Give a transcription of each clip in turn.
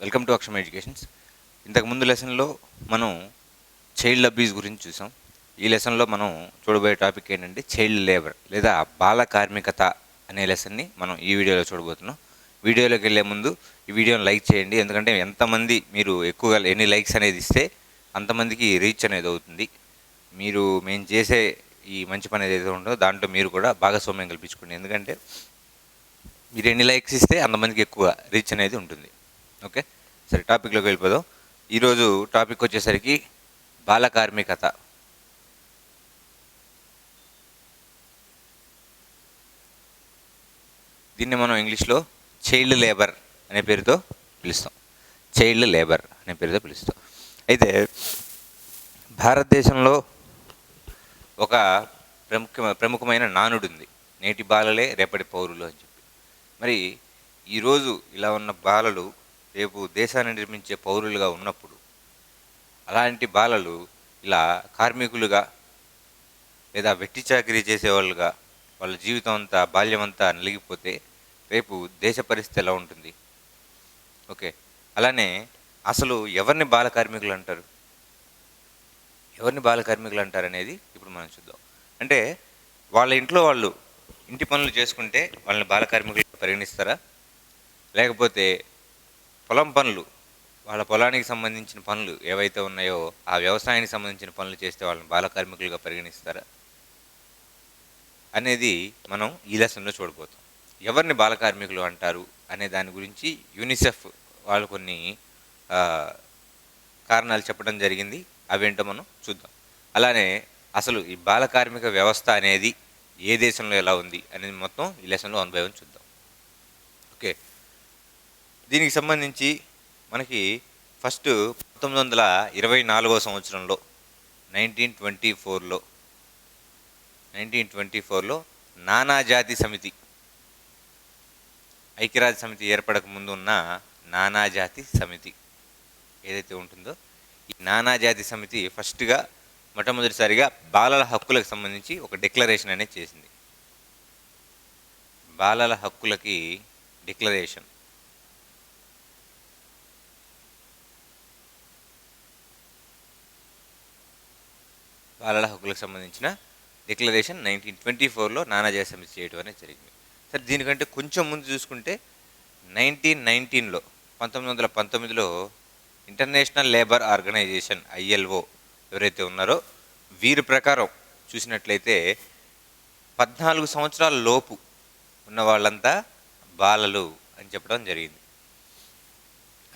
Welcome to అక్షమ educations. ఇంతకు ముందు లెసన్లో మనం చైల్డ్ అబ్యూస్ గురించి చూసాం. ఈ లెసన్లో మనం చూడబోయే టాపిక్ ఏంటంటే చైల్డ్ లేబర్ లేదా బాల కార్మికత అనే లెసన్ని మనం ఈ వీడియోలో చూడబోతున్నాం. వీడియోలోకి వెళ్ళే ముందు ఈ వీడియోని లైక్ చేయండి, ఎందుకంటే ఎంతమంది మీరు ఎక్కువగా ఎన్ని లైక్స్ అనేది ఇస్తే అంతమందికి రీచ్ అనేది అవుతుంది. మేము చేసే ఈ మంచి పని ఏదైతే ఉందో దాంట్లో మీరు కూడా భాగస్వామ్యం కల్పించుకోండి, ఎందుకంటే మీరు ఎన్ని లైక్స్ ఇస్తే అంతమందికి ఎక్కువ రీచ్ అనేది ఉంటుంది. ఓకే, సరే టాపిక్లోకి వెళ్ళిపోదాం. ఈరోజు టాపిక్ వచ్చేసరికి బాల కార్మికత. దీన్ని మనం ఇంగ్లీష్లో చైల్డ్ లేబర్ అనే పేరుతో పిలుస్తాం. చైల్డ్ లేబర్ అనే పేరుతో పిలుస్తాం. అయితే భారతదేశంలో ఒక ప్రముఖమైన నానుడు ఉంది, నేటి బాలలే రేపటి పౌరులు అని చెప్పి. మరి ఈరోజు ఇలా ఉన్న బాలలు రేపు దేశాన్ని నిర్మించే పౌరులుగా ఉన్నప్పుడు అలాంటి బాలలు ఇలా కార్మికులుగా లేదా వెట్టి చాకిరీ చేసేవాళ్ళుగా వాళ్ళ జీవితం అంతా బాల్యం అంతా నలిగిపోతే రేపు దేశ పరిస్థితి ఎలా ఉంటుంది? ఓకే, అలానే అసలు ఎవరిని బాల కార్మికులు అంటారు, ఎవరిని బాల కార్మికులు అంటారు అనేది ఇప్పుడు మనం చూద్దాం. అంటే వాళ్ళ ఇంట్లో వాళ్ళు ఇంటి పనులు చేసుకుంటే వాళ్ళని బాల కార్మికులు పరిగణిస్తారా, లేకపోతే పొలం పనులు, వాళ్ళ పొలానికి సంబంధించిన పనులు ఏవైతే ఉన్నాయో ఆ వ్యవసాయానికి సంబంధించిన పనులు చేస్తే వాళ్ళని బాల కార్మికులుగా పరిగణిస్తారా అనేది మనం ఈ లెసన్లో చూడబోతాం. ఎవరిని బాల కార్మికులు అంటారు అనే దాని గురించి యూనిసెఫ్ వాళ్ళు కొన్ని కారణాలు చెప్పడం జరిగింది, అవేంటో మనం చూద్దాం. అలానే అసలు ఈ బాల కార్మిక వ్యవస్థ అనేది ఏ దేశంలో ఎలా ఉంది అనేది మొత్తం ఈ లెసన్లో 1 by 1 చూద్దాం. ఓకే, దీనికి సంబంధించి మనకి ఫస్ట్ 1924వ సంవత్సరంలో 1924లో నానాజాతి సమితి, ఐక్యరాజ్య సమితి ఏర్పడక ముందు ఉన్న నానాజాతి సమితి ఏదైతే ఉంటుందో ఈ నానాజాతి సమితి ఫస్ట్గా మొట్టమొదటిసారిగా బాలల హక్కులకు సంబంధించి ఒక డిక్లరేషన్ అనేది చేసింది. బాలల హక్కులకి డిక్లరేషన్, బాలల హక్కులకు సంబంధించిన డిక్లరేషన్ 1924లో నానాజాతి సమితి చేయడం అనేది జరిగింది. సరే, దీనికంటే కొంచెం ముందు చూసుకుంటే 1919లో ఇంటర్నేషనల్ లేబర్ ఆర్గనైజేషన్ ILO ఎవరైతే ఉన్నారో వీరి ప్రకారం చూసినట్లయితే 14 సంవత్సరాల లోపు ఉన్న వాళ్ళంతా బాలలు అని చెప్పడం జరిగింది.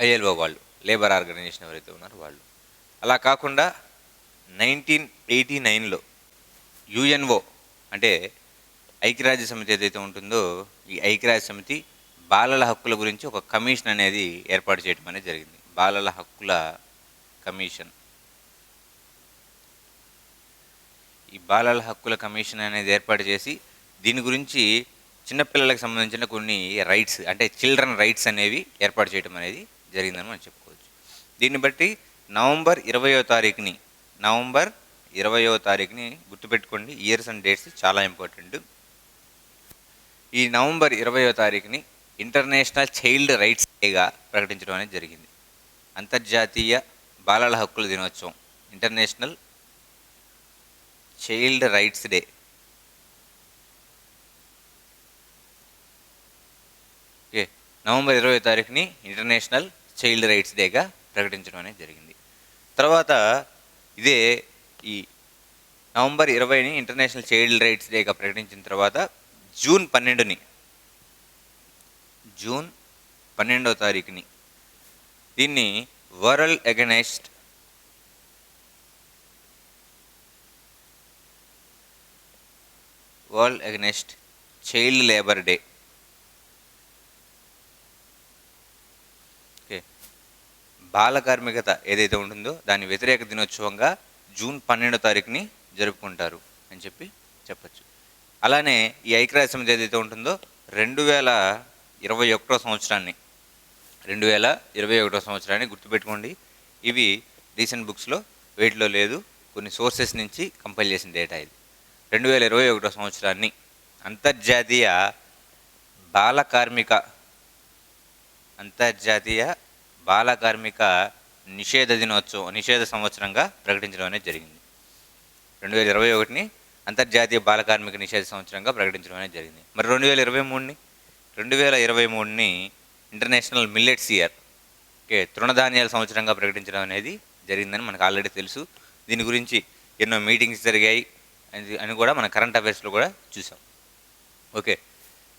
ILO వాళ్ళు, లేబర్ ఆర్గనైజేషన్ ఎవరైతే ఉన్నారో వాళ్ళు. అలా కాకుండా 1989లో UNO అంటే ఐక్యరాజ్య సమితి ఏదైతే ఉంటుందో ఈ ఐక్యరాజ్య సమితి బాలల హక్కుల గురించి ఒక కమిషన్ అనేది ఏర్పాటు చేయడం అనేది జరిగింది. బాలల హక్కుల కమిషన్. ఈ బాలల హక్కుల కమిషన్ అనేది ఏర్పాటు చేసి దీని గురించి చిన్నపిల్లలకు సంబంధించిన కొన్ని రైట్స్, అంటే చిల్డ్రన్ రైట్స్ అనేవి ఏర్పాటు చేయడం అనేది జరిగిందని మనం చెప్పుకోవచ్చు. దీన్ని బట్టి నవంబర్ 20వ తారీఖుని గుర్తుపెట్టుకోండి, ఇయర్స్ అండ్ డేట్స్ చాలా ఇంపార్టెంట్. ఈ నవంబర్ 20వ తారీఖుని ఇంటర్నేషనల్ చైల్డ్ రైట్స్ డేగా ప్రకటించడం అనేది జరిగింది. అంతర్జాతీయ బాలల హక్కుల దినోత్సవం, international child rights day. Okay, November 20వ తారీఖుని ఇంటర్నేషనల్ చైల్డ్ రైట్స్ డేగా ప్రకటించడం అనేది జరిగింది. తర్వాత ఇదే ఈ నవంబర్ 20ని ఇంటర్నేషనల్ చైల్డ్ రైట్స్ డేగా ప్రకటించిన తర్వాత జూన్ 12వ తారీఖుని దీన్ని world against child labour day. Okay, బాల కార్మికత ఏదైతే ఉంటుందో దాని వ్యతిరేక దినోత్సవంగా జూన్ 12వ తారీఖుని జరుపుకుంటారు అని చెప్పచ్చు. అలానే ఈ ఐక్యరాజ్య సమితి ఏదైతే ఉంటుందో 2021వ సంవత్సరాన్ని గుర్తుపెట్టుకోండి. ఇవి రీసెంట్ బుక్స్లో వెయిట్లో లేదు, కొన్ని సోర్సెస్ నుంచి కంపైల్ చేసిన డేటా ఇది. 2021వ సంవత్సరాన్ని అంతర్జాతీయ బాల కార్మిక నిషేధ సంవత్సరంగా ప్రకటించడం అనేది జరిగింది. 2021ని అంతర్జాతీయ బాల కార్మిక నిషేధ సంవత్సరంగా ప్రకటించడం అనేది జరిగింది. మరి 2023ని ఇంటర్నేషనల్ మిల్లెట్స్ ఇయర్, తృణధాన్యాల సంవత్సరంగా ప్రకటించడం అనేది జరిగిందని మనకు ఆల్రెడీ తెలుసు. దీని గురించి ఎన్నో మీటింగ్స్ జరిగాయి అని కూడా మన కరెంట్ అఫైర్స్లో కూడా చూసాం. ఓకే,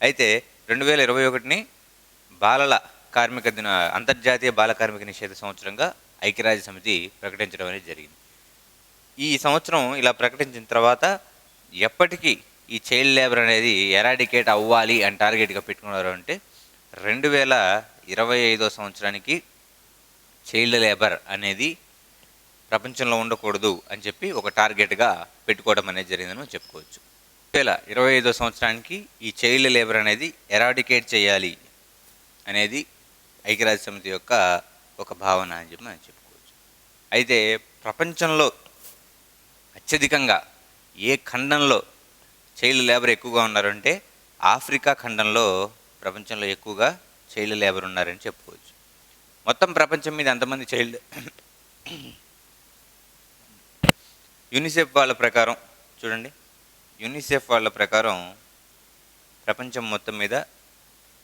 అయితే 2021ని అంతర్జాతీయ బాల కార్మిక నిషేధ సంవత్సరంగా ఐక్యరాజ్య సమితి ప్రకటించడం అనేది జరిగింది. ఈ సంవత్సరం ఇలా ప్రకటించిన తర్వాత ఎప్పటికీ ఈ చైల్డ్ లేబర్ అనేది ఎరాడికేట్ అవ్వాలి అని టార్గెట్గా పెట్టుకున్నారు అంటే 2025 సంవత్సరానికి చైల్డ్ లేబర్ అనేది ప్రపంచంలో ఉండకూడదు అని చెప్పి ఒక టార్గెట్గా పెట్టుకోవడం అనేది జరిగిందని చెప్పుకోవచ్చు. 2025 సంవత్సరానికి ఈ చైల్డ్ లేబర్ అనేది ఎరాడికేట్ చేయాలి అనేది ఐక్యరాజ్య సమితి యొక్క ఒక భావన అని చెప్పి మనం చెప్పుకోవచ్చు. అయితే ప్రపంచంలో అత్యధికంగా ఏ ఖండంలో చైల్డ్ లేబర్ ఎక్కువగా ఉన్నారంటే ఆఫ్రికా ఖండంలో ప్రపంచంలో ఎక్కువగా చైల్డ్ లేబర్ ఉన్నారని చెప్పుకోవచ్చు. మొత్తం ప్రపంచం మీద ఎంతమంది యూనిసెఫ్ వాళ్ళ ప్రకారం చూడండి, యూనిసెఫ్ వాళ్ళ ప్రకారం ప్రపంచం మొత్తం మీద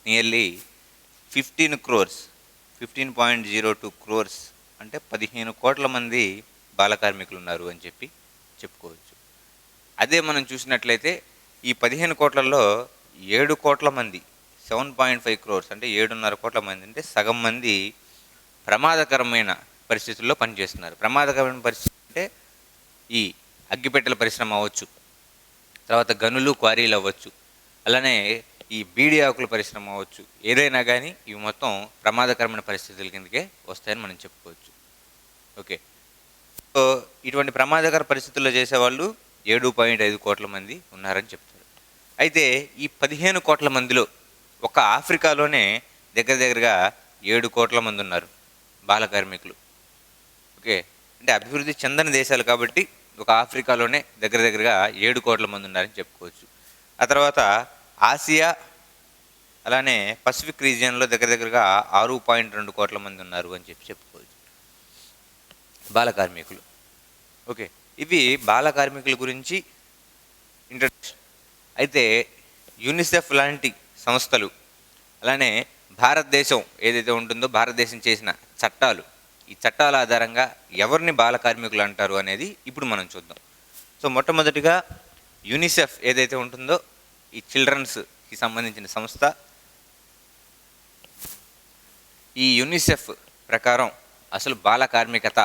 నియర్లీ 15.02 crores అంటే 15 కోట్ల మంది బాల కార్మికులు ఉన్నారు అని చెప్పి చెప్పుకోవచ్చు. అదే మనం చూసినట్లయితే ఈ 15 కోట్లలో 7 కోట్ల మంది 7.5 crores అంటే 7.5 కోట్ల మంది అంటే సగం మంది ప్రమాదకరమైన పరిస్థితుల్లో పనిచేస్తున్నారు. ప్రమాదకరమైన పరిస్థితి అంటే ఈ అగ్గిపెట్టెల పరిశ్రమ అవ్వచ్చు, తర్వాత గనులు క్వారీలు అవ్వచ్చు, అలానే ఈ బీడి ఆకుల పరిశ్రమ అవ్వచ్చు, ఏదైనా కానీ ఇవి మొత్తం ప్రమాదకరమైన పరిస్థితుల కిందకే వస్తాయని మనం చెప్పుకోవచ్చు. ఓకే, సో ఇటువంటి ప్రమాదకర పరిస్థితుల్లో చేసేవాళ్ళు 7.5 కోట్ల మంది ఉన్నారని చెప్తారు. అయితే ఈ 15 కోట్ల మందిలో ఒక ఆఫ్రికాలోనే దగ్గరగా 7 కోట్ల మంది ఉన్నారు బాల కార్మికులు. ఓకే, అంటే అభివృద్ధి చెందని దేశాలు కాబట్టి ఒక ఆఫ్రికాలోనే దగ్గరగా 7 కోట్ల మంది ఉన్నారని చెప్పుకోవచ్చు. ఆ తర్వాత ఆసియా అలానే పసిఫిక్ రీజియన్లో దగ్గరగా 6.2 కోట్ల మంది ఉన్నారు అని చెప్పి చెప్పుకోవచ్చు బాల కార్మికులు. ఓకే, ఇవి బాల కార్మికుల గురించి ఇంట్రడక్షన్. అయితే యూనిసెఫ్ లాంటి సంస్థలు అలానే భారతదేశం ఏదైతే ఉంటుందో భారతదేశం చేసిన చట్టాలు, ఈ చట్టాల ఆధారంగా ఎవరిని బాల కార్మికులు అంటారు అనేది ఇప్పుడు మనం చూద్దాం. సో మొట్టమొదటిగా యూనిసెఫ్ ఏదైతే ఉంటుందో ఈ చిల్డ్రన్స్కి సంబంధించిన సంస్థ, ఈ యూనిసెఫ్ ప్రకారం అసలు బాల కార్మికత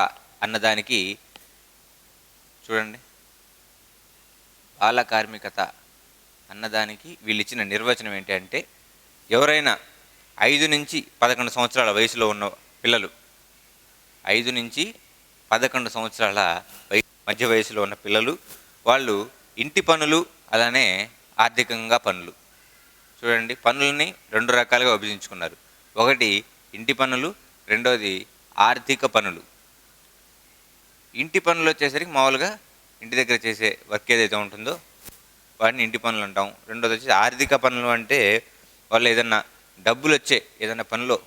అన్నదానికి చూడండి, బాల కార్మికత అన్నదానికి వీళ్ళు ఇచ్చిన నిర్వచనం ఏంటి అంటే ఎవరైనా 5 నుంచి 11 సంవత్సరాల వయసులో ఉన్న పిల్లలు, 5 నుంచి 11 సంవత్సరాల మధ్య వయసులో ఉన్న పిల్లలు, వాళ్ళు ఇంటి పనులు అలానే ఆర్థికంగా పనులు. చూడండి, పనులని 2 రకాలుగా విభజించుకున్నారు. ఒకటి ఇంటి పనులు, రెండోది ఆర్థిక పనులు. ఇంటి పనులు వచ్చేసరికి మామూలుగా ఇంటి దగ్గర చేసే వర్క్ ఏదైతే ఉంటుందో వాటిని ఇంటి పనులు అంటాం. రెండోది వచ్చేసి ఆర్థిక పనులు అంటే వాళ్ళు ఏదన్నా డబ్బులు వచ్చే ఏదైనా పనిలో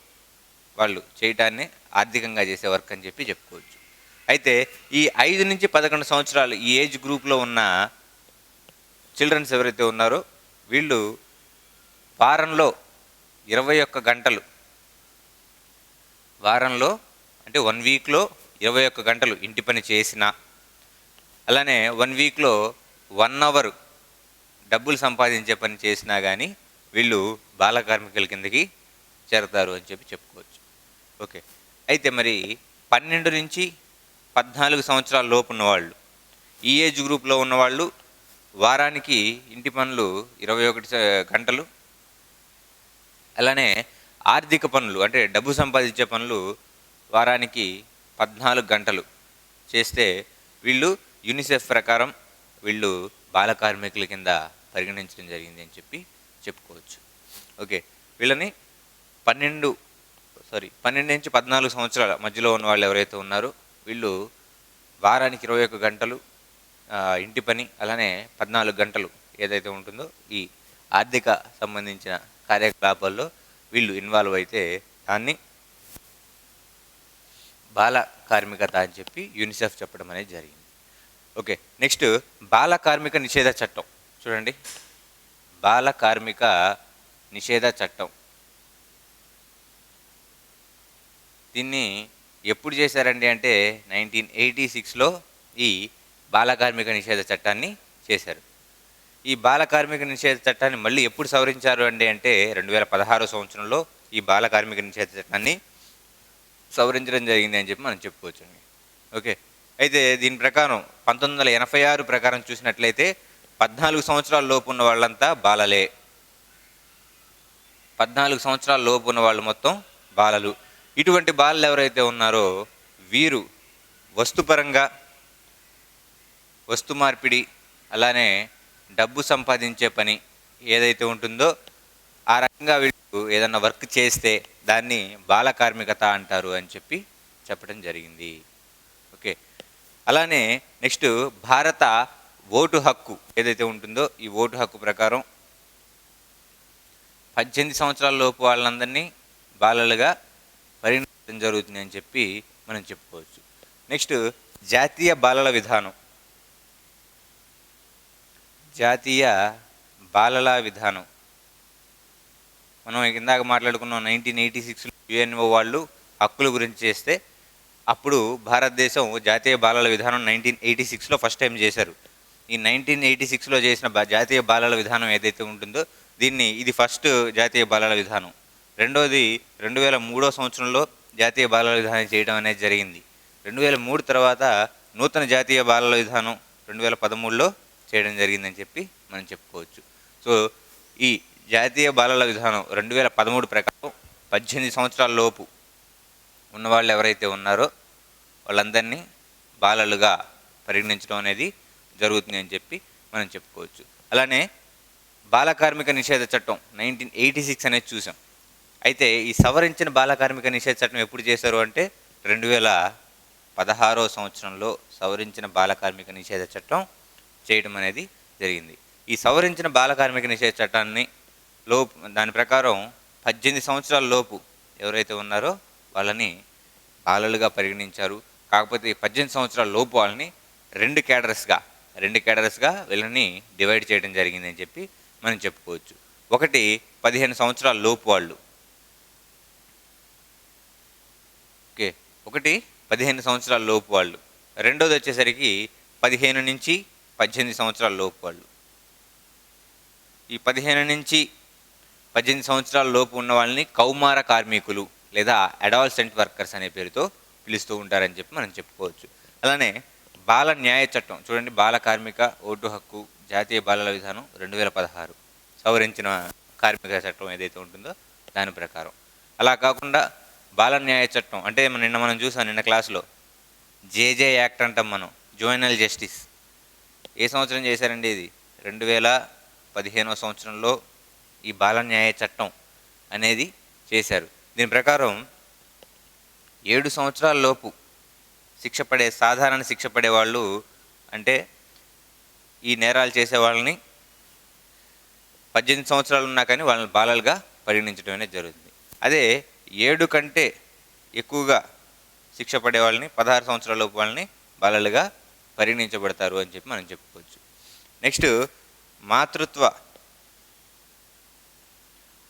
వాళ్ళు చేయటాన్ని ఆర్థికంగా చేసే వర్క్ అని చెప్పి చెప్పుకోవచ్చు. అయితే ఈ 5 నుంచి 11 సంవత్సరాలు ఈ ఏజ్ గ్రూప్లో ఉన్న చిల్డ్రన్స్ ఎవరైతే ఉన్నారో వీళ్ళు వారంలో 21 గంటలు, వారంలో అంటే 1 వీక్లో 21 గంటలు ఇంటి పని చేసినా, అలానే 1 వీక్లో 1 అవర్ డబ్బులు సంపాదించే పని చేసినా కానీ వీళ్ళు బాల కార్మికుల కిందకి చేరతారు అని చెప్పి చెప్పుకోవచ్చు. ఓకే, అయితే మరి 12 నుంచి 14 సంవత్సరాల లోపు ఉన్నవాళ్ళు, ఈ ఏజ్ గ్రూప్లో ఉన్నవాళ్ళు వారానికి ఇంటి పనులు 21 గంటలు, అలానే ఆర్థిక పనులు అంటే డబ్బు సంపాదించే పనులు వారానికి 14 గంటలు చేస్తే వీళ్ళు యూనిసెఫ్ ప్రకారం వీళ్ళు బాల కార్మికుల కింద పరిగణించడం జరిగింది అని చెప్పి చెప్పుకోవచ్చు. ఓకే, వీళ్ళని 12 నుంచి 14 సంవత్సరాల మధ్యలో ఉన్న వాళ్ళు ఎవరైతే ఉన్నారో వీళ్ళు వారానికి 21 గంటలు ఇంటి పని, అలానే 14 గంటలు ఏదైతే ఉంటుందో ఈ ఆర్థిక సంబంధించిన కార్యకలాపాల్లో వీళ్ళు ఇన్వాల్వ్ అయితే దాన్ని బాల కార్మికత అని చెప్పి యూనిసెఫ్ చెప్పడం అనేది జరిగింది. ఓకే, నెక్స్ట్ బాల కార్మిక నిషేధ చట్టం చూడండి. బాల కార్మిక నిషేధ చట్టం దీన్ని ఎప్పుడు చేశారండి అంటే 1986లో ఈ బాల కార్మిక నిషేధ చట్టాన్ని చేశారు. ఈ బాల కార్మిక నిషేధ చట్టాన్ని మళ్ళీ ఎప్పుడు సవరించారు అండి అంటే 2016 సంవత్సరంలో ఈ బాల కార్మిక నిషేధ చట్టాన్ని సవరించడం జరిగింది అని చెప్పి మనం చెప్పుకోవచ్చండి. ఓకే, అయితే దీని ప్రకారం 1986 ప్రకారం చూసినట్లయితే 14 సంవత్సరాల లోపు ఉన్న వాళ్ళంతా బాలలే. 14 సంవత్సరాల లోపు ఉన్న వాళ్ళు మొత్తం బాలలు. ఇటువంటి బాలలు ఎవరైతే ఉన్నారో వీరు వస్తుపరంగా వస్తు మార్పిడి అలానే డబ్బు సంపాదించే పని ఏదైతే ఉంటుందో ఆ రకంగా వీళ్ళు ఏదన్నా వర్క్ చేస్తే దాన్ని బాల కార్మికత అంటారు అని చెప్పి చెప్పడం జరిగింది. ఓకే, అలానే నెక్స్ట్ భారత ఓటు హక్కు ఏదైతే ఉంటుందో ఈ ఓటు హక్కు ప్రకారం 18 సంవత్సరాల లోపు వాళ్ళందరినీ బాలలుగా పరిగణించడం జరుగుతుంది అని చెప్పి మనం చెప్పుకోవచ్చు. నెక్స్ట్ జాతీయ బాలల విధానం. జాతీయ బాలల విధానం మనం ఇందాక మాట్లాడుకున్నాం. 1986లో యుఎన్ఓ వాళ్ళు హక్కుల గురించి చేస్తే అప్పుడు భారతదేశం జాతీయ బాలల విధానం 1986లో ఫస్ట్ టైం చేశారు. ఈ 1986లో చేసిన జాతీయ బాలల విధానం ఏదైతే ఉంటుందో ఇది ఫస్ట్ జాతీయ బాలల విధానం. రెండోది 2003 సంవత్సరంలో జాతీయ బాలల విధానం చేయడం అనేది జరిగింది. 2003 తర్వాత నూతన జాతీయ బాలల విధానం 2013లో చేయడం జరిగిందని చెప్పి మనం చెప్పుకోవచ్చు. సో ఈ జాతీయ బాలల విధానం 2013 ప్రకారం 18 సంవత్సరాల లోపు ఉన్నవాళ్ళు ఎవరైతే ఉన్నారో వాళ్ళందరినీ బాలలుగా పరిగణించడం అనేది జరుగుతుంది అని చెప్పి మనం చెప్పుకోవచ్చు. అలానే బాల కార్మిక నిషేధ చట్టం 1986 అనేది చూసాం. అయితే ఈ సవరించిన బాల కార్మిక నిషేధ చట్టం ఎప్పుడు చేశారు అంటే 2016 సంవత్సరంలో సవరించిన బాల కార్మిక నిషేధ చట్టం చేయడం అనేది జరిగింది. ఈ సవరించిన బాల కార్మిక నిషేధ చట్టాన్ని దాని ప్రకారం 18 సంవత్సరాల లోపు ఎవరైతే ఉన్నారో వాళ్ళని బాలలుగా పరిగణించారు. కాకపోతే 18 సంవత్సరాల లోపు వాళ్ళని రెండు కేడర్స్గా వీళ్ళని డివైడ్ చేయడం జరిగిందని చెప్పి మనం చెప్పుకోవచ్చు. ఒకటి 15 సంవత్సరాల లోపు వాళ్ళు. ఓకే, ఒకటి 15 సంవత్సరాల లోపు వాళ్ళు. రెండోది వచ్చేసరికి 15 నుంచి 18 సంవత్సరాల లోపు వాళ్ళు. ఈ 15 నుంచి 18 సంవత్సరాల లోపు ఉన్న వాళ్ళని కౌమార కార్మికులు లేదా అడాల్సెంట్ వర్కర్స్ అనే పేరుతో పిలుస్తూ ఉంటారని చెప్పి మనం చెప్పుకోవచ్చు. అలానే బాల న్యాయ చట్టం చూడండి. బాల కార్మిక ఓటు హక్కు జాతీయ బాలల విధానం 2016 సవరించిన కార్మిక చట్టం ఏదైతే ఉంటుందో దాని ప్రకారం. అలా కాకుండా బాల న్యాయ చట్టం అంటే మనం చూసాం నిన్న క్లాసులో జేజే యాక్ట్ అంటాం మనం, జువెనైల్ జస్టిస్. ఏ సంవత్సరం చేశారండి ఇది? 2015 సంవత్సరంలో ఈ బాల న్యాయ చట్టం అనేది చేశారు. దీని ప్రకారం 7 సంవత్సరాల లోపు సాధారణ శిక్ష పడే వాళ్ళు అంటే ఈ నేరాలు చేసే వాళ్ళని 18 సంవత్సరాలు ఉన్నా కానీ వాళ్ళని బాలలుగా పరిగణించడం అనేది జరుగుతుంది. అదే 7 కంటే ఎక్కువగా శిక్ష పడే వాళ్ళని 16 సంవత్సరాల లోపు వాళ్ళని బాలలుగా పరిగణించబడతారు అని చెప్పి మనం చెప్పుకోవచ్చు. నెక్స్ట్ మాతృత్వ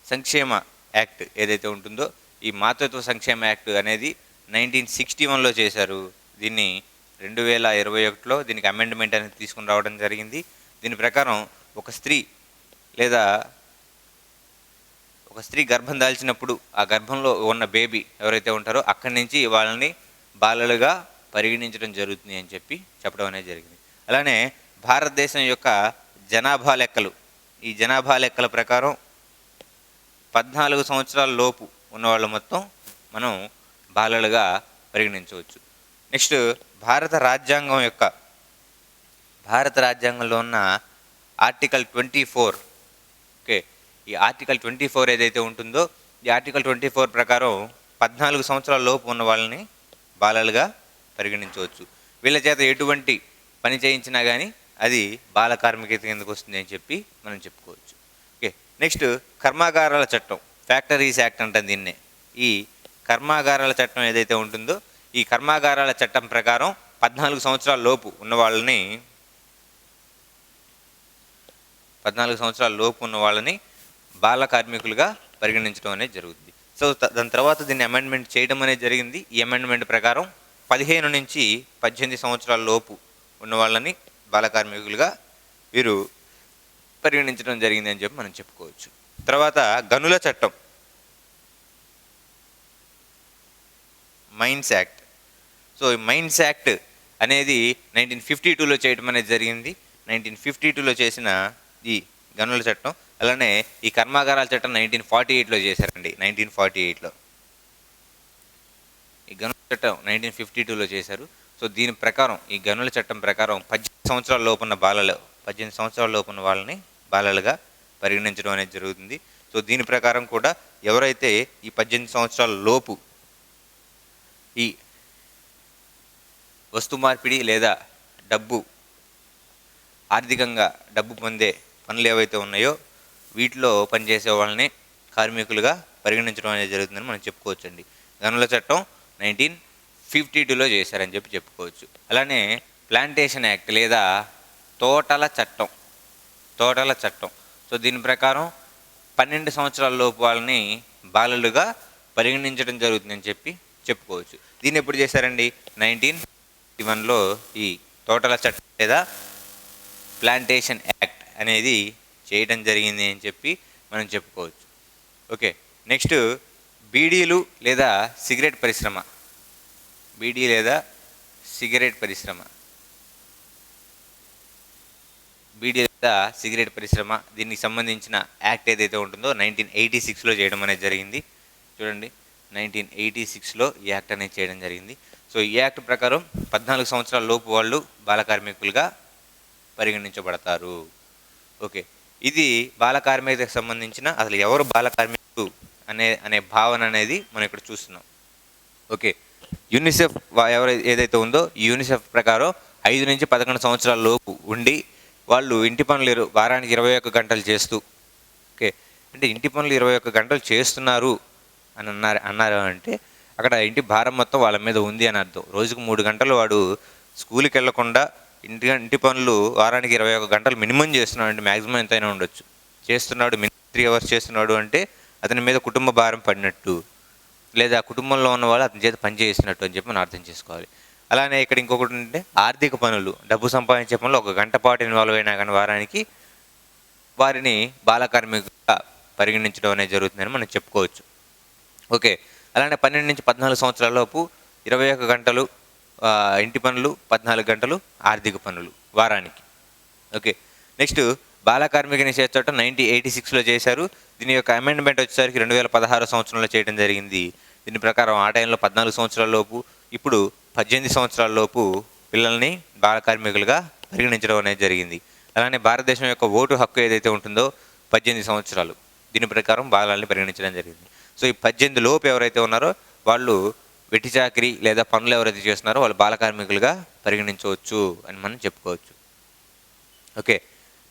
సంక్షేమ యాక్ట్ ఏదైతే ఉంటుందో ఈ మాతృత్వ సంక్షేమ యాక్ట్ అనేది 1961లో చేశారు. దీన్ని 2021లో దీనికి అమెండ్మెంట్ అనేది తీసుకుని రావడం జరిగింది. దీని ప్రకారం ఒక స్త్రీ గర్భం దాల్చినప్పుడు ఆ గర్భంలో ఉన్న బేబీ ఎవరైతే ఉంటారో అక్కడి నుంచి వాళ్ళని బాలలుగా పరిగణించడం జరుగుతుంది అని చెప్పి చెప్పడం అనేది జరిగింది. అలానే భారతదేశం యొక్క జనాభా లెక్కలు, ఈ జనాభా లెక్కల ప్రకారం 14 సంవత్సరాల లోపు ఉన్నవాళ్ళు మొత్తం మనం బాలలుగా పరిగణించవచ్చు. నెక్స్ట్ భారత రాజ్యాంగంలో ఉన్న ఆర్టికల్ 24. ఓకే, ఈ ఆర్టికల్ 24 ఏదైతే ఉంటుందో ఈ ఆర్టికల్ 24 ప్రకారం 14 సంవత్సరాల లోపు ఉన్న వాళ్ళని బాలలుగా పరిగణించవచ్చు. వీళ్ళ చేత ఎటువంటి పని చేయించినా కానీ అది బాల కార్మికత కిందకు వస్తుంది అని చెప్పి మనం చెప్పుకోవచ్చు. ఓకే, నెక్స్ట్ కర్మాగారాల చట్టం, ఫ్యాక్టరీస్ యాక్ట్ అంటాం దీన్నే. ఈ కర్మాగారాల చట్టం ఏదైతే ఉంటుందో ఈ కర్మాగారాల చట్టం ప్రకారం 14 సంవత్సరాల లోపు ఉన్న వాళ్ళని 14 సంవత్సరాల లోపు ఉన్న వాళ్ళని బాల కార్మికులుగా పరిగణించడం అనేది జరుగుతుంది. సో దాని తర్వాత దీన్ని అమెండ్మెంట్ చేయడం అనేది జరిగింది. ఈ అమెండ్మెంట్ ప్రకారం 15 నుంచి 18 సంవత్సరాల లోపు ఉన్న వాళ్ళని బాల కార్మికులుగా వీరు పరిగణించడం జరిగింది అని చెప్పి మనం చెప్పుకోవచ్చు. తర్వాత గనుల చట్టం, మైన్స్ యాక్ట్. సో ఈ మైన్స్ యాక్ట్ అనేది 1952లో చేయడం అనేది జరిగింది. 1952లో చేసిన ఈ గనుల చట్టం, అలానే ఈ కర్మాగారాల చట్టం 1948లో చేశారండి. 1948లో ఈ గనుల చట్టం 1952లో చేశారు. సో దీని ప్రకారం ఈ గనుల చట్టం ప్రకారం 18 సంవత్సరాల లోపున్న బాలలు 18 సంవత్సరాల లోపున్న వాళ్ళని బాలలుగా పరిగణించడం అనేది జరుగుతుంది. సో దీని ప్రకారం కూడా ఎవరైతే ఈ 18 సంవత్సరాల లోపు ఈ వస్తు మార్పిడి లేదా ఆర్థికంగా డబ్బు పొందే పనులు ఏవైతే ఉన్నాయో వీటిలో పనిచేసే వాళ్ళని కార్మికులుగా పరిగణించడం అనేది జరుగుతుందని మనం చెప్పుకోవచ్చండి. గనుల చట్టం 1952లో చేశారని చెప్పి చెప్పుకోవచ్చు. అలానే ప్లాంటేషన్ యాక్ట్ లేదా తోటల చట్టం. సో దీని ప్రకారం 12 సంవత్సరాల లోపు వాళ్ళని బాలలుగా పరిగణించడం జరుగుతుందని చెప్పి చెప్పుకోవచ్చు. దీన్ని ఎప్పుడు చేశారండి? 1951లో ఈ తోటల చట్టం లేదా ప్లాంటేషన్ యాక్ట్ అనేది చేయడం జరిగింది అని చెప్పి మనం చెప్పుకోవచ్చు. ఓకే, నెక్స్ట్ బీడీలు లేదా సిగరెట్ పరిశ్రమ. బీడీ లేదా సిగరెట్ పరిశ్రమ దీనికి సంబంధించిన యాక్ట్ ఏదైతే ఉంటుందో 1986లో చేయడం అనేది జరిగింది. చూడండి, 1986లో ఈ యాక్ట్ అనేది చేయడం జరిగింది. సో ఈ యాక్ట్ ప్రకారం 14 సంవత్సరాల లోపు వాళ్ళు బాల కార్మికులుగా పరిగణించబడతారు. ఓకే, ఇది బాల కార్మికులకు సంబంధించిన అసలు ఎవరు బాల కార్మికుడు అనే భావన అనేది మనం ఇక్కడ చూస్తున్నాం. ఓకే, యూనిసెఫ్ ఏదైతే ఉందో ఈ యూనిసెఫ్ ప్రకారం 5 నుంచి 11 సంవత్సరాల లోపు ఉండి వాళ్ళు ఇంటి పనులు వారానికి 21 గంటలు చేస్తూ, ఓకే, అంటే ఇంటి పనులు 21 గంటలు చేస్తున్నారు అని అన్నారు అంటే అక్కడ ఇంటి భారం మొత్తం వాళ్ళ మీద ఉంది అని అర్థం. రోజుకు 3 గంటలు వాడు స్కూల్కి వెళ్లకుండా ఇంటి పనులు వారానికి 21 గంటలు మినిమం చేస్తున్నాడు అంటే మ్యాక్సిమం ఎంతైనా ఉండొచ్చు చేస్తున్నాడు. మినిమం 3 అవర్స్ చేస్తున్నాడు అంటే అతని మీద కుటుంబ భారం పడినట్టు, లేదా కుటుంబంలో ఉన్న వాళ్ళు అతని చేత పని చేస్తున్నట్టు అని చెప్పి మనం అర్థం చేసుకోవాలి. అలానే ఇక్కడ ఇంకొకటి అంటే ఆర్థిక పనులు, డబ్బు సంపాదించే పనులు 1 గంట పాటు ఇన్వాల్వ్ అయినా కానీ వారానికి వారిని బాల కార్మికులుగా పరిగణించడం అనేది జరుగుతుందని మనం చెప్పుకోవచ్చు. ఓకే, అలానే 12 నుంచి 14 సంవత్సరాల లోపు 21 గంటలు ఇంటి పనులు, 14 గంటలు ఆర్థిక పనులు వారానికి. ఓకే, నెక్స్ట్ బాల కార్మిక నిషేధ చట్టం 1986లో చేశారు. దీని యొక్క అమెండ్మెంట్ వచ్చేసరికి 2016 సంవత్సరంలో చేయడం జరిగింది. దీని ప్రకారం ఆ టైంలో 14 సంవత్సరాల లోపు, ఇప్పుడు 18 సంవత్సరాల లోపు పిల్లల్ని బాల కార్మికులుగా పరిగణించడం అనేది జరిగింది. అలానే భారతదేశం యొక్క ఓటు హక్కు ఏదైతే ఉంటుందో 18 సంవత్సరాలు, దీని ప్రకారం బాలల్ని పరిగణించడం జరిగింది. సో ఈ 18 లోపు ఎవరైతే ఉన్నారో వాళ్ళు వెట్టి చాకిరీ లేదా పనులు ఎవరైతే చేస్తున్నారో వాళ్ళు బాల కార్మికులుగా పరిగణించవచ్చు అని మనం చెప్పుకోవచ్చు. ఓకే,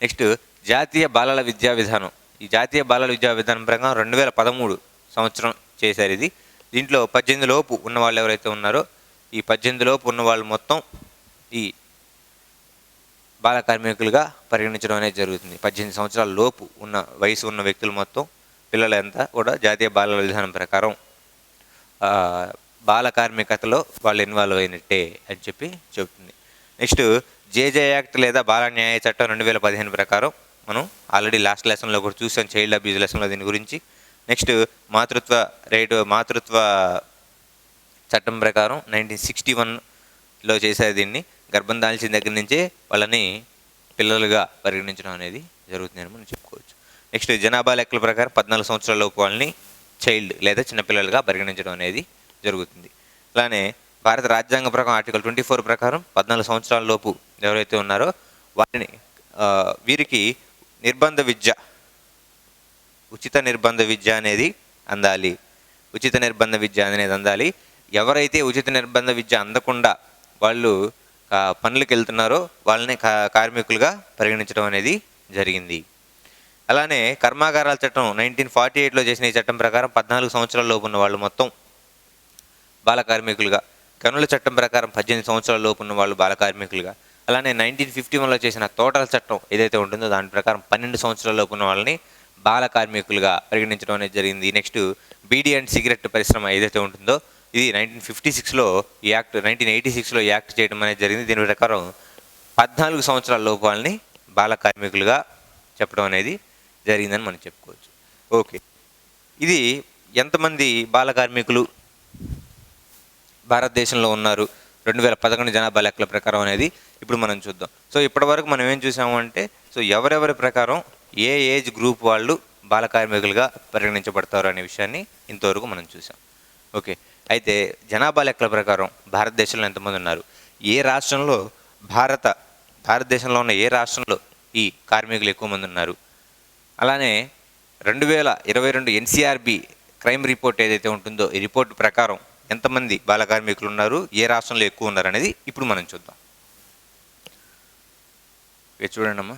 నెక్స్ట్ జాతీయ బాలల విద్యా విధానం. ఈ జాతీయ బాలల విద్యా విధానం ప్రకారం 2013 సంవత్సరం చేశారు ఇది. దీంట్లో 18 లోపు ఉన్న వాళ్ళు ఎవరైతే ఉన్నారో ఈ 18 లోపు ఉన్న వాళ్ళు మొత్తం ఈ బాల కార్మికులుగా పరిగణించడం అనేది జరుగుతుంది. 18 సంవత్సరాల లోపు ఉన్న వయసు ఉన్న వ్యక్తులు మొత్తం పిల్లలంతా కూడా జాతీయ బాలల విధానం ప్రకారం బాల కార్మికతలో వాళ్ళు ఇన్వాల్వ్ అయినట్టే అని చెప్పి చెబుతుంది. నెక్స్ట్ జేజే యాక్ట్ లేదా బాల న్యాయ చట్టం 2015 ప్రకారం మనం ఆల్రెడీ లాస్ట్ లెసన్లో కూడా చూసాం, చైల్డ్ అబ్యూజ్ లెసన్లో దీని గురించి. నెక్స్ట్ మాతృత్వ చట్టం ప్రకారం 1961లో చేశారు. దీన్ని గర్భం దాల్చిన దగ్గర నుంచే వాళ్ళని పిల్లలుగా పరిగణించడం అనేది జరుగుతుందని మనం చెప్పుకోవచ్చు. నెక్స్ట్ జనాభా లెక్కల ప్రకారం 14 సంవత్సరాల లోపు వాళ్ళని చైల్డ్ లేదా చిన్నపిల్లలుగా పరిగణించడం అనేది జరుగుతుంది. అలానే భారత రాజ్యాంగ ప్రకారం ఆర్టికల్ 24 ప్రకారం 14 సంవత్సరాల లోపు ఎవరైతే ఉన్నారో వారిని వీరికి ఉచిత నిర్బంధ విద్య అనేది అందాలి. ఎవరైతే ఉచిత నిర్బంధ విద్య అందకుండా వాళ్ళు పనులకు వెళ్తున్నారో వాళ్ళని కార్మికులుగా పరిగణించడం అనేది జరిగింది. అలానే కర్మాగారాల చట్టం 1948లో చేసిన ఈ చట్టం ప్రకారం 14 సంవత్సరాల లోపు ఉన్న వాళ్ళు మొత్తం బాల కార్మికులుగా, గనుల చట్టం ప్రకారం 18 సంవత్సరాల లోపు ఉన్న వాళ్ళు బాల కార్మికులుగా, అలానే 1951లో చేసిన తోటల చట్టం ఏదైతే ఉంటుందో దాని ప్రకారం 12 సంవత్సరాల లోపు ఉన్న వాళ్ళని బాల కార్మికులుగా పరిగణించడం అనేది జరిగింది. నెక్స్ట్ బీడీ అండ్ సిగరెట్ పరిశ్రమ ఏదైతే ఉంటుందో ఇది 1956లో ఈ యాక్ట్ 1986లో ఈ యాక్ట్ చేయడం అనేది జరిగింది. దీని ప్రకారం 14 సంవత్సరాల లోపు వాళ్ళని బాల కార్మికులుగా చెప్పడం అనేది జరిగిందని మనం చెప్పుకోవచ్చు. ఓకే, ఇది ఎంతమంది బాల కార్మికులు భారతదేశంలో ఉన్నారు 2011 జనాభా లెక్కల ప్రకారం అనేది ఇప్పుడు మనం చూద్దాం. సో ఇప్పటివరకు మనం ఏం చూసాము అంటే, సో ఎవరెవరి ప్రకారం ఏ ఏజ్ గ్రూప్ వాళ్ళు బాల కార్మికులుగా పరిగణించబడతారు అనే విషయాన్ని ఇంతవరకు మనం చూసాం. ఓకే, అయితే జనాభా లెక్కల ప్రకారం భారతదేశంలో ఎంతమంది ఉన్నారు, ఏ రాష్ట్రంలో భారతదేశంలో ఉన్న ఏ రాష్ట్రంలో ఈ కార్మికులు ఎక్కువ మంది ఉన్నారు, అలానే 2022 ఎన్సీఆర్బి క్రైమ్ రిపోర్ట్ ఏదైతే ఉంటుందో ఈ రిపోర్ట్ ప్రకారం ఎంతమంది బాల కార్మికులు ఉన్నారు, ఏ రాష్ట్రంలో ఎక్కువ ఉన్నారు అనేది ఇప్పుడు మనం చూద్దాం. చూడండి అమ్మా,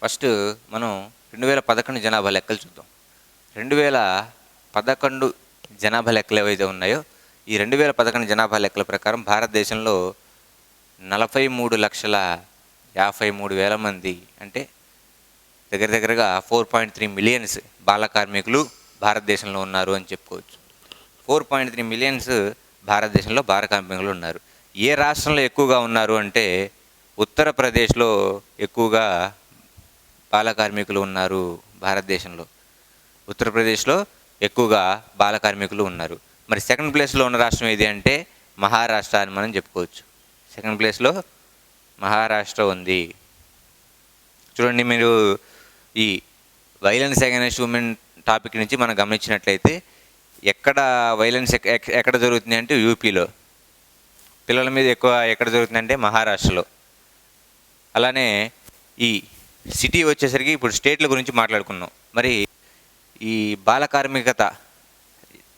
ఫస్ట్ మనం 2011 జనాభా లెక్కలు చూద్దాం. 2011 జనాభా లెక్కలు ఏవైతే ఉన్నాయో ఈ 2011 జనాభా లెక్కల ప్రకారం భారతదేశంలో 43,53,000 మంది, అంటే దగ్గరగా 4.3 మిలియన్స్ బాల కార్మికులు భారతదేశంలో ఉన్నారు అని చెప్పుకోవచ్చు. 4.3 మిలియన్స్ భారతదేశంలో బాల కార్మికులు ఉన్నారు. ఏ రాష్ట్రంలో ఎక్కువగా ఉన్నారు అంటే ఉత్తరప్రదేశ్లో ఎక్కువగా బాల కార్మికులు ఉన్నారు. భారతదేశంలో ఉత్తరప్రదేశ్లో ఎక్కువగా బాల కార్మికులు ఉన్నారు. మరి సెకండ్ ప్లేస్లో ఉన్న రాష్ట్రం ఏది అంటే మహారాష్ట్ర అని మనం చెప్పుకోవచ్చు. సెకండ్ ప్లేస్లో మహారాష్ట్ర ఉంది. చూడండి, మీరు ఈ వైలెన్స్ అగైన్స్ట్ ఉమెన్ టాపిక్ నుంచి మనం గమనించినట్లయితే ఎక్కడ వైలెన్స్ ఎక్కడ జరుగుతుంది అంటే యూపీలో, పిల్లల మీద ఎక్కువ ఎక్కడ జరుగుతుంది అంటే మహారాష్ట్రలో. అలానే ఈ సిటీ వచ్చేసరికి ఇప్పుడు స్టేట్ల గురించి మాట్లాడుకున్నాం. మరి ఈ బాల కార్మికత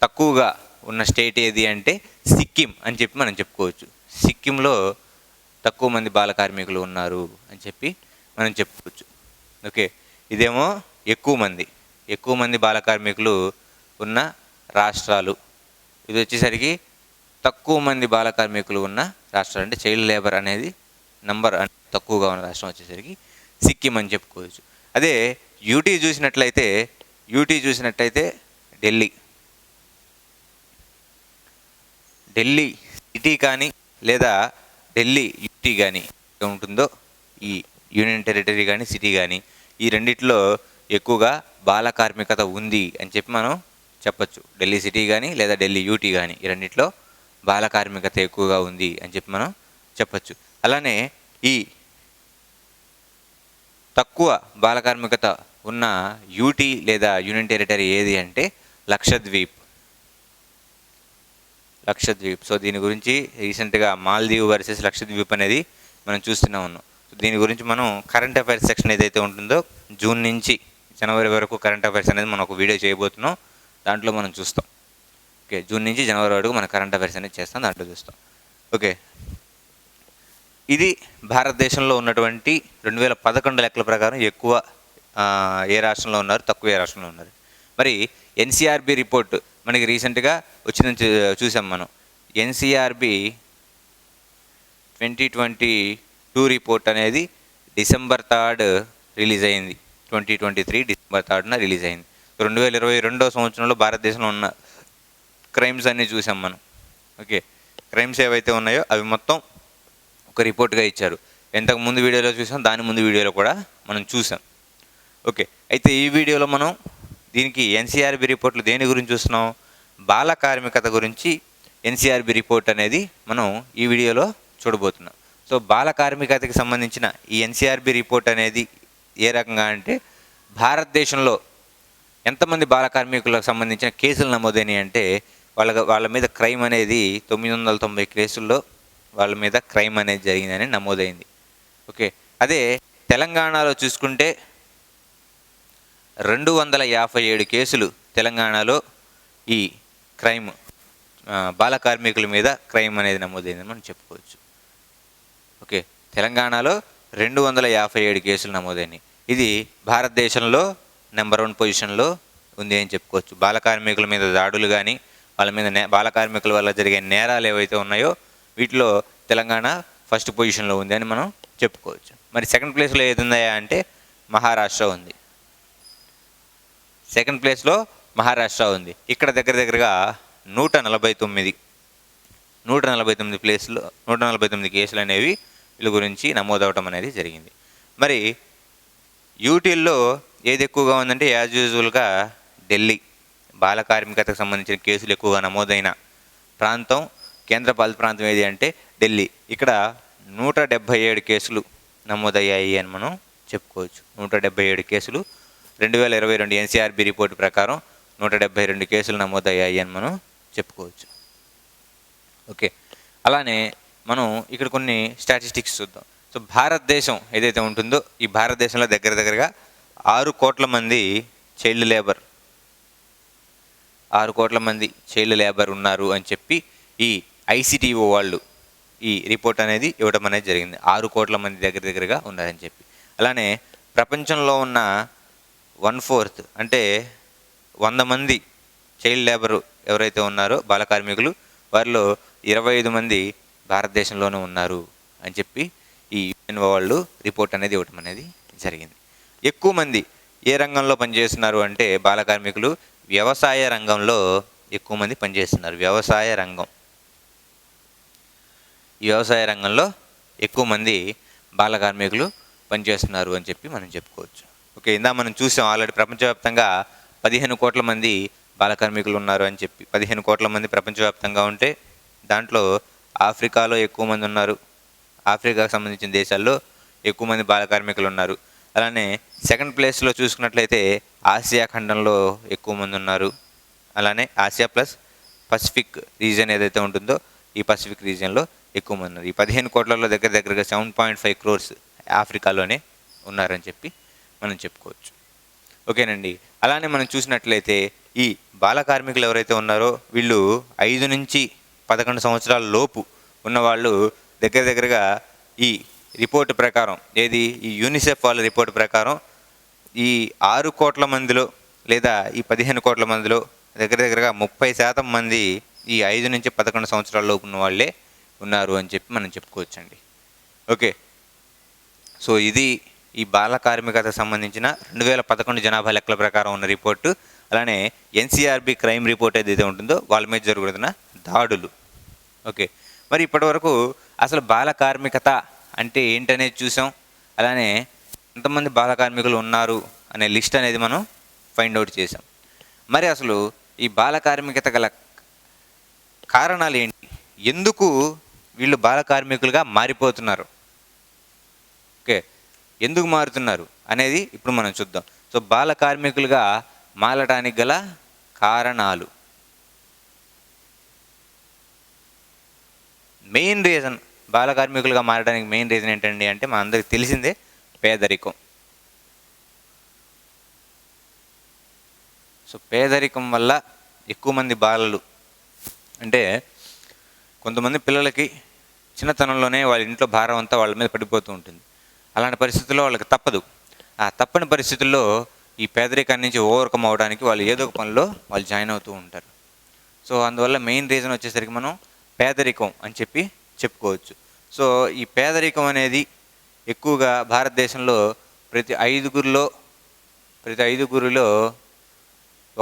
తక్కువగా ఉన్న స్టేట్ ఏది అంటే సిక్కిం అని చెప్పి మనం చెప్పుకోవచ్చు. సిక్కింలో తక్కువ మంది బాల కార్మికులు ఉన్నారు అని చెప్పి మనం చెప్పుకోవచ్చు. ఓకే, ఇదేమో ఎక్కువ మంది బాల కార్మికులు ఉన్న రాష్ట్రాలు. ఇది వచ్చేసరికి తక్కువ మంది బాల కార్మికులు ఉన్న రాష్ట్రాలు, అంటే చైల్డ్ లేబర్ అనేది నంబర్ తక్కువగా ఉన్న రాష్ట్రం వచ్చేసరికి సిక్కిం అని చెప్పుకోవచ్చు. అదే యూటీ చూసినట్లయితే ఢిల్లీ సిటీ కానీ లేదా ఢిల్లీ యూటీ కానీ ఉంటుందో, ఈ యూనియన్ టెరిటరీ కానీ సిటీ కానీ ఈ రెండిట్లో ఎక్కువగా బాల కార్మికత ఉంది అని చెప్పి మనం చెప్పచ్చు. ఢిల్లీ సిటీ కానీ లేదా ఢిల్లీ యూటీ కానీ ఈ రెండిట్లో బాల కార్మికత ఎక్కువగా ఉంది అని చెప్పి మనం చెప్పచ్చు. అలానే ఈ తక్కువ బాల కార్మికత ఉన్న యూటీ లేదా యూనియన్ టెరిటరీ ఏది అంటే లక్షద్వీప్. సో దీని గురించి రీసెంట్గా మాల్దీవ్ వర్సెస్ లక్షద్వీప్ అనేది మనం చూస్తూనే ఉన్నాం. దీని గురించి మనం కరెంట్ అఫైర్స్ సెక్షన్ ఏదైతే ఉంటుందో జూన్ నుంచి జనవరి వరకు కరెంట్ అఫైర్స్ అనేది మనం ఒక వీడియో చేయబోతున్నాం, దాంట్లో మనం చూస్తాం. ఓకే, జూన్ నుంచి జనవరి వరకు మన కరెంట్ అఫైర్స్ అనేది చేస్తాం, దాంట్లో చూస్తాం. ఓకే, ఇది భారతదేశంలో ఉన్నటువంటి 2011 లెక్కల ప్రకారం ఎక్కువ ఏ రాష్ట్రంలో ఉన్నారు, తక్కువ ఏ రాష్ట్రంలో ఉన్నారు. మరి ఎన్సీఆర్బి రిపోర్ట్ మనకి రీసెంట్గా వచ్చిందని చూసాం మనం. ఎన్సీఆర్బి 2022 రిపోర్ట్ అనేది December 3 రిలీజ్ అయింది. 2023 December 3 రిలీజ్ అయింది. 2022 సంవత్సరంలో భారతదేశంలో ఉన్న క్రైమ్స్ అన్నీ చూసాం మనం. ఓకే, క్రైమ్స్ ఏవైతే ఉన్నాయో అవి మొత్తం ఒక రిపోర్ట్గా ఇచ్చారు. ఇంతకు ముందు వీడియోలో చూసాం, దాని ముందు వీడియోలో కూడా మనం చూసాం. ఓకే, అయితే ఈ వీడియోలో మనం దీనికి ఎన్సీఆర్బి రిపోర్ట్లు దేని గురించి చూస్తున్నాం, బాల కార్మికత గురించి ఎన్సీఆర్బి రిపోర్ట్ అనేది మనం ఈ వీడియోలో చూడబోతున్నాం. సో బాల కార్మికతకి సంబంధించిన ఈ ఎన్సీఆర్బి రిపోర్ట్ అనేది ఏ రకంగా అంటే భారతదేశంలో ఎంతమంది బాల కార్మికులకు సంబంధించిన కేసులు నమోదైనాయి అంటే వాళ్ళ మీద క్రైమ్ అనేది 990 కేసుల్లో వాళ్ళ మీద క్రైమ్ అనేది జరిగిందని నమోదైంది. ఓకే, అదే తెలంగాణలో చూసుకుంటే 257 కేసులు తెలంగాణలో ఈ క్రైమ్ బాల కార్మికుల మీద క్రైమ్ అనేది నమోదైందని మనం చెప్పుకోవచ్చు. ఓకే, తెలంగాణలో 257 కేసులు నమోదైనాయి. ఇది భారతదేశంలో నెంబర్ 1 పొజిషన్లో ఉంది అని చెప్పుకోవచ్చు. బాల కార్మికుల మీద దాడులు కానీ, వాళ్ళ మీద బాల కార్మికుల వల్ల జరిగే నేరాలు ఏవైతే ఉన్నాయో వీటిలో తెలంగాణ ఫస్ట్ పొజిషన్లో ఉంది అని మనం చెప్పుకోవచ్చు. మరి సెకండ్ ప్లేస్లో ఏది ఉందా అంటే మహారాష్ట్ర ఉంది. సెకండ్ ప్లేస్లో మహారాష్ట్ర ఉంది. ఇక్కడ దగ్గరగా 149 ప్లేస్లో 149 కేసులు అనేవి వీళ్ళ గురించి నమోదవటం అనేది జరిగింది. మరి యూటీల్లో ఏది ఎక్కువగా ఉందంటే యాజ్ యూజువల్గా ఢిల్లీ. బాల కార్మికతకు సంబంధించిన కేసులు ఎక్కువగా నమోదైన ప్రాంతం, కేంద్రపాలిత ప్రాంతం ఏది అంటే ఢిల్లీ. ఇక్కడ 177 కేసులు నమోదయ్యాయి అని మనం చెప్పుకోవచ్చు. 177 కేసులు 2022 ఎన్సీఆర్బీ రిపోర్టు ప్రకారం 172 కేసులు నమోదయ్యాయి అని మనం చెప్పుకోవచ్చు. ఓకే, అలానే మనం ఇక్కడ కొన్ని స్టాటిస్టిక్స్ చూద్దాం. సో భారతదేశం ఏదైతే ఉంటుందో ఈ భారతదేశంలో దగ్గరగా 6 కోట్ల మంది చైల్డ్ లేబర్ ఉన్నారు అని చెప్పి ఈ ఐసిటిఓ వాళ్ళు ఈ రిపోర్ట్ అనేది ఇవ్వడం అనేది జరిగింది. 6 కోట్ల మంది దగ్గరగా ఉన్నారని చెప్పి. అలానే ప్రపంచంలో ఉన్న 1/4 అంటే 100 మంది చైల్డ్ లేబర్ ఎవరైతే ఉన్నారో బాల కార్మికులు, వారిలో 25 మంది భారతదేశంలోనే ఉన్నారు అని చెప్పి ఈ యుఎన్ఓ వాళ్ళు రిపోర్ట్ అనేది ఇవ్వడం అనేది జరిగింది. ఎక్కువ మంది ఏ రంగంలో పనిచేస్తున్నారు అంటే బాల కార్మికులు వ్యవసాయ రంగంలో ఎక్కువ మంది పనిచేస్తున్నారు. వ్యవసాయ రంగంలో ఎక్కువ మంది బాల కార్మికులు పనిచేస్తున్నారు అని చెప్పి మనం చెప్పుకోవచ్చు. ఓకే, మనం చూసాం ఆల్రెడీ ప్రపంచవ్యాప్తంగా 15 కోట్ల మంది బాల కార్మికులు ఉన్నారు అని చెప్పి. 15 కోట్ల మంది ప్రపంచవ్యాప్తంగా ఉంటే దాంట్లో ఆఫ్రికాలో ఎక్కువ మంది ఉన్నారు. ఆఫ్రికాకు సంబంధించిన దేశాల్లో ఎక్కువ మంది బాల కార్మికులు ఉన్నారు. అలానే సెకండ్ ప్లేస్లో చూసుకున్నట్లయితే ఆసియా ఖండంలో ఎక్కువ మంది ఉన్నారు. అలానే ఆసియా ప్లస్ పసిఫిక్ రీజియన్ ఏదైతే ఉంటుందో ఈ పసిఫిక్ రీజియన్లో ఎక్కువ మంది ఉన్నారు. ఈ 15 కోట్లలో దగ్గరగా 7.5 crores ఆఫ్రికాలోనే ఉన్నారని చెప్పి మనం చెప్పుకోవచ్చు. ఓకేనండి, అలానే మనం చూసినట్లయితే ఈ బాల కార్మికులు ఎవరైతే ఉన్నారో వీళ్ళు 5 నుంచి 11 సంవత్సరాల లోపు ఉన్నవాళ్ళు దగ్గరగా ఈ రిపోర్టు ప్రకారం ఈ యూనిసెఫ్ వాళ్ళ రిపోర్టు ప్రకారం ఈ 6 కోట్ల మందిలో లేదా ఈ 15 కోట్ల మందిలో దగ్గరగా 30% మంది ఈ 5 నుంచి 11 సంవత్సరాల లోపు ఉన్న వాళ్ళే ఉన్నారు అని చెప్పి మనం చెప్పుకోవచ్చండి. ఓకే, సో ఇది ఈ బాల కార్మికతకు సంబంధించిన 2011 జనాభా లెక్కల ప్రకారం ఉన్న రిపోర్టు. అలానే ఎన్సీఆర్బీ క్రైమ్ రిపోర్ట్ ఏదైతే ఉంటుందో వాళ్ళ మీద జరుగుతున్న దాడులు. ఓకే, మరి ఇప్పటివరకు అసలు బాల కార్మికత అంటే ఏంటనేది చూసాం. అలానే ఎంతమంది బాల కార్మికులు ఉన్నారు అనే లిస్ట్ అనేది మనం ఫైండ్ అవుట్ చేసాం. మరి అసలు ఈ బాల కార్మికత గల కారణాలు ఏంటి, ఎందుకు వీళ్ళు బాల కార్మికులుగా మారిపోతున్నారు, ఓకే ఎందుకు మారుతున్నారు అనేది ఇప్పుడు మనం చూద్దాం. సో బాల కార్మికులుగా మారటానికి గల కారణాలు, మెయిన్ రీజన్ బాల కార్మికులుగా మారడానికి మెయిన్ రీజన్ ఏంటండి అంటే మనందరికి తెలిసిందే పేదరికం. సో పేదరికం వల్ల ఎక్కువ మంది బాలలు అంటే కొంతమంది పిల్లలకి చిన్నతనంలోనే వాళ్ళ ఇంట్లో భారం అంతా వాళ్ళ మీద పడిపోతూ ఉంటుంది. అలాంటి పరిస్థితుల్లో వాళ్ళకి తప్పదు. ఆ తప్పని పరిస్థితుల్లో ఈ పేదరికాన్ని నుంచి ఓవర్కమ్ అవడానికి వాళ్ళు ఏదో ఒక పనిలో వాళ్ళు జాయిన్ అవుతూ ఉంటారు. సో అందువల్ల మెయిన్ రీజన్ వచ్చేసరికి మనం పేదరికం అని చెప్పి చెప్పుకోవచ్చు. సో ఈ పేదరికం అనేది ఎక్కువగా భారతదేశంలో ప్రతి ఐదుగురిలో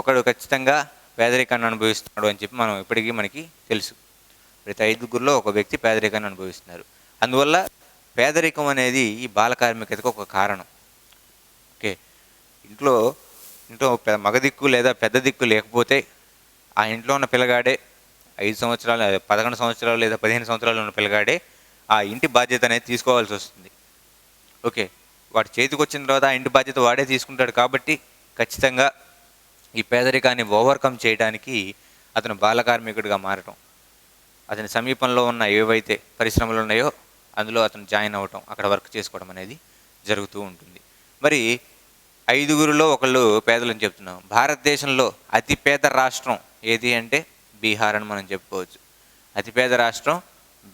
ఒకడు ఖచ్చితంగా పేదరికాన్ని అనుభవిస్తున్నాడు అని చెప్పి మనం ఇప్పటికీ మనకి తెలుసు. ప్రతి 5గురిలో ఒక వ్యక్తి పేదరికాన్ని అనుభవిస్తున్నారు. అందువల్ల పేదరికం అనేది ఈ బాల కార్మికతకు ఒక కారణం. ఓకే, ఇంట్లో మగ దిక్కు లేదా పెద్ద దిక్కు లేకపోతే ఆ ఇంట్లో ఉన్న పిల్లగాడే 5 సంవత్సరాలు 11 సంవత్సరాలు లేదా 15 సంవత్సరాలు ఉన్న పిల్లగాడే ఆ ఇంటి బాధ్యత అనేది తీసుకోవాల్సి వస్తుంది. ఓకే, వాడి చేతికి వచ్చిన తర్వాత ఆ ఇంటి బాధ్యత వాడే తీసుకుంటాడు. కాబట్టి ఖచ్చితంగా ఈ పేదరికాన్ని ఓవర్కమ్ చేయడానికి అతను బాల కార్మికుడిగా మారటం, అతని సమీపంలో ఉన్న ఏవైతే పరిశ్రమలు ఉన్నాయో అందులో అతను జాయిన్ అవ్వటం, అక్కడ వర్క్ చేసుకోవడం అనేది జరుగుతూ ఉంటుంది. మరి 5గురిలో ఒకళ్ళు పేదలని చెప్తున్నాం. భారతదేశంలో అతిపేద రాష్ట్రం ఏది అంటే బీహార్ అని మనం చెప్పుకోవచ్చు. అతిపేద రాష్ట్రం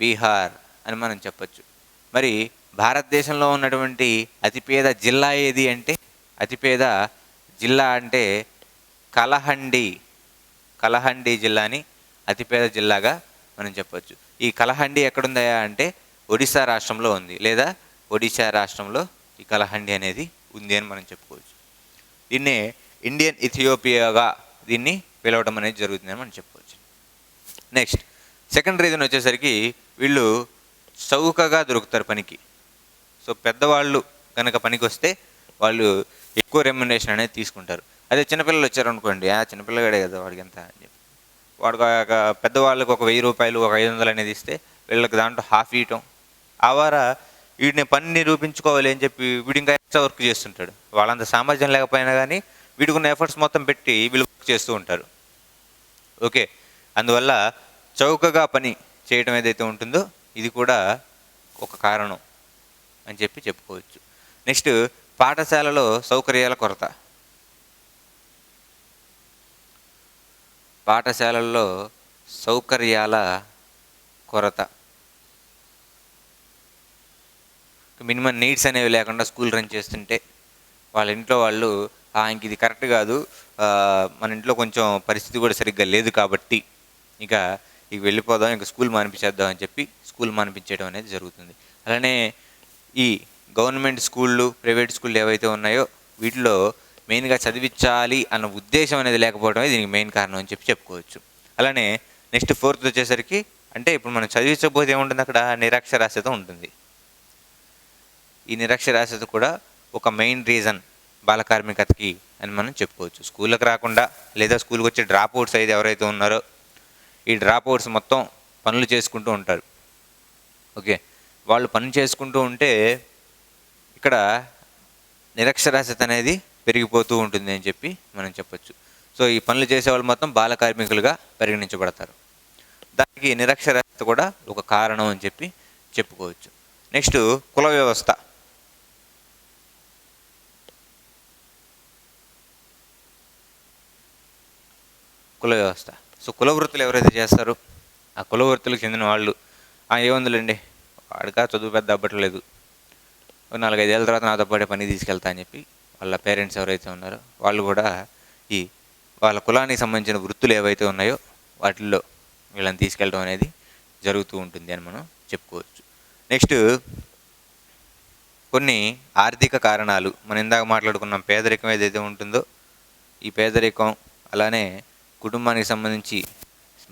బీహార్ అని మనం చెప్పచ్చు. మరి భారతదేశంలో ఉన్నటువంటి అతిపేద జిల్లా ఏది అంటే, అతిపేద జిల్లా అంటే కలహండి. కలహండి జిల్లాని అతిపేద జిల్లాగా మనం చెప్పొచ్చు. ఈ కలహండి ఎక్కడుందా అంటే ఒడిశా రాష్ట్రంలో ఉంది, లేదా ఒడిశా రాష్ట్రంలో ఈ కలహండి అనేది ఉంది అని మనం చెప్పుకోవచ్చు. దీన్నే ఇండియన్ ఇథియోపియాగా దీన్ని పిలవడం అనేది జరుగుతుందని మనం చెప్పుకోవచ్చు. నెక్స్ట్ సెకండ్ రీజన్ వచ్చేసరికి వీళ్ళు చౌకగా దొరుకుతారు పనికి. సో పెద్దవాళ్ళు కనుక పనికి వస్తే వాళ్ళు ఎక్కువ రెమ్యునరేషన్ అనేది తీసుకుంటారు. అదే చిన్నపిల్లలు వచ్చారనుకోండి, చిన్నపిల్లగాడే కదా వాడికి ఎంత అని చెప్పి వాడికి పెద్దవాళ్ళకి ఒక 1000 రూపాయలు, ఒక 500 అనేది ఇస్తే వీళ్ళకి దాంట్లో హాఫ్ ఇవ్వటం. ఆ వారా వీడిని పని నిరూపించుకోవాలి అని చెప్పి వీడు ఇంకా ఎక్స్ట్రా వర్క్ చేస్తుంటాడు. వాళ్ళంత సామర్థ్యం లేకపోయినా కానీ వీడికున్న ఎఫర్ట్స్ మొత్తం పెట్టి వీళ్ళు వర్క్ చేస్తూ ఉంటారు. ఓకే, అందువల్ల చౌకగా పని చేయడం ఏదైతే ఉంటుందో ఇది కూడా ఒక కారణం అని చెప్పి చెప్పుకోవచ్చు. నెక్స్ట్ పాఠశాలలో సౌకర్యాల కొరత. పాఠశాలల్లో సౌకర్యాల కొరత, మినిమం నీడ్స్ అనేవి లేకుండా స్కూల్ రన్ చేస్తుంటే వాళ్ళ ఇంట్లో వాళ్ళు ఇంక ఇది కరెక్ట్ కాదు, మన ఇంట్లో కొంచెం పరిస్థితి కూడా సరిగ్గా లేదు కాబట్టి ఇక వెళ్ళిపోదాం, ఇంక స్కూల్ మానిపించేద్దాం అని చెప్పి స్కూల్ మానిపించడం అనేది జరుగుతుంది. అలానే ఈ గవర్నమెంట్ స్కూళ్ళు, ప్రైవేట్ స్కూళ్ళు ఏవైతే ఉన్నాయో వీటిలో మెయిన్గా చదివించాలి అన్న ఉద్దేశం అనేది లేకపోవడమే దీనికి మెయిన్ కారణం అని చెప్పి చెప్పుకోవచ్చు. అలానే నెక్స్ట్ ఫోర్త్ వచ్చేసరికి అంటే ఇప్పుడు మనం చదివించకపోతే ఏముంటుంది, అక్కడ నిరక్షరాస్యత ఉంటుంది. ఈ నిరక్షరాస్యత కూడా ఒక మెయిన్ రీజన్ బాలకార్మికతకి అని మనం చెప్పుకోవచ్చు. స్కూళ్ళకి రాకుండా లేదా స్కూల్కి వచ్చే డ్రాప్ అవుట్స్ అయితే ఎవరైతే ఉన్నారో ఈ డ్రాప్ అవుట్స్ మొత్తం పనులు చేసుకుంటూ ఉంటారు. ఓకే, వాళ్ళు పని చేసుకుంటూ ఉంటే ఇక్కడ నిరక్షరాస్యత అనేది పెరిగిపోతూ ఉంటుంది అని చెప్పి మనం చెప్పొచ్చు. సో ఈ పనులు చేసేవాళ్ళు మొత్తం బాలకార్మికులుగా పరిగణించబడతారు. దానికి నిరక్షరాస్యత కూడా ఒక కారణం అని చెప్పి చెప్పుకోవచ్చు. నెక్స్ట్ కుల వ్యవస్థ. కుల వ్యవస్థ. సో కుల వృత్తులు ఎవరైతే చేస్తారో ఆ కుల వృత్తులకు చెందిన వాళ్ళు ఏముందులండి వాడికా చదువు పెద్ద అవ్వట్లేదు, 4-5 ఏళ్ళ తర్వాత నాతో పాటే పని తీసుకెళ్తా అని చెప్పి వాళ్ళ పేరెంట్స్ ఎవరైతే ఉన్నారో వాళ్ళు కూడా ఈ వాళ్ళ కులానికి సంబంధించిన వృత్తులు ఏవైతే ఉన్నాయో వాటిల్లో వీళ్ళని తీసుకెళ్ళడం అనేది జరుగుతూ ఉంటుంది అని మనం చెప్పుకోవచ్చు. నెక్స్ట్ కొన్ని ఆర్థిక కారణాలు. మనం ఇందాక మాట్లాడుకున్నాం పేదరికం ఏదైతే ఉంటుందో ఈ పేదరికం, అలానే కుటుంబానికి సంబంధించి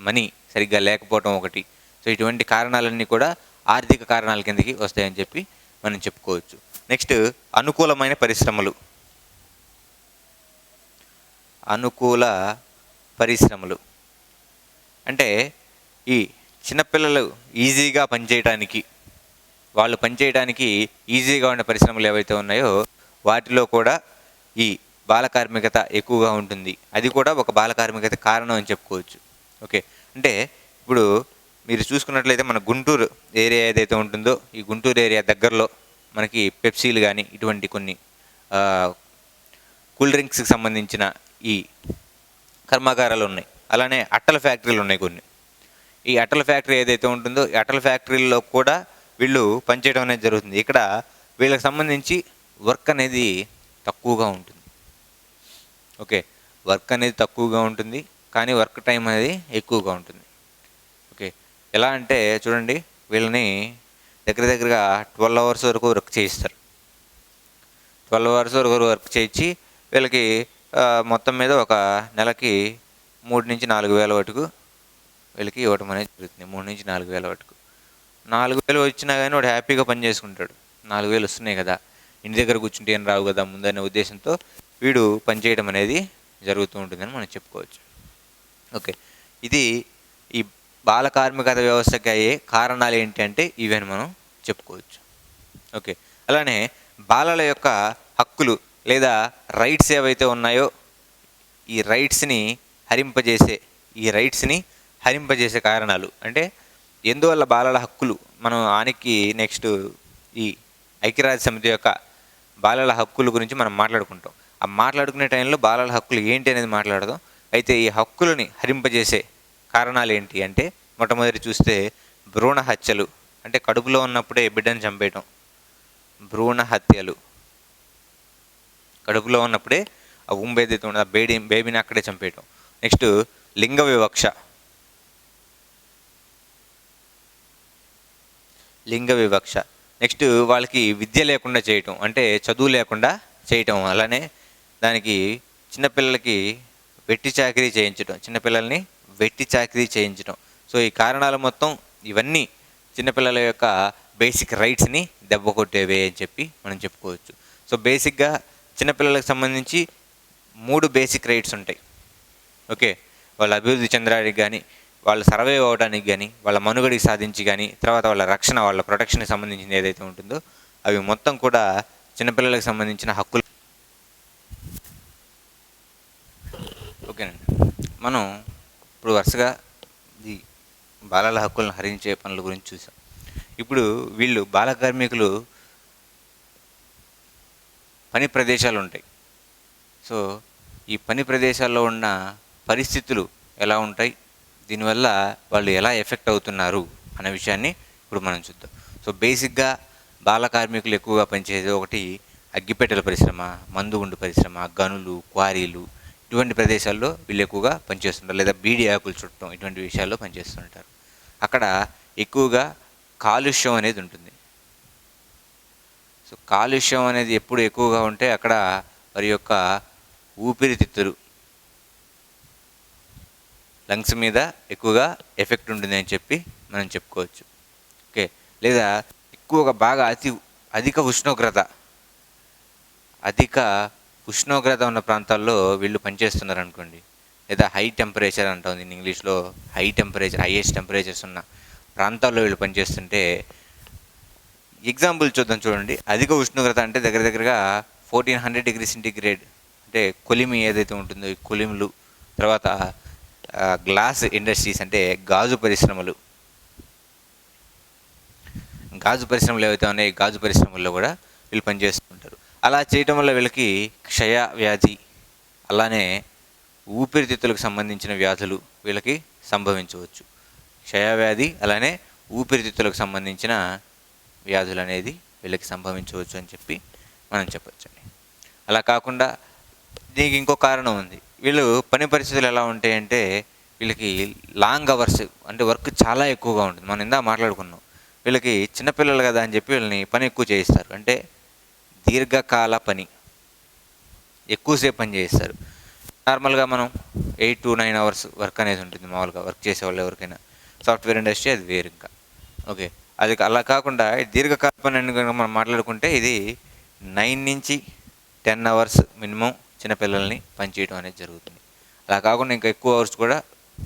మనీ సరిగ్గా లేకపోవటం ఒకటి. సో ఇటువంటి కారణాలన్నీ కూడా ఆర్థిక కారణాల కిందకి వస్తాయని చెప్పి మనం చెప్పుకోవచ్చు. నెక్స్ట్ అనుకూలమైన పరిశ్రమలు. అనుకూల పరిశ్రమలు అంటే ఈ చిన్నపిల్లలు ఈజీగా పనిచేయడానికి, వాళ్ళు పనిచేయడానికి ఈజీగా ఉండే పరిశ్రమలు ఏవైతే ఉన్నాయో వాటిలో కూడా ఈ బాలకార్మికత ఎక్కువగా ఉంటుంది. అది కూడా ఒక బాలకార్మికత కారణం అని చెప్పుకోవచ్చు. ఓకే, అంటే ఇప్పుడు మీరు చూసుకున్నట్లయితే మన గుంటూరు ఏరియా ఏదైతే ఉంటుందో ఈ గుంటూరు ఏరియా దగ్గరలో మనకి పెప్సీలు కానీ ఇటువంటి కొన్ని కూల్ డ్రింక్స్కి సంబంధించిన ఈ కర్మాగారాలు ఉన్నాయి. అలానే అట్టల ఫ్యాక్టరీలు ఉన్నాయి కొన్ని. ఈ అట్టల ఫ్యాక్టరీ ఏదైతే ఉంటుందో ఈ అట్టల ఫ్యాక్టరీల్లో కూడా వీళ్ళు పనిచేయడం అనేది జరుగుతుంది. ఇక్కడ వీళ్ళకి సంబంధించి వర్క్ అనేది తక్కువగా ఉంటుంది. ఓకే, వర్క్ అనేది తక్కువగా ఉంటుంది కానీ వర్క్ టైం అనేది ఎక్కువగా ఉంటుంది. ఓకే, ఎలా అంటే చూడండి వీళ్ళని దగ్గరగా 12 అవర్స్ వరకు వర్క్ చేయిస్తారు. 12 అవర్స్ వరకు వర్క్ చేయించి వీళ్ళకి మొత్తం మీద ఒక నెలకి 3-4 వేల వరకు వీళ్ళకి ఇవ్వటం అనేది జరుగుతుంది. 3-4 వేల వరకు. 4,000 వచ్చినా కానీ వాడు హ్యాపీగా పని చేసుకుంటాడు. 4,000 వస్తున్నాయి కదా, ఇంటి దగ్గర కూర్చుంటే ఏం రావు కదా ముందనే ఉద్దేశంతో వీడు పనిచేయడం అనేది జరుగుతూ ఉంటుందని మనం చెప్పుకోవచ్చు. ఓకే, ఇది ఈ బాలకార్మికత వ్యవస్థకి అయ్యే కారణాలు ఏంటి అంటే ఇవని మనం చెప్పుకోవచ్చు. ఓకే, అలానే బాలల యొక్క హక్కులు లేదా రైట్స్ ఏవైతే ఉన్నాయో ఈ రైట్స్ని హరింపజేసే కారణాలు అంటే ఎందువల్ల బాలల హక్కులు మనం నెక్స్ట్ ఈ ఐక్యరాజ్య సమితి యొక్క బాలల హక్కుల గురించి మనం మాట్లాడుకుంటాం. ఆ మాట్లాడుకునే టైంలో బాలల హక్కులు ఏంటి అనేది మాట్లాడదాం. అయితే ఈ హక్కులని హరింపజేసే కారణాలు ఏంటి అంటే మొట్టమొదటి చూస్తే భ్రూణ హత్యలు, అంటే కడుపులో ఉన్నప్పుడే బిడ్డను చంపేయటం. భ్రూణ హత్యలు, కడుపులో ఉన్నప్పుడే ఆ ఊంబ ఏదైతే ఉండదో ఆ బేబీని అక్కడే చంపేయటం. నెక్స్ట్ లింగ వివక్ష, నెక్స్ట్ వాళ్ళకి విద్య లేకుండా చేయటం, అంటే చదువు లేకుండా చేయటం. అలానే దానికి చిన్నపిల్లలకి చిన్నపిల్లల్ని వెట్టి చాకరీ చేయించడం. సో ఈ కారణాలు మొత్తం ఇవన్నీ చిన్నపిల్లల యొక్క బేసిక్ రైట్స్ని దెబ్బ కొట్టేవే అని చెప్పి మనం చెప్పుకోవచ్చు. సో బేసిక్గా చిన్నపిల్లలకు సంబంధించి 3 బేసిక్ రైట్స్ ఉంటాయి. ఓకే, వాళ్ళ అభివృద్ధి చెందడానికి కానీ, వాళ్ళు సర్వైవ్ అవ్వడానికి కానీ, వాళ్ళ మనుగడికి సాధించి కానీ, తర్వాత వాళ్ళ రక్షణ, వాళ్ళ ప్రొటెక్షన్కి సంబంధించింది ఏదైతే ఉంటుందో అవి మొత్తం కూడా చిన్నపిల్లలకు సంబంధించిన హక్కులు. ఓకేనండి, మనం ఇప్పుడు వరుసగా ఈ బాలల హక్కులను హరించే పనుల గురించి చూసాం. ఇప్పుడు వీళ్ళు బాల కార్మికులు పని ప్రదేశాలు ఉంటాయి. సో ఈ పని ప్రదేశాల్లో ఉన్న పరిస్థితులు ఎలా ఉంటాయి, దీనివల్ల వాళ్ళు ఎలా ఎఫెక్ట్ అవుతున్నారు అనే విషయాన్ని ఇప్పుడు మనం చూద్దాం. సో బేసిక్గా బాల కార్మికులు ఎక్కువగా పనిచేసేది ఒకటి అగ్గిపెట్టెల పరిశ్రమ, మందుగుండు పరిశ్రమ, గనులు, క్వారీలు, ఇటువంటి ప్రదేశాల్లో వీళ్ళు ఎక్కువగా పనిచేస్తుంటారు. లేదా బీడి ఆకులు చుట్టడం, ఇటువంటి విషయాల్లో పనిచేస్తుంటారు. అక్కడ ఎక్కువగా కాలుష్యం అనేది ఉంటుంది. సో కాలుష్యం అనేది ఎప్పుడు ఎక్కువగా ఉంటే అక్కడ వారి యొక్క ఊపిరితిత్తులు, లంగ్స్ మీద ఎక్కువగా ఎఫెక్ట్ ఉంటుంది అని చెప్పి మనం చెప్పుకోవచ్చు. ఓకే, లేదా ఎక్కువగా బాగా అధిక ఉష్ణోగ్రత ఉన్న ప్రాంతాల్లో వీళ్ళు పనిచేస్తున్నారు అనుకోండి, లేదా హై టెంపరేచర్ అంటాం దీన్ని ఇంగ్లీష్లో, హైయెస్ట్ టెంపరేచర్స్ ఉన్న ప్రాంతాల్లో వీళ్ళు పనిచేస్తుంటే, ఎగ్జాంపుల్ చూడండి. అధిక ఉష్ణోగ్రత అంటే దగ్గరగా 1400 డిగ్రీ సెంటీగ్రేడ్, అంటే కొలిమి ఏదైతే ఉంటుందో ఈ కొలిమిలు, తర్వాత గ్లాస్ ఇండస్ట్రీస్ అంటే గాజు పరిశ్రమలు ఏవైతే ఉన్నాయో ఈ గాజు పరిశ్రమల్లో కూడా వీళ్ళు పనిచేస్తుంటారు. అలా చేయటం వల్ల వీళ్ళకి క్షయ వ్యాధి, అలానే ఊపిరితిత్తులకు సంబంధించిన వ్యాధులు వీళ్ళకి సంభవించవచ్చు. క్షయవ్యాధి అలానే ఊపిరితిత్తులకు సంబంధించిన వ్యాధులు అనేది వీళ్ళకి సంభవించవచ్చు అని చెప్పి మనం చెప్పొచ్చండి. అలా కాకుండా దీనికి ఇంకో కారణం ఉంది. వీళ్ళు పని పరిస్థితులు ఎలా ఉంటాయంటే వీళ్ళకి లాంగ్ అవర్స్, అంటే వర్క్ చాలా ఎక్కువగా ఉంటుంది. మనం ఇందా మాట్లాడుకున్నాం, వీళ్ళకి చిన్నపిల్లలు కదా అని చెప్పి వీళ్ళని పని ఎక్కువ చేయిస్తారు. అంటే దీర్ఘకాల పని, ఎక్కువసేపు పని చేయిస్తారు. నార్మల్గా మనం 8 to 9 hours వర్క్ అనేది ఉంటుంది మామూలుగా వర్క్ చేసేవాళ్ళు ఎవరికైనా. సాఫ్ట్వేర్ ఇండస్ట్రీ అది వేరు ఇంకా. ఓకే, అది అలా కాకుండా దీర్ఘకాల పని అని కనుక మనం మాట్లాడుకుంటే ఇది 9 నుంచి 10 hours మినిమం చిన్నపిల్లల్ని పనిచేయడం అనేది జరుగుతుంది. అలా కాకుండా ఇంకా ఎక్కువ అవర్స్ కూడా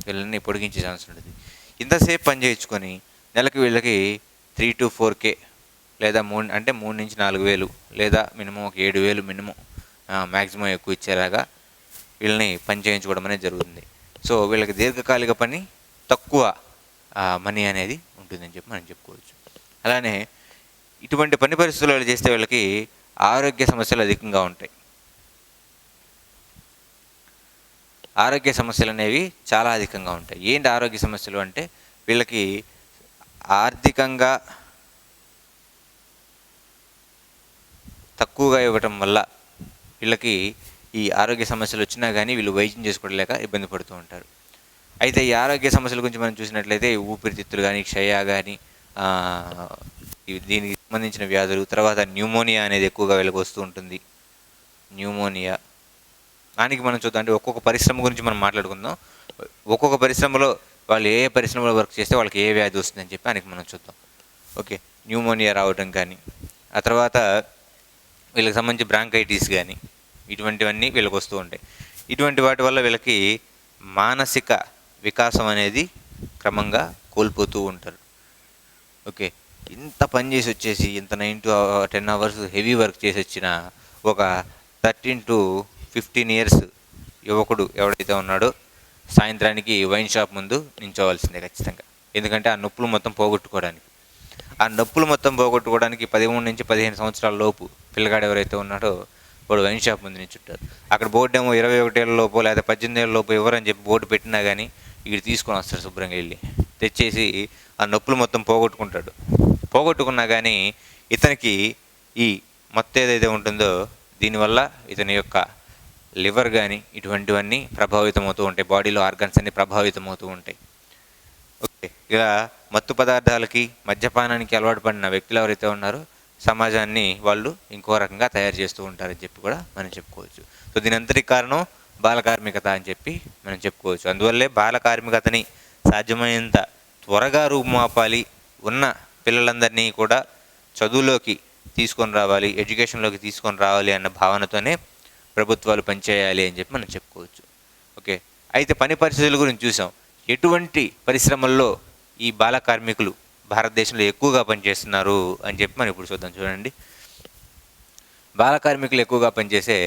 వీళ్ళని పొడిగించే ఛాన్స్ ఉంటుంది. ఇంతసేపు పని చేయించుకొని నెలకి వీళ్ళకి 3 to 4K, లేదా 3 నుంచి 4,000, లేదా మినిమం ఒక 7,000 మినిమం, మ్యాక్సిమం ఎక్కువ ఇచ్చేలాగా వీళ్ళని పని చేయించుకోవడం అనేది జరుగుతుంది. సో వీళ్ళకి దీర్ఘకాలిక పని, తక్కువ మనీ అనేది ఉంటుందని చెప్పి మనం చెప్పుకోవచ్చు. అలానే ఇటువంటి పని పరిస్థితులు చేస్తే వీళ్ళకి ఆరోగ్య సమస్యలు అధికంగా ఉంటాయి. ఆరోగ్య సమస్యలు అనేవి చాలా అధికంగా ఉంటాయి. ఏంటి ఆరోగ్య సమస్యలు అంటే వీళ్ళకి ఆర్థికంగా తక్కువగా ఇవ్వటం వల్ల వీళ్ళకి ఈ ఆరోగ్య సమస్యలు వచ్చినా కానీ వీళ్ళు వైద్యం చేసుకోవలేక ఇబ్బంది పడుతూ ఉంటారు. అయితే ఈ ఆరోగ్య సమస్యల గురించి మనం చూసినట్లయితే ఊపిరితిత్తులు కానీ, క్షయ కానీ, దీనికి సంబంధించిన వ్యాధులు, తర్వాత న్యూమోనియా అనేది ఎక్కువగా వీళ్ళకి వస్తూ ఉంటుంది. న్యూమోనియా దానికి మనం చూద్దాం. అంటే ఒక్కొక్క పరిశ్రమ గురించి మనం మాట్లాడుకుందాం. ఒక్కొక్క పరిశ్రమలో వాళ్ళు ఏ పరిశ్రమలో వర్క్ చేస్తే వాళ్ళకి ఏ వ్యాధి వస్తుందని చెప్పి దానికి మనం చూద్దాం. ఓకే, న్యూమోనియా రావడం కానీ, ఆ తర్వాత వీళ్ళకి సంబంధించి బ్రాంకైటిస్ కానీ, ఇటువంటివన్నీ వీళ్ళకి వస్తూ ఉంటాయి. ఇటువంటి వాటి వల్ల వీళ్ళకి మానసిక వికాసం అనేది క్రమంగా కోల్పోతూ ఉంటారు. ఓకే, ఇంత పని చేసి వచ్చేసి ఇంత 9 to 10 hours హెవీ వర్క్ చేసి వచ్చిన ఒక 13 to 15 years యువకుడు ఎవడైతే ఉన్నాడో సాయంత్రానికి వైన్ షాప్ ముందు నించోవాల్సిందే ఖచ్చితంగా. ఎందుకంటే ఆ నొప్పులు మొత్తం పోగొట్టుకోవడానికి 13 నుంచి 15 సంవత్సరాల లోపు పిల్లగాడు ఎవరైతే ఉన్నాడో వాడు వైన్ షాప్ ముందు నించుంటారు. అక్కడ బోర్డు ఏమో 21 ఏళ్ళ లోపు లేదా 18 ఏళ్ళ లోపు ఎవరని చెప్పి బోర్డు పెట్టినా కానీ వీడు తీసుకొని వస్తాడు. శుభ్రంగా వెళ్ళి తెచ్చేసి ఆ నొప్పులు మొత్తం పోగొట్టుకున్నా కానీ ఇతనికి ఈ మత్తు ఏదైతే ఉంటుందో దీనివల్ల ఇతని యొక్క లివర్ కానీ ఇటువంటివన్నీ ప్రభావితం అవుతూ ఉంటాయి, బాడీలో ఆర్గన్స్ అన్నీ ప్రభావితం అవుతూ ఉంటాయి. ఓకే, ఇలా మత్తు పదార్థాలకి మద్యపానానికి అలవాటు పడిన వ్యక్తులు ఎవరైతే ఉన్నారో సమాజాన్ని వాళ్ళు ఇంకో రకంగా తయారు చేస్తూ ఉంటారని చెప్పి కూడా మనం చెప్పుకోవచ్చు. సో దీని అంతటి కారణం బాలకార్మికత అని చెప్పి మనం చెప్పుకోవచ్చు. అందువల్లే బాలకార్మికతని సాధ్యమైనంత త్వరగా రూపుమాపాలి, ఉన్న పిల్లలందరినీ కూడా చదువులోకి తీసుకొని రావాలి, ఎడ్యుకేషన్లోకి తీసుకొని రావాలి అన్న భావనతోనే ప్రభుత్వాలు పనిచేయాలి అని చెప్పి మనం చెప్పుకోవచ్చు. ఓకే, అయితే పని పరిస్థితుల గురించి చూసాం. ఎటువంటి పరిశ్రమల్లో ఈ బాల కార్మికులు భారతదేశంలో ఎక్కువగా పనిచేస్తున్నారు అని చెప్పి మనం ఇప్పుడు చూద్దాం. చూడండి, బాల కార్మికులు ఎక్కువగా పనిచేసే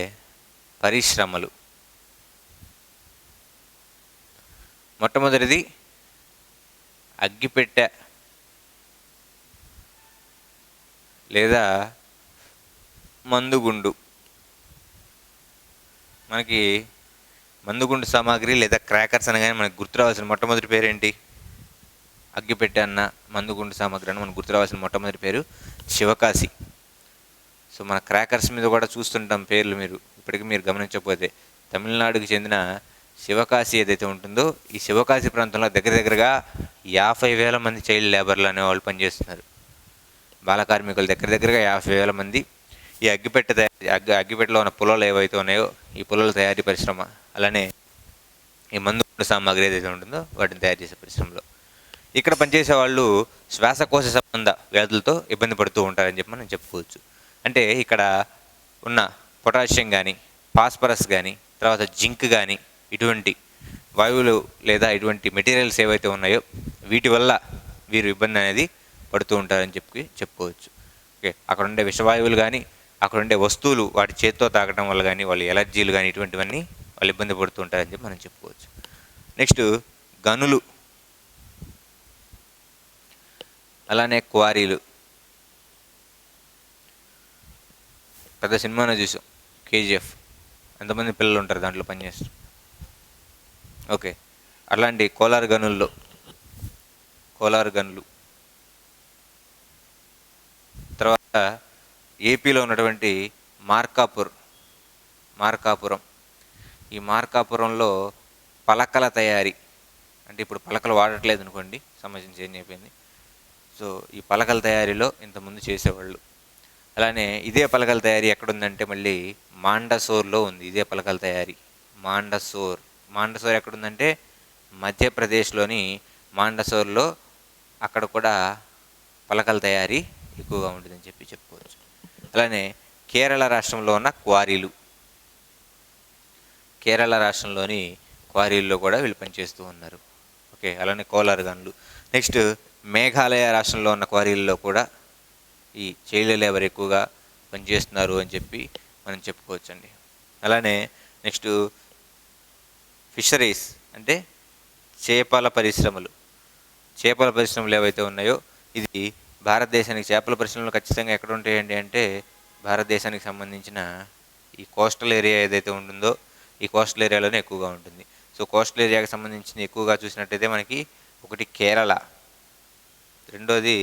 పరిశ్రమలు. మొట్టమొదటిది అగ్గిపెట్టె లేదా మందుగుండు. మనకి మందుగుండు సామాగ్రి లేదా క్రాకర్స్ అనగానే మనకు గుర్తు రావాల్సిన మొట్టమొదటి పేరేంటి? అగ్గిపెట్టె అన్న మందుగుండు సామాగ్రి అని మనకు గుర్తు రావాల్సిన మొట్టమొదటి పేరు శివకాశి. సో మన క్రాకర్స్ మీద కూడా చూస్తుంటాం పేర్లు, మీరు ఇప్పటికీ మీరు గమనించకపోతే. తమిళనాడుకి చెందిన శివకాశి ఏదైతే ఉంటుందో ఈ శివకాశి ప్రాంతంలో దగ్గరగా 50,000 మంది చైల్డ్ లేబర్లు అనేవాళ్ళు పనిచేస్తున్నారు. బాల కార్మికులు దగ్గరగా 50,000 మంది. ఈ అగ్గిపెట్టెలో ఉన్న పుల్లలు ఏవైతే ఉన్నాయో ఈ పుల్లల తయారీ పరిశ్రమ, అలానే ఈ మందు సామాగ్రి ఏదైతే ఉంటుందో వాటిని తయారు చేసే పరిశ్రమలో ఇక్కడ పనిచేసే వాళ్ళు శ్వాసకోశ సంబంధ వ్యాధులతో ఇబ్బంది పడుతూ ఉంటారని చెప్పి మనం చెప్పుకోవచ్చు. అంటే ఇక్కడ ఉన్న పొటాషియం కానీ, ఫాస్ఫరస్ కానీ, తర్వాత జింక్ కానీ, ఇటువంటి వాయువులు లేదా ఇటువంటి మెటీరియల్స్ ఏవైతే ఉన్నాయో వీటి వల్ల వీరు ఇబ్బంది అనేది పడుతూ ఉంటారని చెప్పుకోవచ్చు. ఓకే, అక్కడ ఉండే విషవాయువులు కానీ, అక్కడ ఉండే వస్తువులు వాటి చేతితో తాకడం వల్ల కానీ వాళ్ళు ఎలర్జీలు కానీ ఇటువంటివన్నీ వాళ్ళు ఇబ్బంది పడుతూ ఉంటారని చెప్పి మనం చెప్పుకోవచ్చు. నెక్స్ట్ గనులు, అలానే క్వారీలు. పెద్ద సినిమానే చూసాం KGF, ఎంతమంది పిల్లలు ఉంటారు దాంట్లో పనిచేస్తారు. ఓకే, అలాంటి కోలార్ గనులు, తర్వాత ఏపీలో ఉన్నటువంటి మార్కాపురం. ఈ మార్కాపురంలో పలకల తయారీ, అంటే ఇప్పుడు పలకలు వాడట్లేదు అనుకోండి, సమాజం చేంజ్ అయిపోయింది. సో ఈ పలకల తయారీలో ఇంతకుముందు చేసేవాళ్ళు. అలానే ఇదే పలకల తయారీ ఎక్కడుందంటే మళ్ళీ మాండసోర్లో ఉంది. ఇదే పలకల తయారీ మాండసోర్ ఎక్కడుందంటే మధ్యప్రదేశ్లోని మాండసోర్లో. అక్కడ కూడా పలకల తయారీ ఎక్కువగా ఉంటుందని చెప్పుకోవచ్చు. అలానే కేరళ రాష్ట్రంలో ఉన్న క్వారీలు, కేరళ రాష్ట్రంలోని క్వారీల్లో కూడా వీళ్ళు పనిచేస్తూ ఉన్నారు. ఓకే, అలానే కోలార్ గన్లు. నెక్స్ట్ మేఘాలయ రాష్ట్రంలో ఉన్న క్వారీల్లో కూడా ఈ చైల్డ్ లేబర్ ఎక్కువగా పనిచేస్తున్నారు అని చెప్పి మనం చెప్పుకోవచ్చండి. అలానే నెక్స్ట్ ఫిషరీస్, అంటే చేపల పరిశ్రమలు ఏవైతే ఉన్నాయో ఇది భారతదేశానికి చేపల పరిశ్రమలు ఖచ్చితంగా ఎక్కడ ఉంటాయండి అంటే భారతదేశానికి సంబంధించిన ఈ కోస్టల్ ఏరియా ఏదైతే ఉంటుందో ఈ కోస్టల్ ఏరియాలోనే ఎక్కువగా ఉంటుంది. సో కోస్టల్ ఏరియాకి సంబంధించిన ఎక్కువగా చూసినట్టయితే మనకి ఒకటి కేరళ, రెండోది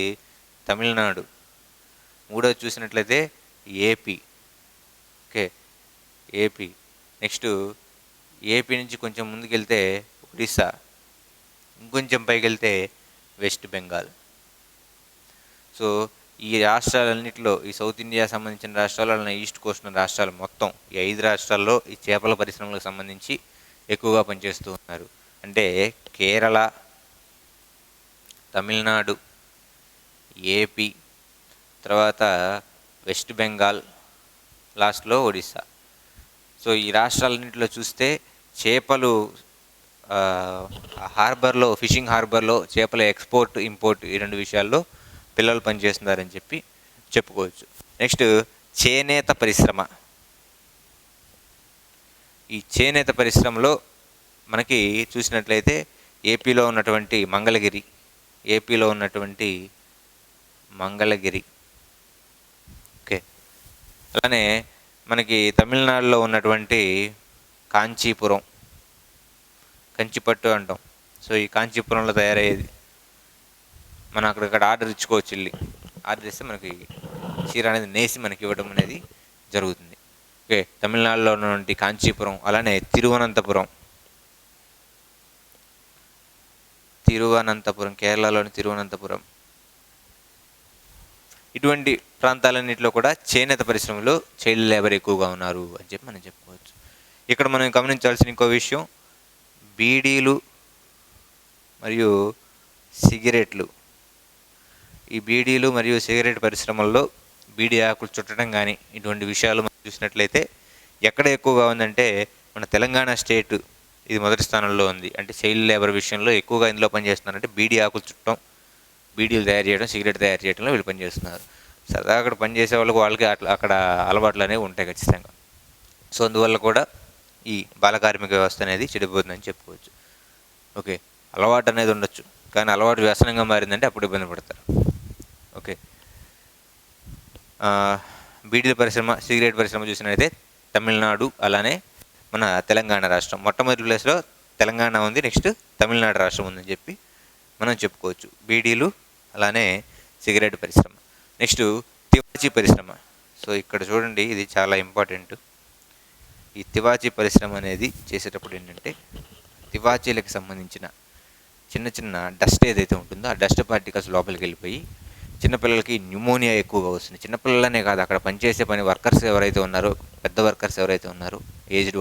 తమిళనాడు, మూడోది చూసినట్లయితే AP. Okay, AP. Next AP నుంచి కొంచెం ముందుకెళ్తే ఒడిస్సా, ఇంకొంచెం పైకి వెళ్తే వెస్ట్ బెంగాల్. సో ఈ రాష్ట్రాలన్నింటిలో, ఈ సౌత్ ఇండియా సంబంధించిన రాష్ట్రాలు, అలానే ఈస్ట్ కోస్ట్ రాష్ట్రాలు, మొత్తం ఈ 5 రాష్ట్రాల్లో ఈ చేపల పరిశ్రమలకు సంబంధించి ఎక్కువగా పనిచేస్తూ ఉన్నారు. అంటే కేరళ, తమిళనాడు, ఏపీ, తర్వాత వెస్ట్ బెంగాల్, లాస్ట్లో ఒడిస్సా. సో ఈ రాష్ట్రాలన్నింటిలో చూస్తే చేపలు హార్బర్లో, ఫిషింగ్ హార్బర్లో చేపల ఎక్స్పోర్ట్, ఇంపోర్ట్ ఈ 2 విషయాల్లో పిల్లలు పనిచేస్తున్నారని చెప్పుకోవచ్చు. నెక్స్ట్ చేనేత పరిశ్రమ. ఈ చేనేత పరిశ్రమలో మనకి చూసినట్లయితే ఏపీలో ఉన్నటువంటి మంగళగిరి. ఓకే, అలానే మనకి తమిళనాడులో ఉన్నటువంటి కాంచీపురం, కంచిపట్టు అంటాం. సో ఈ కాంచీపురంలో తయారయ్యేది మనం అక్కడిక్కడ ఆర్డర్ ఇచ్చుకోవచ్చు. ఆర్డర్ ఇస్తే మనకి చీర అనేది నేసి మనకి ఇవ్వడం అనేది జరుగుతుంది. ఓకే, తమిళనాడులో ఉన్నటువంటి కాంచీపురం, అలానే తిరువనంతపురం, కేరళలోని తిరువనంతపురం, ఇటువంటి ప్రాంతాలన్నింటిలో కూడా చేనేత పరిశ్రమలో చైల్డ్ లేబర్ ఎక్కువగా ఉన్నారు అని చెప్పి మనం చెప్పుకోవచ్చు. ఇక్కడ మనం గమనించాల్సిన ఇంకో విషయం, బీడీలు మరియు సిగరెట్లు. ఈ బీడీలు మరియు సిగరెట్ పరిశ్రమల్లో బీడీ ఆకులు చుట్టడం కానీ ఇటువంటి విషయాలు మనం చూసినట్లయితే ఎక్కడ ఎక్కువగా ఉందంటే మన తెలంగాణ స్టేట్ ఇది మొదటి స్థానంలో ఉంది. అంటే చైల్డ్ లేబర్ విషయంలో ఎక్కువగా ఇందులో పనిచేస్తున్నారంటే బీడీ ఆకులు చుట్టడం, బీడీలు తయారు చేయడం, సిగరెట్ తయారు చేయడంలో వీళ్ళు పనిచేస్తున్నారు. సరదాగా అక్కడ పనిచేసే వాళ్ళకి అక్కడ అలవాట్లు అనేవి ఉంటాయి ఖచ్చితంగా. సో అందువల్ల కూడా ఈ బాల కార్మిక వ్యవస్థ అనేది చెడిపోతుందని చెప్పుకోవచ్చు. ఓకే, అలవాటు అనేది ఉండొచ్చు, కానీ అలవాటు వ్యసనంగా మారిందంటే అప్పుడు ఇబ్బంది పడతారు. ఓకే, బీడీల పరిశ్రమ, సిగరెట్ పరిశ్రమ చూసినట్లయితే తమిళనాడు, అలానే మన తెలంగాణ రాష్ట్రం మొట్టమొదటి ప్లేస్లో తెలంగాణ ఉంది, నెక్స్ట్ తమిళనాడు రాష్ట్రం ఉందని చెప్పి మనం చెప్పుకోవచ్చు. బీడీలు, అలానే సిగరెట్ పరిశ్రమ. నెక్స్ట్ తివాచీ పరిశ్రమ. సో ఇక్కడ చూడండి, ఇది చాలా ఇంపార్టెంట్. ఈ తివాచీ పరిశ్రమ అనేది చేసేటప్పుడు ఏంటంటే తివాచీలకు సంబంధించిన చిన్న చిన్న డస్ట్ ఏదైతే ఉంటుందో ఆ డస్ట్ పార్టికల్స్ లోపలికి వెళ్ళిపోయి చిన్నపిల్లలకి న్యూమోనియా ఎక్కువగా వస్తుంది. చిన్నపిల్లలనే కాదు, అక్కడ పనిచేసే వర్కర్స్ ఎవరైతే ఉన్నారో, పెద్ద వర్కర్స్ ఎవరైతే ఉన్నారో, ఏజ్డ్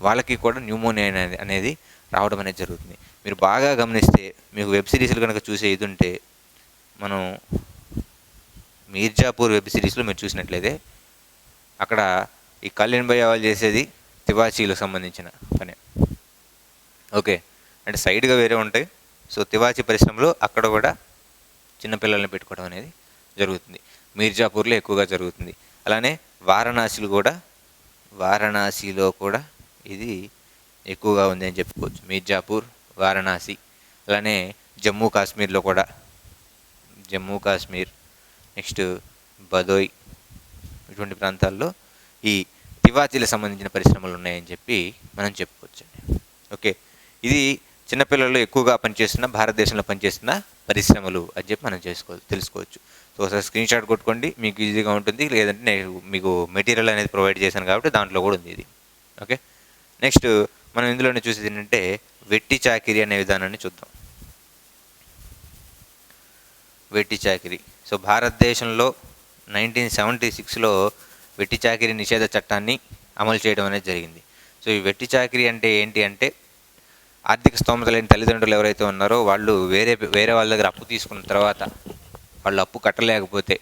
వాళ్ళకి కూడా న్యూమోనియా అనేది రావడం అనేది జరుగుతుంది. మీరు బాగా గమనిస్తే మీకు వెబ్ సిరీస్లు కనుక చూసే ఇది ఉంటే, మనం మీర్జాపూర్ వెబ్ సిరీస్లో మీరు చూసినట్లయితే అక్కడ ఈ కళ్యాణ్ భయ్య వాళ్ళు చేసేది తివాచీలకు సంబంధించిన పని. ఓకే, అంటే సైడ్గా వేరే ఉంటాయి. సో తివాచీ పరిశ్రమలో అక్కడ కూడా చిన్నపిల్లల్ని పెట్టుకోవడం అనేది జరుగుతుంది. మీర్జాపూర్లో ఎక్కువగా జరుగుతుంది. అలానే వారణాసిలో కూడా ఇది ఎక్కువగా ఉంది అని చెప్పుకోవచ్చు. మీర్జాపూర్, వారణాసి, అలానే జమ్మూ కాశ్మీర్, నెక్స్ట్ బదోయ్, ఇటువంటి ప్రాంతాల్లో ఈ తివాచీలకు సంబంధించిన పరిశ్రమలు ఉన్నాయని చెప్పి మనం చెప్పుకోవచ్చండి. ఓకే, ఇది చిన్నపిల్లలు ఎక్కువగా పనిచేస్తున్న, భారతదేశంలో పనిచేస్తున్న పరిశ్రమలు అని చెప్పి మనం తెలుసుకోవచ్చు. సో ఒకసారి స్క్రీన్ షాట్ కొట్టుకోండి, మీకు ఈజీగా ఉంటుంది. లేదంటే నేను మీకు మెటీరియల్ అనేది ప్రొవైడ్ చేశాను కాబట్టి దాంట్లో కూడా ఉంది ఇది. ఓకే, నెక్స్ట్ మనం ఇందులోనే చూసేది ఏంటంటే వెట్టి చాకిరీ అనే విధానాన్ని చూద్దాం. వెట్టి చాకిరీ. సో భారతదేశంలో 1976లో వెట్టి చాకిరీ నిషేధ చట్టాన్ని అమలు చేయడం అనేది జరిగింది. సో ఈ వెట్టి చాకిరీ అంటే ఏంటి అంటే, ఆర్థిక స్తోమత లేని తల్లిదండ్రులు ఎవరైతే ఉన్నారో వాళ్ళు వేరే వాళ్ళ దగ్గర అప్పు తీసుకున్న తర్వాత వాళ్ళు అప్పు కట్టలేకపోతే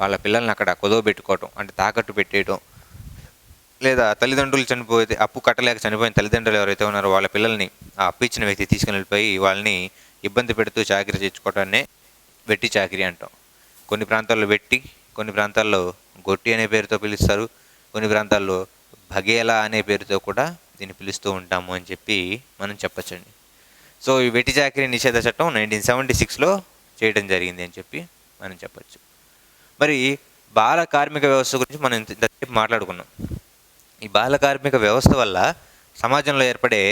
వాళ్ళ పిల్లల్ని అక్కడ కుదవబెట్టుకోవటం, అంటే తాకట్టు పెట్టేయటం, లేదా తల్లిదండ్రులు చనిపోతే అప్పు కట్టలేక చనిపోయిన తల్లిదండ్రులు ఎవరైతే ఉన్నారో వాళ్ళ పిల్లల్ని ఆ అప్పు ఇచ్చిన వ్యక్తి తీసుకుని వెళ్ళిపోయి వాళ్ళని ఇబ్బంది పెడుతూ చాకిరీ చేయించుకోవటాన్నే వెట్టి చాకిరీ అంటాం. కొన్ని ప్రాంతాల్లో వెట్టి, కొన్ని ప్రాంతాల్లో గొట్టి అనే పేరుతో పిలుస్తారు, కొన్ని ప్రాంతాల్లో భగేలా అనే పేరుతో కూడా దీన్ని పిలుస్తూ ఉంటాము అని చెప్పి మనం చెప్పచ్చండి. సో ఈ వెట్టి చాకిరీ నిషేధ చట్టం 1976లో చేయడం జరిగింది అని చెప్పి మనం చెప్పచ్చు. మరి బాల కార్మిక వ్యవస్థ గురించి మనం ఇంతసేపు మాట్లాడుకున్నాం. ఈ బాల కార్మిక వ్యవస్థ వల్ల సమాజంలో ఏర్పడే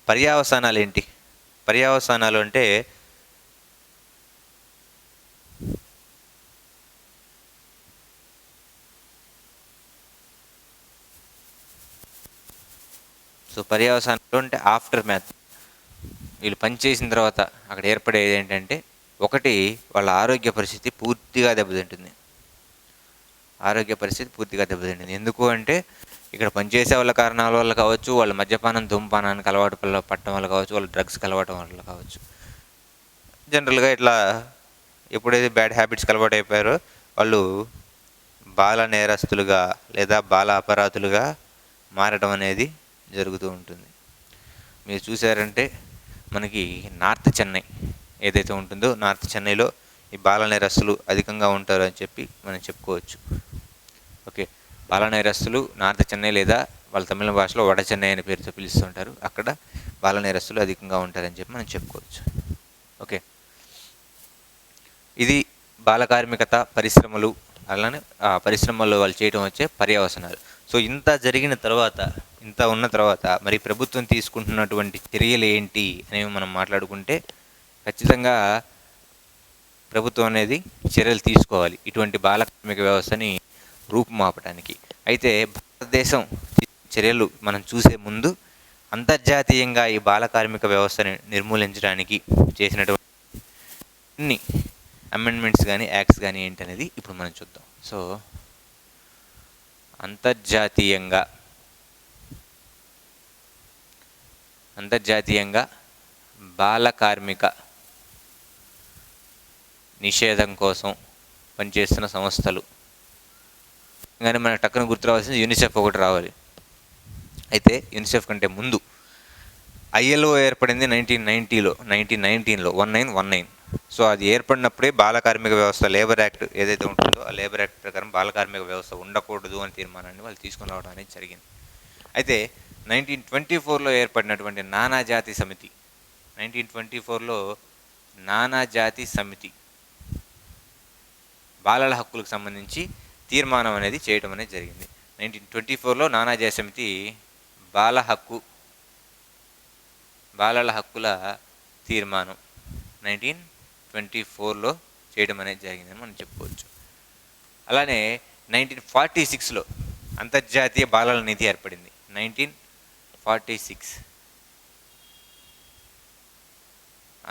పర్యవసానాలు ఏంటి? పర్యవసానాలు అంటే పర్యవసానాలు అంటే ఆఫ్టర్ మ్యాథ్. వీళ్ళు పనిచేసిన తర్వాత అక్కడ ఏర్పడేది ఏంటంటే, ఒకటి వాళ్ళ ఆరోగ్య పరిస్థితి పూర్తిగా దెబ్బతింటుంది. ఎందుకు అంటే ఇక్కడ పనిచేసే వాళ్ళ కారణాల వల్ల కావచ్చు, వాళ్ళ మద్యపానం, ధూమపానానికి అలవాటు పట్టడం వల్ల కావచ్చు, వాళ్ళ డ్రగ్స్కి అలవాటు వల్ల కావచ్చు. జనరల్గా ఇట్లా ఎప్పుడైతే బ్యాడ్ హ్యాబిట్స్కి అలవాటు అయిపోయారో వాళ్ళు బాల నేరస్తులుగా లేదా బాల అపరాధులుగా మారడం అనేది జరుగుతూ ఉంటుంది. మీరు చూసారంటే మనకి నార్త్ చెన్నై ఏదైతే ఉంటుందో, నార్త్ చెన్నైలో ఈ బాల నేరస్తులు అధికంగా ఉంటారు అని చెప్పి మనం చెప్పుకోవచ్చు. ఓకే, బాల నేరస్తులు నార్త్ చెన్నై లేదా వాళ్ళ తమిళ భాషలో వడ చెన్నై అనే పేరుతో పిలుస్తుంటారు. అక్కడ బాల నేరస్తులు అధికంగా ఉంటారని చెప్పి మనం చెప్పుకోవచ్చు. ఓకే, ఇది బాల కార్మికత పరిశ్రమలు, అలానే ఆ పరిశ్రమల్లో వాళ్ళు చేయడం వచ్చే పర్యవసనాలు. సో ఇంత జరిగిన తర్వాత, ఇంత ఉన్న తర్వాత మరి ప్రభుత్వం తీసుకుంటున్నటువంటి చర్యలు ఏంటి అనేవి మనం మాట్లాడుకుంటే, ఖచ్చితంగా ప్రభుత్వం అనేది చర్యలు తీసుకోవాలి ఇటువంటి బాల కార్మిక వ్యవస్థని రూపుమాపడానికి. అయితే భారతదేశం చర్యలు మనం చూసే ముందు అంతర్జాతీయంగా ఈ బాల కార్మిక వ్యవస్థని నిర్మూలించడానికి చేసినటువంటి కొన్ని అమెండ్మెంట్స్ కానీ యాక్ట్స్ కానీ ఏంటనేది ఇప్పుడు మనం చూద్దాం. సో అంతర్జాతీయంగా బాల కార్మిక నిషేధం కోసం పనిచేస్తున్న సంస్థలు కానీ మనకు టక్కున గుర్తు రావాల్సింది యూనిసెఫ్ ఒకటి రావాలి. అయితే యూనిసెఫ్ కంటే ముందు ILO ఏర్పడింది 1919. సో అది ఏర్పడినప్పుడే బాల కార్మిక వ్యవస్థ లేబర్ యాక్ట్ ఏదైతే ఉంటుందో ఆ లేబర్ యాక్ట్ ప్రకారం బాల కార్మిక వ్యవస్థ ఉండకూడదు అని తీర్మానాన్ని వాళ్ళు తీసుకుని రావడం అనేది జరిగింది. అయితే 1924లో ఏర్పడినటువంటి నానాజాతి సమితి 1924లో నానాజాతి సమితి బాలల హక్కులకు సంబంధించి తీర్మానం అనేది చేయడం అనేది జరిగింది. 1924లో నానాజాతి సమితి బాలల హక్కుల తీర్మానం 1924లో చేయడం అనేది జరిగిందని మనం చెప్పుకోవచ్చు. అలానే 1946లో అంతర్జాతీయ బాలల నీతి ఏర్పడింది. 1946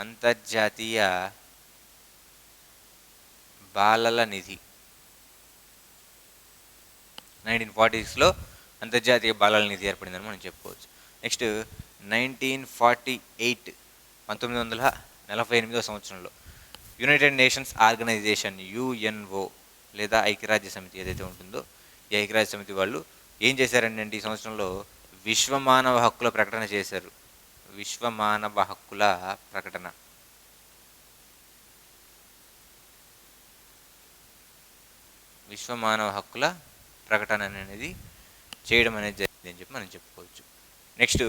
అంతర్జాతీయ బాలల నిధి 1946లో అంతర్జాతీయ బాలల నిధి ఏర్పడిందని మనం చెప్పుకోవచ్చు. నెక్స్ట్ 1948 సంవత్సరంలో యునైటెడ్ నేషన్స్ ఆర్గనైజేషన్ UNO లేదా ఐక్యరాజ్య సమితి ఏదైతే ఉంటుందో ఈ ఐక్యరాజ్య సమితి వాళ్ళు ఏం చేశారంటే ఈ సంవత్సరంలో విశ్వ మానవ హక్కుల ప్రకటన చేశారు. విశ్వ మానవ హక్కుల ప్రకటన అనేది చేయడం అనేది జరిగింది అని చెప్పి మనం చెప్పుకోవచ్చు. నెక్స్ట్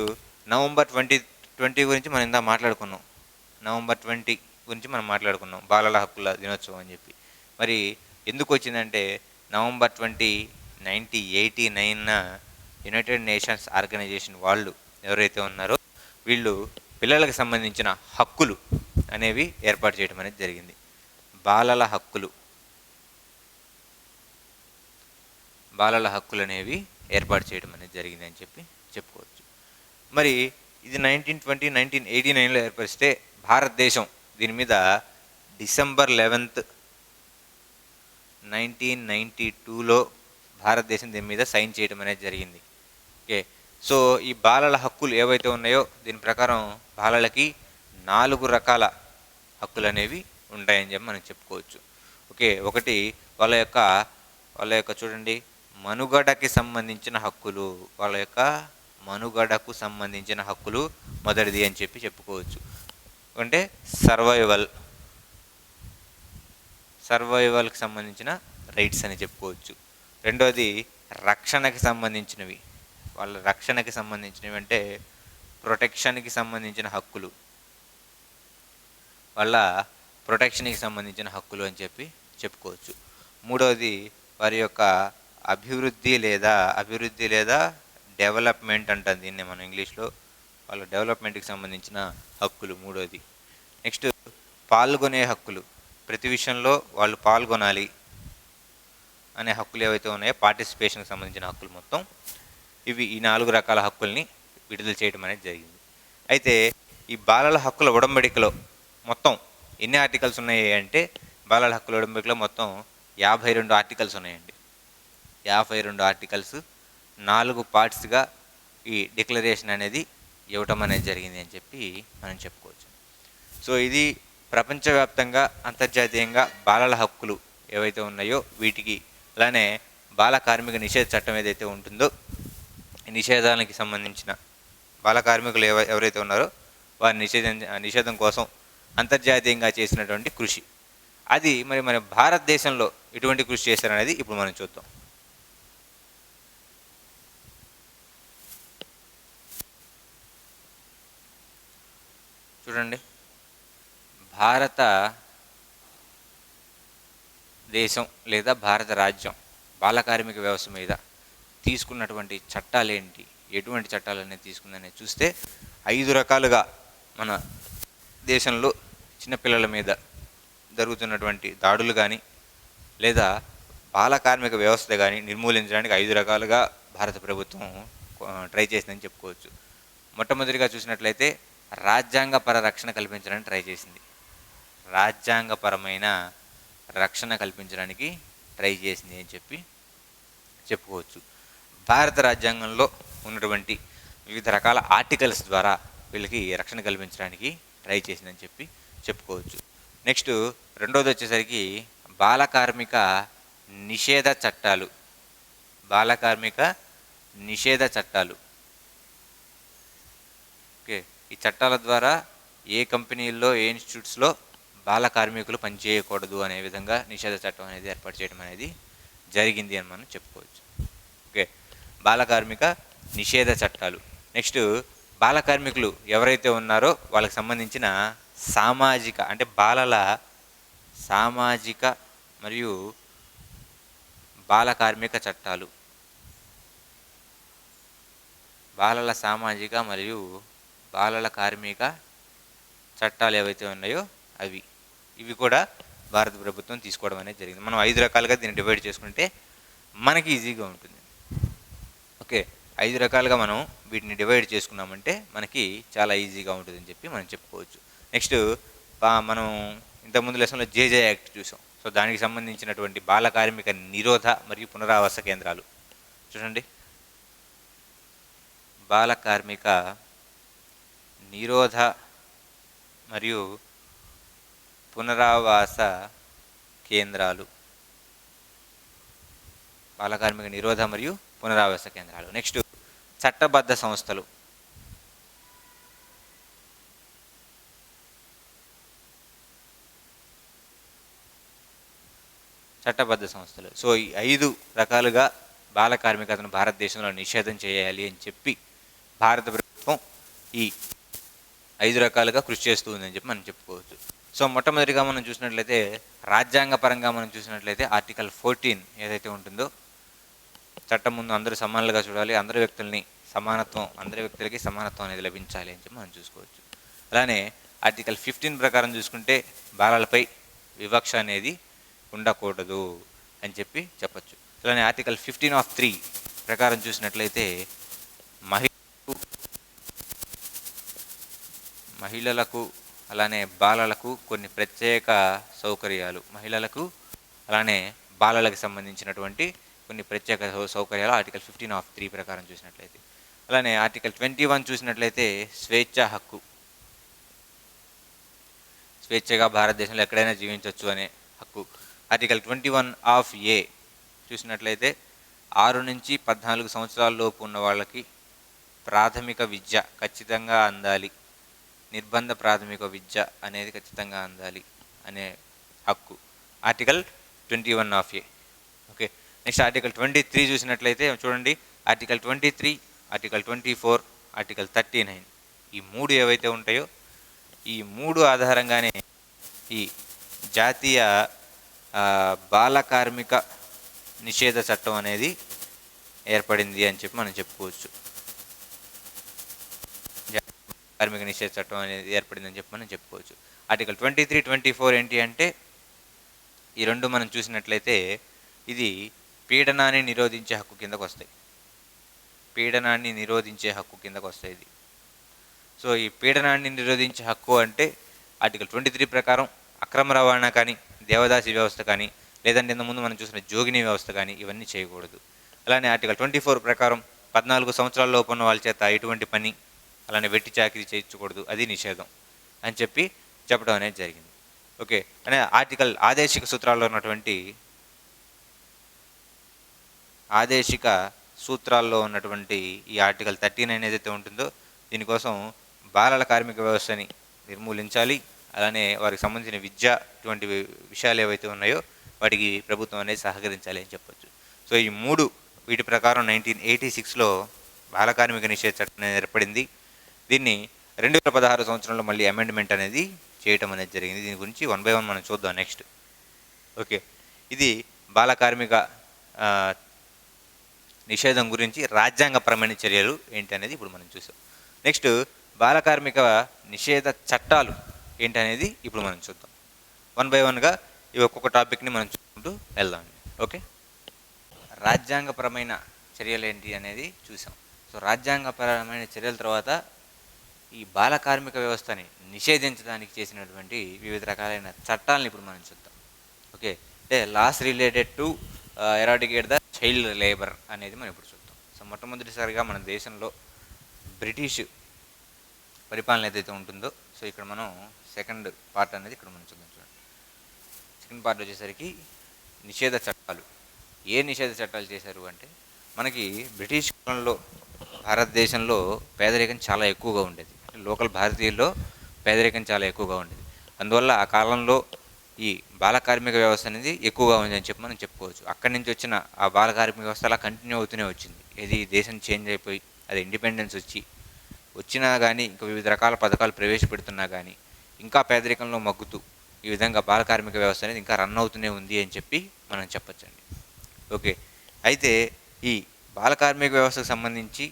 నవంబర్ 2020 గురించి మనం ఇందా మాట్లాడుకున్నాం. నవంబర్ 20 గురించి మనం మాట్లాడుకున్నాం బాలల హక్కుల దినోత్సవం అని చెప్పి. మరి ఎందుకు వచ్చిందంటే నవంబర్ 20, 1989న యునైటెడ్ నేషన్స్ ఆర్గనైజేషన్ వాళ్ళు ఎవరైతే ఉన్నారో వీళ్ళు పిల్లలకు సంబంధించిన హక్కులు అనేవి ఏర్పాటు చేయడం అనేది జరిగింది. బాలల హక్కులు అనేవి ఏర్పాటు చేయడం అనేది జరిగింది అని చెప్పి చెప్పుకోవచ్చు. మరి ఇది 1920, 1989లో ఏర్పరిస్తే భారతదేశం దీని మీద డిసెంబర్ 11, 1992లో భారతదేశం దీని మీద సైన్ చేయడం అనేది జరిగింది. ఓకే, సో ఈ బాలల హక్కులు ఏవైతే ఉన్నాయో దీని ప్రకారం బాలలకి 4 రకాల హక్కులు అనేవి ఉంటాయని చెప్పి మనం చెప్పుకోవచ్చు. ఓకే, ఒకటి వాళ్ళ యొక్క చూడండి మనుగడకు సంబంధించిన హక్కులు మొదటిది అని చెప్పి చెప్పుకోవచ్చు. అంటే సర్వైవల్కి సంబంధించిన రైట్స్ అని చెప్పుకోవచ్చు. రెండోది రక్షణకి సంబంధించినవి అంటే ప్రొటెక్షన్కి సంబంధించిన హక్కులు అని చెప్పి చెప్పుకోవచ్చు. మూడవది వారి యొక్క అభివృద్ధి లేదా డెవలప్మెంట్ అంటాం దీన్ని మనం ఇంగ్లీష్లో. వాళ్ళ డెవలప్మెంట్కి సంబంధించిన హక్కులు మూడోది. నెక్స్ట్ పాల్గొనే హక్కులు, ప్రతి విషయంలో వాళ్ళు పాల్గొనాలి అనే హక్కులు ఏవైతే ఉన్నాయో పార్టిసిపేషన్కి సంబంధించిన హక్కులు మొత్తం ఈ 4 రకాల హక్కుల్ని విడుదల చేయడం అనేది జరిగింది. అయితే ఈ బాలల హక్కుల ఉడంబడికలో మొత్తం ఎన్ని ఆర్టికల్స్ ఉన్నాయి అంటే బాలల హక్కుల ఉడంబడికలో మొత్తం 52 ఆర్టికల్స్ ఉన్నాయండి. 52 ఆర్టికల్స్ 4 పార్ట్స్గా ఈ డిక్లరేషన్ అనేది ఇవ్వటం అనేది జరిగింది అని చెప్పి మనం చెప్పుకోవచ్చు. సో ఇది ప్రపంచవ్యాప్తంగా అంతర్జాతీయంగా బాలల హక్కులు ఏవైతే ఉన్నాయో వీటికి, అలానే బాల కార్మిక నిషేధ చట్టం ఏదైతే ఉంటుందో ఈ నిషేధానికి సంబంధించిన బాల కార్మికులు ఎవరైతే ఉన్నారో వారి నిషేధం కోసం అంతర్జాతీయంగా చేసినటువంటి కృషి, అది మరి మన భారతదేశంలో ఎటువంటి కృషి చేశారనేది ఇప్పుడు మనం చూద్దాం. చూడండి, భారతదేశం లేదా భారత రాజ్యం బాల కార్మిక వ్యవస్థ మీద తీసుకున్నటువంటి చట్టాలేంటి, ఎటువంటి చట్టాలు అనేది తీసుకుందనేది చూస్తే 5 రకాలుగా మన దేశంలో చిన్నపిల్లల మీద జరుగుతున్నటువంటి దాడులు కానీ లేదా బాల కార్మిక వ్యవస్థ కానీ నిర్మూలించడానికి 5 రకాలుగా భారత ప్రభుత్వం ట్రై చేసిందని చెప్పుకోవచ్చు. మొట్టమొదటిగా చూసినట్లయితే రాజ్యాంగపర రక్షణ కల్పించడానికి ట్రై చేసింది. రాజ్యాంగపరమైన రక్షణ కల్పించడానికి ట్రై చేసింది అని చెప్పి చెప్పుకోవచ్చు. భారత రాజ్యాంగంలో ఉన్నటువంటి వివిధ రకాల ఆర్టికల్స్ ద్వారా వీళ్ళకి రక్షణ కల్పించడానికి ట్రై చేసిందని చెప్పి చెప్పుకోవచ్చు. నెక్స్ట్ రెండోది వచ్చేసరికి బాల కార్మిక నిషేధ చట్టాలు. బాల కార్మిక నిషేధ చట్టాలు. ఓకే, ఈ చట్టాల ద్వారా ఏ కంపెనీల్లో ఏ ఇన్స్టిట్యూట్స్లో బాల కార్మికులు పనిచేయకూడదు అనే విధంగా నిషేధ చట్టం అనేది ఏర్పాటు చేయడం అనేది జరిగింది అని మనం చెప్పుకోవచ్చు. ఓకే, బాల కార్మిక నిషేధ చట్టాలు. నెక్స్ట్ బాల కార్మికులు ఎవరైతే ఉన్నారో వాళ్ళకి సంబంధించిన సామాజిక అంటే బాలల సామాజిక మరియు బాల కార్మిక చట్టాలు. బాలల సామాజిక మరియు బాలల కార్మిక చట్టాలు ఏవైతే ఉన్నాయో ఇవి కూడా భారత ప్రభుత్వం తీసుకోవడం అనేది జరిగింది. మనం 5 రకాలుగా దీన్ని డివైడ్ చేసుకుంటే మనకి ఈజీగా ఉంటుంది. ఓకే, 5 రకాలుగా మనం వీటిని డివైడ్ చేసుకున్నామంటే మనకి చాలా ఈజీగా ఉంటుందని చెప్పి మనం చెప్పుకోవచ్చు. నెక్స్ట్ మనం ఇంతకుముందు లెసన్లో జేజే యాక్ట్ చూసాం. సో దానికి సంబంధించినటువంటి బాల కార్మిక నిరోధ మరియు పునరావాస కేంద్రాలు చూడండి. బాల కార్మిక నిరోధ మరియు పునరావాస కేంద్రాలు. బాల కార్మిక నిరోధ మరియు పునరావాస కేంద్రాలు. నెక్స్ట్ చట్టబద్ధ సంస్థలు. చట్టబద్ధ సంస్థలు. సో ఈ 5 రకాలుగా బాల కార్మికతను భారతదేశంలో నిషేధం చేయాలి అని చెప్పి భారత ప్రభుత్వం ఈ 5 రకాలుగా కృషి చేస్తూ ఉందని చెప్పి మనం చెప్పుకోవచ్చు. సో మొట్టమొదటిగా మనం చూసినట్లయితే రాజ్యాంగ పరంగా మనం చూసినట్లయితే ఆర్టికల్ 14 ఏదైతే ఉంటుందో చట్టం ముందు అందరూ సమానులుగా చూడాలి, అందరి వ్యక్తులకి సమానత్వం అనేది లభించాలి అని చెప్పి మనం చూసుకోవచ్చు. అలానే ఆర్టికల్ 15 ప్రకారం చూసుకుంటే బాలలపై వివక్ష అనేది ఉండకూడదు అని చెప్పి చెప్పచ్చు. అలానే ఆర్టికల్ 15(3) ప్రకారం చూసినట్లయితే మహిళలకు అలానే బాలలకు కొన్ని ప్రత్యేక సౌకర్యాలు, మహిళలకు అలానే బాలలకు సంబంధించినటువంటి కొన్ని ప్రత్యేక సౌకర్యాలు ఆర్టికల్ 15(3) ప్రకారం చూసినట్లయితే. అలానే ఆర్టికల్ 21 చూసినట్లయితే స్వేచ్ఛా హక్కు, స్వేచ్ఛగా భారతదేశంలో ఎక్కడైనా జీవించవచ్చు అనే హక్కు. ఆర్టికల్ 21(a) చూసినట్లయితే 6 నుంచి 14 సంవత్సరాల లోపు ఉన్న వాళ్ళకి ప్రాథమిక విద్య ఖచ్చితంగా అందాలి, నిర్బంధ ప్రాథమిక విద్య అనేది ఖచ్చితంగా అందాలి అనే హక్కు article 21(a). Okay, next article 23 చూసినట్లయితే చూడండి. ఆర్టికల్ 23, ఆర్టికల్ 24, ఆర్టికల్ 39 ఈ 3 ఏవైతే ఉంటాయో ఈ 3 ఆధారంగానే ఈ జాతీయ బాల కార్మిక నిషేధ చట్టం అనేది ఏర్పడింది అని చెప్పి మనం చెప్పుకోవచ్చు. కార్మిక నిషేధ చట్టం అనేది ఏర్పడిందని చెప్పి మనం చెప్పుకోవచ్చు. ఆర్టికల్ 23, 24 ఏంటి అంటే ఈ 2 మనం చూసినట్లయితే ఇది పీడనాన్ని నిరోధించే హక్కు కిందకు వస్తాయి. పీడనాన్ని నిరోధించే హక్కు కిందకు వస్తాయి ఇది. సో ఈ పీడనాన్ని నిరోధించే హక్కు అంటే ఆర్టికల్ 23 ప్రకారం అక్రమ రవాణా కానీ, దేవదాసి వ్యవస్థ కానీ, లేదంటే ఇంతకుముందు మనం చూసిన జోగిని వ్యవస్థ కానీ ఇవన్నీ చేయకూడదు. అలానే ఆర్టికల్ 24 ప్రకారం 14 సంవత్సరాల లోపు ఉన్న వాళ్ళ చేత ఎటువంటి పని అలానే వెట్టి చాకిరీ చేయించకూడదు, అది నిషేధం అని చెప్పి చెప్పడం అనేది జరిగింది. ఓకే, అనే ఆదేశిక సూత్రాల్లో ఉన్నటువంటి ఈ ఆర్టికల్ 39 ఏదైతే ఉంటుందో దీనికోసం బాలల కార్మిక వ్యవస్థని నిర్మూలించాలి, అలానే వారికి సంబంధించిన విద్య ఇటువంటి విషయాలు ఏవైతే ఉన్నాయో వాటికి ప్రభుత్వం అనేది సహకరించాలి అని చెప్పొచ్చు. సో ఈ 3 వీటి ప్రకారం 1986లో బాల కార్మిక నిషేధ చట్టం ఏర్పడింది. దీన్ని 2016 సంవత్సరంలో మళ్ళీ అమెండ్మెంట్ అనేది చేయటం అనేది జరిగింది. దీని గురించి 1 by 1 మనం చూద్దాం నెక్స్ట్. ఓకే, ఇది బాల కార్మిక నిషేధం గురించి రాజ్యాంగపరమైన చర్యలు ఏంటి అనేది ఇప్పుడు మనం చూసాం. నెక్స్ట్ బాల కార్మిక నిషేధ చట్టాలు ఏంటనేది ఇప్పుడు మనం చూద్దాం. వన్ బై వన్గా ఈ ఒక్కొక్క టాపిక్ని మనం చూసుకుంటూ వెళ్దాం. ఓకే, రాజ్యాంగపరమైన చర్యలు ఏంటి అనేది చూసాం. సో రాజ్యాంగపరమైన చర్యల తర్వాత ఈ బాల కార్మిక వ్యవస్థని నిషేధించడానికి చేసినటువంటి వివిధ రకాలైన చట్టాలను ఇప్పుడు మనం చూద్దాం. ఓకే, అంటే laws related to eradicate the child labour అనేది మనం ఇప్పుడు చూద్దాం. సో మొట్టమొదటిసారిగా మన దేశంలో బ్రిటిష్ పరిపాలన ఏదైతే ఉంటుందో, సో ఇక్కడ మనం సెకండ్ పార్ట్ అనేది ఇక్కడ మనం చూద్దాం. చూడండి, సెకండ్ పార్ట్ వచ్చేసరికి నిషేధ చట్టాలు. ఏ నిషేధ చట్టాలు చేశారు అంటే, మనకి బ్రిటిష్ కాలంలో భారతదేశంలో పేదరికం చాలా ఎక్కువగా ఉండేది. అంటే లోకల్ భారతీయుల్లో పేదరికం చాలా ఎక్కువగా ఉండేది. అందువల్ల ఆ కాలంలో ఈ బాల కార్మిక వ్యవస్థ అనేది ఎక్కువగా ఉంది అని చెప్పి మనం చెప్పుకోవచ్చు. అక్కడి నుంచి వచ్చిన ఆ బాల కార్మిక వ్యవస్థ అలా కంటిన్యూ అవుతూనే వచ్చింది. ఇది దేశం చేంజ్ అయిపోయి అది ఇండిపెండెన్స్ వచ్చినా కానీ, ఇంకా వివిధ రకాల పథకాలు ప్రవేశపెడుతున్నా కానీ, ఇంకా పేదరికంలో మగ్గుతూ ఈ విధంగా బాల కార్మిక వ్యవస్థ అనేది ఇంకా రన్ అవుతూనే ఉంది అని చెప్పి మనం చెప్పచ్చండి. ఓకే, అయితే ఈ బాల కార్మిక వ్యవస్థకు సంబంధించి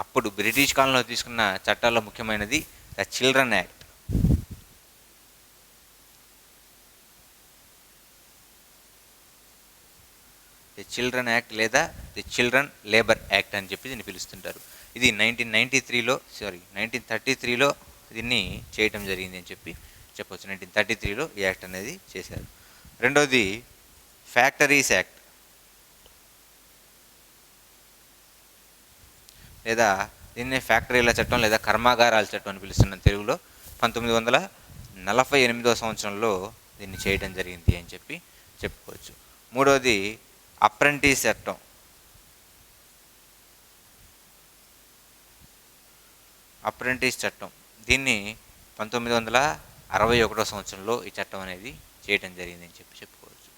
అప్పుడు బ్రిటిష్ కాలంలో తీసుకున్న చట్టాల్లో ముఖ్యమైనది the children act. The children act లేదా ది చిల్డ్రన్ లేబర్ యాక్ట్ అని చెప్పి దీన్ని పిలుస్తుంటారు. ఇది 1933లో దీన్ని చేయటం జరిగింది అని చెప్పి చెప్పవచ్చు. 1933లో ఈ యాక్ట్ అనేది చేశారు. రెండోది ఫ్యాక్టరీస్ యాక్ట్ లేదా దీన్నే ఫ్యాక్టరీల చట్టం లేదా కర్మాగారాల చట్టం అని పిలుస్తున్నాం తెలుగులో. 1948వ సంవత్సరంలో దీన్ని చేయడం జరిగింది అని చెప్పి చెప్పుకోవచ్చు. మూడవది అప్రెంటిస్ చట్టం. అప్రెంటిస్ చట్టం దీన్ని 1961వ సంవత్సరంలో ఈ చట్టం అనేది చేయడం జరిగింది అని చెప్పి చెప్పుకోవచ్చు.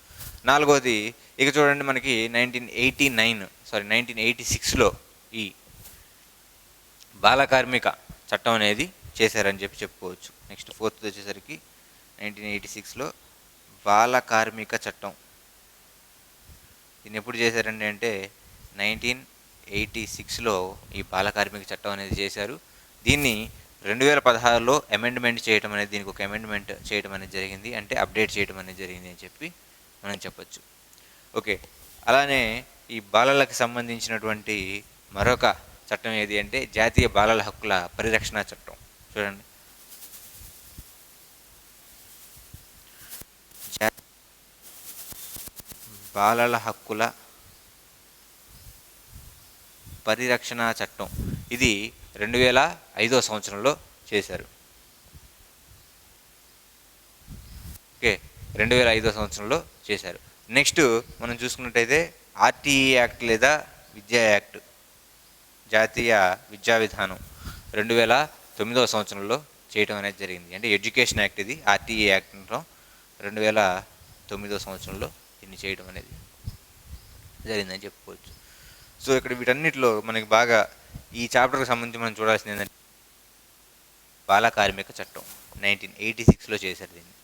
నాలుగవది ఇక చూడండి, మనకి 1986లో ఈ బాల కార్మిక చట్టం అనేది చేశారని చెప్పి చెప్పుకోవచ్చు. నెక్స్ట్ ఫోర్త్ వచ్చేసరికి 1986లో బాల కార్మిక చట్టం. దీన్ని ఎప్పుడు చేశారండి అంటే 1986లో ఈ బాల కార్మిక చట్టం అనేది చేశారు. దీన్ని 2016లో అమెండ్మెంట్ చేయడం అనేది, దీనికి ఒక అమెండ్మెంట్ చేయడం అనేది జరిగింది, అంటే అప్డేట్ చేయడం అనేది జరిగింది అని చెప్పి మనం చెప్పచ్చు. ఓకే, అలానే ఈ బాలలకు సంబంధించినటువంటి మరొక చట్టం ఏది అంటే జాతీయ బాలల హక్కుల పరిరక్షణ చట్టం. చూడండి, బాలల హక్కుల పరిరక్షణ చట్టం. ఇది 2005వ సంవత్సరంలో చేశారు. ఓకే, 2005వ సంవత్సరంలో చేశారు. నెక్స్ట్ మనం చూసుకున్నట్టయితే ఆర్టీఈ యాక్ట్ లేదా విద్యా యాక్ట్, జాతీయ విద్యా విధానం 2009వ సంవత్సరంలో చేయడం అనేది జరిగింది. అంటే ఎడ్యుకేషన్ యాక్ట్ ఇది. ఆర్టీఈ యాక్ట్లో 2009వ సంవత్సరంలో దీన్ని చేయడం అనేది జరిగిందని చెప్పుకోవచ్చు. సో ఇక్కడ వీటన్నిటిలో మనకి బాగా ఈ చాప్టర్కి సంబంధించి మనం చూడాల్సింది ఏంటంటే బాల కార్మిక చట్టం 1986లో చేశారు దీన్ని.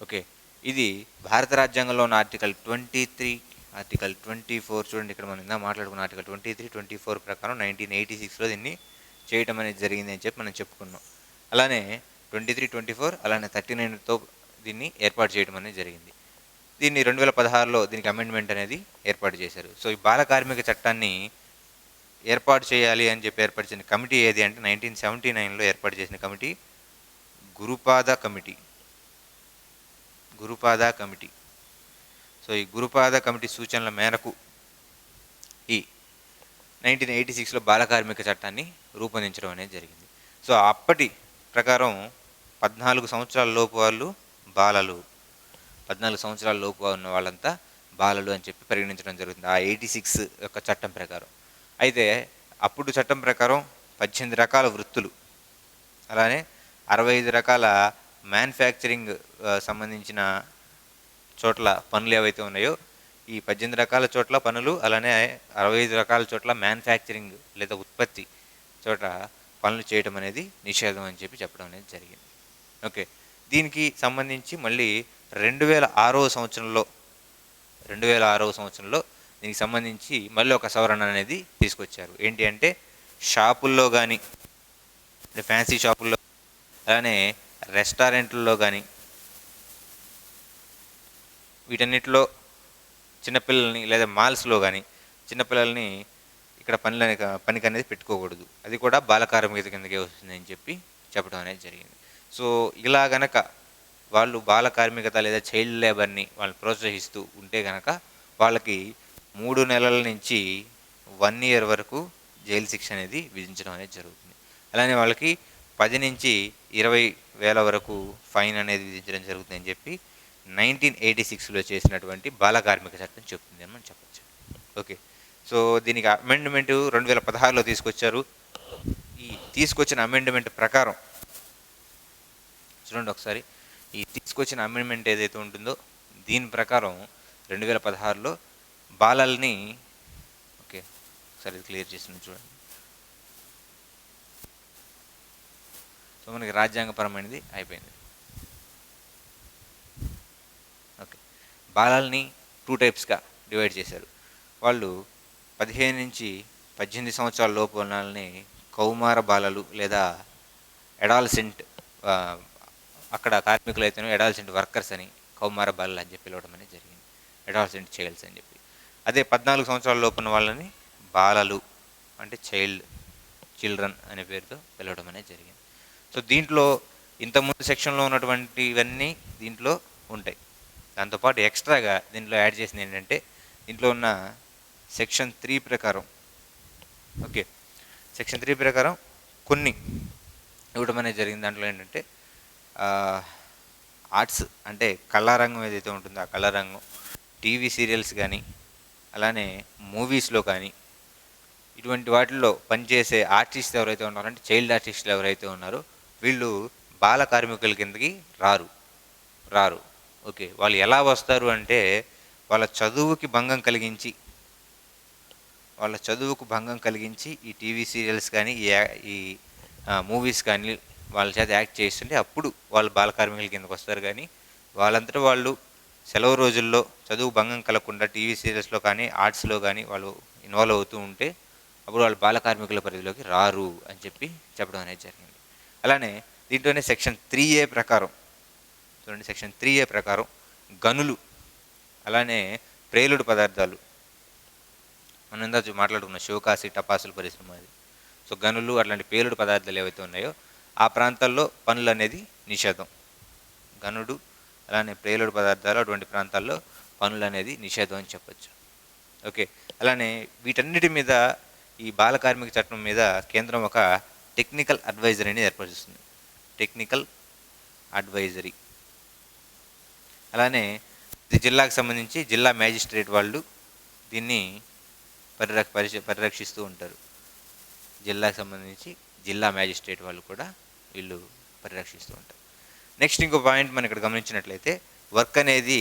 ఓకే, ఇది భారత రాజ్యాంగంలో ఉన్న ఆర్టికల్ 23, ఆర్టికల్ 24, చూడండి ఇక్కడ మనం ఇందా మాట్లాడుకున్న ఆర్టికల్ 23, 24 ప్రకారం 1986లో దీన్ని చేయటం అనేది జరిగింది అని చెప్పి మనం చెప్పుకున్నాం. అలానే 23, 24 అలానే 39తో దీన్ని ఏర్పాటు చేయడం అనేది జరిగింది. దీన్ని 2016లో దీనికి అమెండ్మెంట్ అనేది ఏర్పాటు చేశారు. సో ఈ బాల కార్మిక చట్టాన్ని ఏర్పాటు చేయాలి అని చెప్పి ఏర్పరిచిన కమిటీ ఏది అంటే 1979లో ఏర్పాటు చేసిన కమిటీ గురుపాద కమిటీ. సో ఈ గురుపాద కమిటీ సూచనల మేరకు ఈ 1986లో బాల కార్మిక చట్టాన్ని రూపొందించడం అనేది జరిగింది. సో అప్పటి ప్రకారం 14 సంవత్సరాల లోపు వాళ్ళు బాలలు, 14 సంవత్సరాల లోపు ఉన్న వాళ్ళంతా బాలలు అని చెప్పి పరిగణించడం జరుగుతుంది ఆ 86 యొక్క చట్టం ప్రకారం. అయితే అప్పుడు చట్టం ప్రకారం 18 రకాల వృత్తులు, అలానే 65 రకాల మ్యానుఫ్యాక్చరింగ్ సంబంధించిన చోట్ల పనులు ఏవైతే ఉన్నాయో ఈ 18 రకాల చోట్ల పనులు, అలానే 65 రకాల చోట్ల మ్యానుఫ్యాక్చరింగ్ లేదా ఉత్పత్తి చోట పనులు చేయడం అనేది నిషేధం అని చెప్పి చెప్పడం అనేది జరిగింది. ఓకే, దీనికి సంబంధించి మళ్ళీ 2006వ సంవత్సరంలో దీనికి సంబంధించి మళ్ళీ ఒక సవరణ అనేది తీసుకొచ్చారు. ఏంటి అంటే షాపుల్లో కానీ, ఫ్యాన్సీ షాపుల్లో, అలానే రెస్టారెంట్లలో కానీ వీటన్నిటిలో చిన్నపిల్లల్ని లేదా మాల్స్లో కానీ చిన్నపిల్లల్ని ఇక్కడ పనికి అనేది పెట్టుకోకూడదు, అది కూడా బాల కార్మికత కిందకే వస్తుందని చెప్పి చెప్పడం అనేది జరిగింది. సో ఇలా గనక వాళ్ళు బాల కార్మికత లేదా చైల్డ్ లేబర్ని వాళ్ళు ప్రోత్సహిస్తూ ఉంటే గనక వాళ్ళకి 3 నెలల నుంచి 1 ఇయర్ వరకు జైలు శిక్ష అనేది విధించడం అనేది జరుగుతుంది. అలానే వాళ్ళకి 10 నుంచి 20,000 వరకు ఫైన్ అనేది విధించడం జరుగుతుందని చెప్పి 1986లో చేసినటువంటి బాల కార్మిక చట్టం చెప్తుంది అని మనం చెప్పచ్చు. ఓకే, సో దీనికి అమెండ్మెంట్ 2016లో తీసుకొచ్చారు. ఈ తీసుకొచ్చిన అమెండ్మెంట్ ప్రకారం చూడండి ఒకసారి, ఈ తీసుకొచ్చిన అమెండ్మెంట్ ఏదైతే ఉంటుందో దీని ప్రకారం 2016లో బాలల్ని, ఓకే ఒకసారి క్లియర్ చేసిన చూడండి. సో మనకి రాజ్యాంగపరమైనది అయిపోయింది. ఓకే, బాలల్ని 2 టైప్స్గా డివైడ్ చేశారు. వాళ్ళు 15 నుంచి 18 సంవత్సరాల లోపు వాళ్ళని కౌమార బాలలు లేదా అడాలసెంట్, అక్కడ కార్మికులు అయితేనే అడాలసెంట్ వర్కర్స్ అని కౌమార బాలలు అని చెప్పి పిలవడం అనేది జరిగింది, అడాలసెంట్ చైల్డ్స్ అని చెప్పి. అదే 14 సంవత్సరాల లోపు ఉన్న వాళ్ళని బాలలు అంటే చిల్డ్రన్ అనే పేరుతో పిలవడం అనేది జరిగింది. సో దీంట్లో ఇంతకుముందు సెక్షన్లో ఉన్నటువంటివన్నీ దీంట్లో ఉంటాయి. దాంతోపాటు ఎక్స్ట్రాగా దీంట్లో యాడ్ చేసింది ఏంటంటే, దీంట్లో ఉన్న సెక్షన్ 3 ప్రకారం, ఓకే సెక్షన్ 3 ప్రకారం కొన్ని ఇవ్వడం అనేది జరిగింది. దాంట్లో ఏంటంటే ఆర్ట్స్ అంటే కళారంగం ఏదైతే ఉంటుందో ఆ కళారంగం, టీవీ సీరియల్స్ కానీ అలానే మూవీస్లో కానీ ఇటువంటి వాటిల్లో పనిచేసే ఆర్టిస్టులు ఎవరైతే ఉన్నారో, అంటే చైల్డ్ ఆర్టిస్టులు ఎవరైతే ఉన్నారో వీళ్ళు బాల కార్మికుల కిందకి రారు. ఓకే, వాళ్ళు ఎలా వస్తారు అంటే వాళ్ళ చదువుకు భంగం కలిగించి ఈ టీవీ సీరియల్స్ కానీ ఈ మూవీస్ కానీ వాళ్ళ చేత యాక్ట్ చేస్తుంటే అప్పుడు వాళ్ళు బాల కార్మికుల కిందకు వస్తారు. కానీ వాళ్ళంతటా వాళ్ళు సెలవు రోజుల్లో చదువు భంగం కలగకుండా టీవీ సీరియల్స్లో కానీ ఆర్ట్స్లో కానీ వాళ్ళు ఇన్వాల్వ్ అవుతూ ఉంటే అప్పుడు వాళ్ళు బాల కార్మికుల పరిధిలోకి రారు అని చెప్పి చెప్పడం అనేది జరిగింది. అలానే దీంట్లోనే సెక్షన్ 3A ప్రకారం చూడండి, సెక్షన్ 3A ప్రకారం గనులు అలానే ప్రేలుడు పదార్థాలు, మనం ఇందాక మాట్లాడుకున్న శివకాశి టపాసుల పరిశ్రమ అది. సో గనులు అట్లాంటి పేలుడు పదార్థాలు ఏవైతే ఉన్నాయో ఆ ప్రాంతాల్లో పనులు అనేది నిషేధం. గనుడు అలానే ప్రేలుడు పదార్థాలు అటువంటి ప్రాంతాల్లో పనులు అనేది నిషేధం అని చెప్పచ్చు. ఓకే, అలానే వీటన్నిటి మీద ఈ బాల కార్మిక చట్టం మీద కేంద్రం ఒక టెక్నికల్ అడ్వైజరీని ఏర్పరుస్తుంది, టెక్నికల్ అడ్వైజరీ. అలానే ఇది జిల్లాకు సంబంధించి జిల్లా మ్యాజిస్ట్రేట్ వాళ్ళు దీన్ని పరిరక్షిస్తూ ఉంటారు. జిల్లాకు సంబంధించి జిల్లా మ్యాజిస్ట్రేట్ వాళ్ళు కూడా వీళ్ళు పరిరక్షిస్తూ ఉంటారు. నెక్స్ట్ ఇంకో పాయింట్ మనం ఇక్కడ గమనించినట్లయితే, వర్క్ అనేది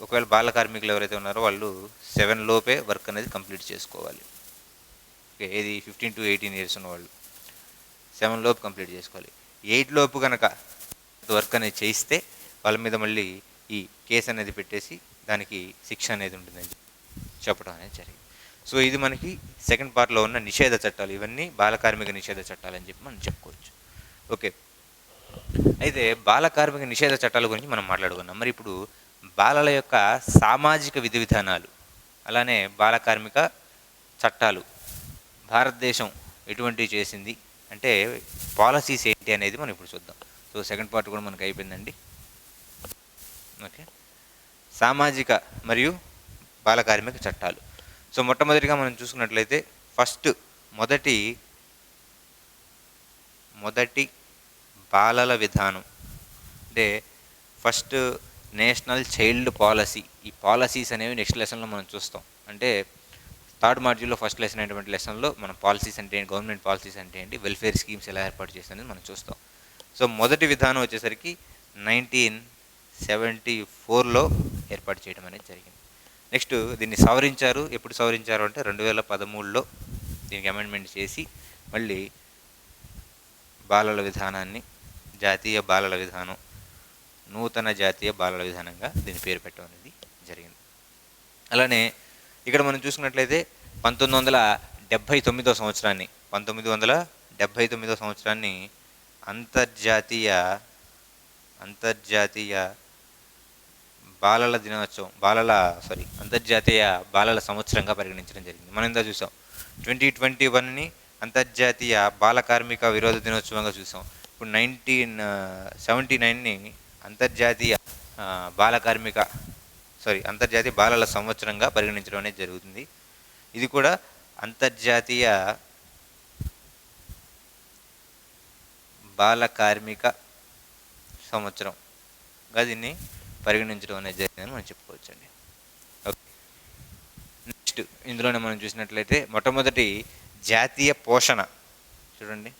ఒకవేళ బాల కార్మికులు ఎవరైతే ఉన్నారో వాళ్ళు 7 లోపే వర్క్ అనేది కంప్లీట్ చేసుకోవాలి. ఓకే, ఏది 15 to 18 ఇయర్స్ ఉన్నవాళ్ళు 7 లోపు కంప్లీట్ చేసుకోవాలి. 8 లోపు కనుక వర్క్ అనేది చేయిస్తే వాళ్ళ మీద మళ్ళీ ఈ కేసు అనేది పెట్టేసి దానికి శిక్ష అనేది ఉంటుందని చెప్పడం అనేది జరిగింది. సో ఇది మనకి సెకండ్ పార్ట్లో ఉన్న నిషేధ చట్టాలు, ఇవన్నీ బాల కార్మిక నిషేధ చట్టాలు అని చెప్పి మనం చెప్పుకోవచ్చు. ఓకే, అయితే బాల కార్మిక నిషేధ చట్టాల గురించి మనం మాట్లాడుకున్నాం. మరి ఇప్పుడు బాలల యొక్క సామాజిక విధి విధానాలు అలానే బాల కార్మిక చట్టాలు భారతదేశం ఎటువంటివి చేసింది అంటే పాలసీస్ ఏంటి అనేది మనం ఇప్పుడు చూద్దాం. సో సెకండ్ పార్ట్ కూడా మనకు అయిపోయిందండి. ఓకే, సామాజిక మరియు బాల కార్మిక చట్టాలు. సో మొట్టమొదటిగా మనం చూసుకున్నట్లయితే మొదటి బాలల విధానం అంటే ఫస్ట్ నేషనల్ చైల్డ్ పాలసీ. ఈ పాలసీస్ అనేవి నెక్స్ట్ లెసన్లో మనం చూస్తాం. అంటే థర్డ్ మాడ్యూల్లో ఫస్ట్ లెసన్ అయినటువంటి లెసన్లో మనం పాలసీస్ అంటే ఏంటి, గవర్నమెంట్ పాలసీస్ అంటే ఏంటి, వెల్ఫేర్ స్కీమ్స్ ఎలా ఏర్పాటు చేస్తుంది మనం చూస్తాం. సో మొదటి విధానం వచ్చేసరికి 1974లో ఏర్పాటు చేయడం అనేది జరిగింది. నెక్స్ట్ దీన్ని సవరించారు. ఎప్పుడు సవరించారు అంటే 2013లో దీనికి అమెండ్మెంట్ చేసి మళ్ళీ బాలల విధానాన్ని జాతీయ బాలల విధానం, నూతన జాతీయ బాలల విధానంగా దీని పేరు పెట్టడం అనేది జరిగింది. అలానే ఇక్కడ మనం చూసుకున్నట్లయితే 1979 సంవత్సరాన్ని అంతర్జాతీయ బాలల దినోత్సవం అంతర్జాతీయ బాలల సంవత్సరంగా పరిగణించడం జరిగింది. మనం ఇందా చూసాం 2021ని అంతర్జాతీయ బాల కార్మిక విరోధ దినోత్సవంగా చూసాం. ఇప్పుడు 1979ని అంతర్జాతీయ అంతర్జాతీయ బాలల సంవత్సరంగా పరిగణించడం అనేది జరుగుతుంది. ఇది కూడా అంతర్జాతీయ బాల కార్మిక సంవత్సరంగా దీన్ని పరిగణించడం అనేది జరిగిందని మనం చెప్పుకోవచ్చండి. ఓకే, నెక్స్ట్ ఇందులోనే మనం చూసినట్లయితే మొట్టమొదటి జాతీయ పోషణ చూడండి,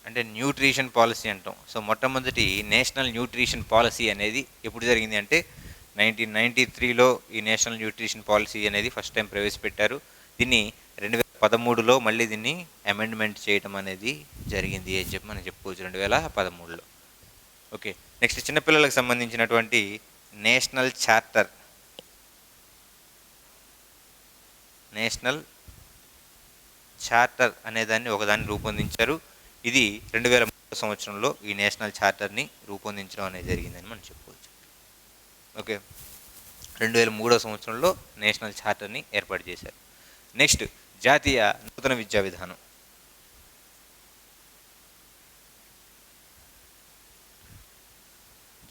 అంటే న్యూట్రిషన్ పాలసీ అంటాం. సో మొట్టమొదటి నేషనల్ న్యూట్రిషన్ పాలసీ అనేది ఎప్పుడు జరిగింది అంటే 1993లో ఈ నేషనల్ న్యూట్రిషన్ పాలసీ అనేది ఫస్ట్ టైం ప్రవేశపెట్టారు. దీన్ని 2013లో మళ్ళీ దీన్ని అమెండ్మెంట్ చేయడం అనేది జరిగింది అని చెప్పి మనం చెప్పుకోవచ్చు 2013లో. ఓకే, నెక్స్ట్ చిన్నపిల్లలకు సంబంధించినటువంటి నేషనల్ చార్టర్ అనేదాన్ని ఒకదాన్ని రూపొందించారు. ఇది 2003 సంవత్సరంలో ఈ నేషనల్ చార్టర్ని రూపొందించడం అనేది జరిగిందని మనం చెప్పుకోవచ్చు. ఓకే, 2003 సంవత్సరంలో నేషనల్ చార్టర్ని ఏర్పాటు చేశారు. నెక్స్ట్ జాతీయ నూతన విద్యా విధానం.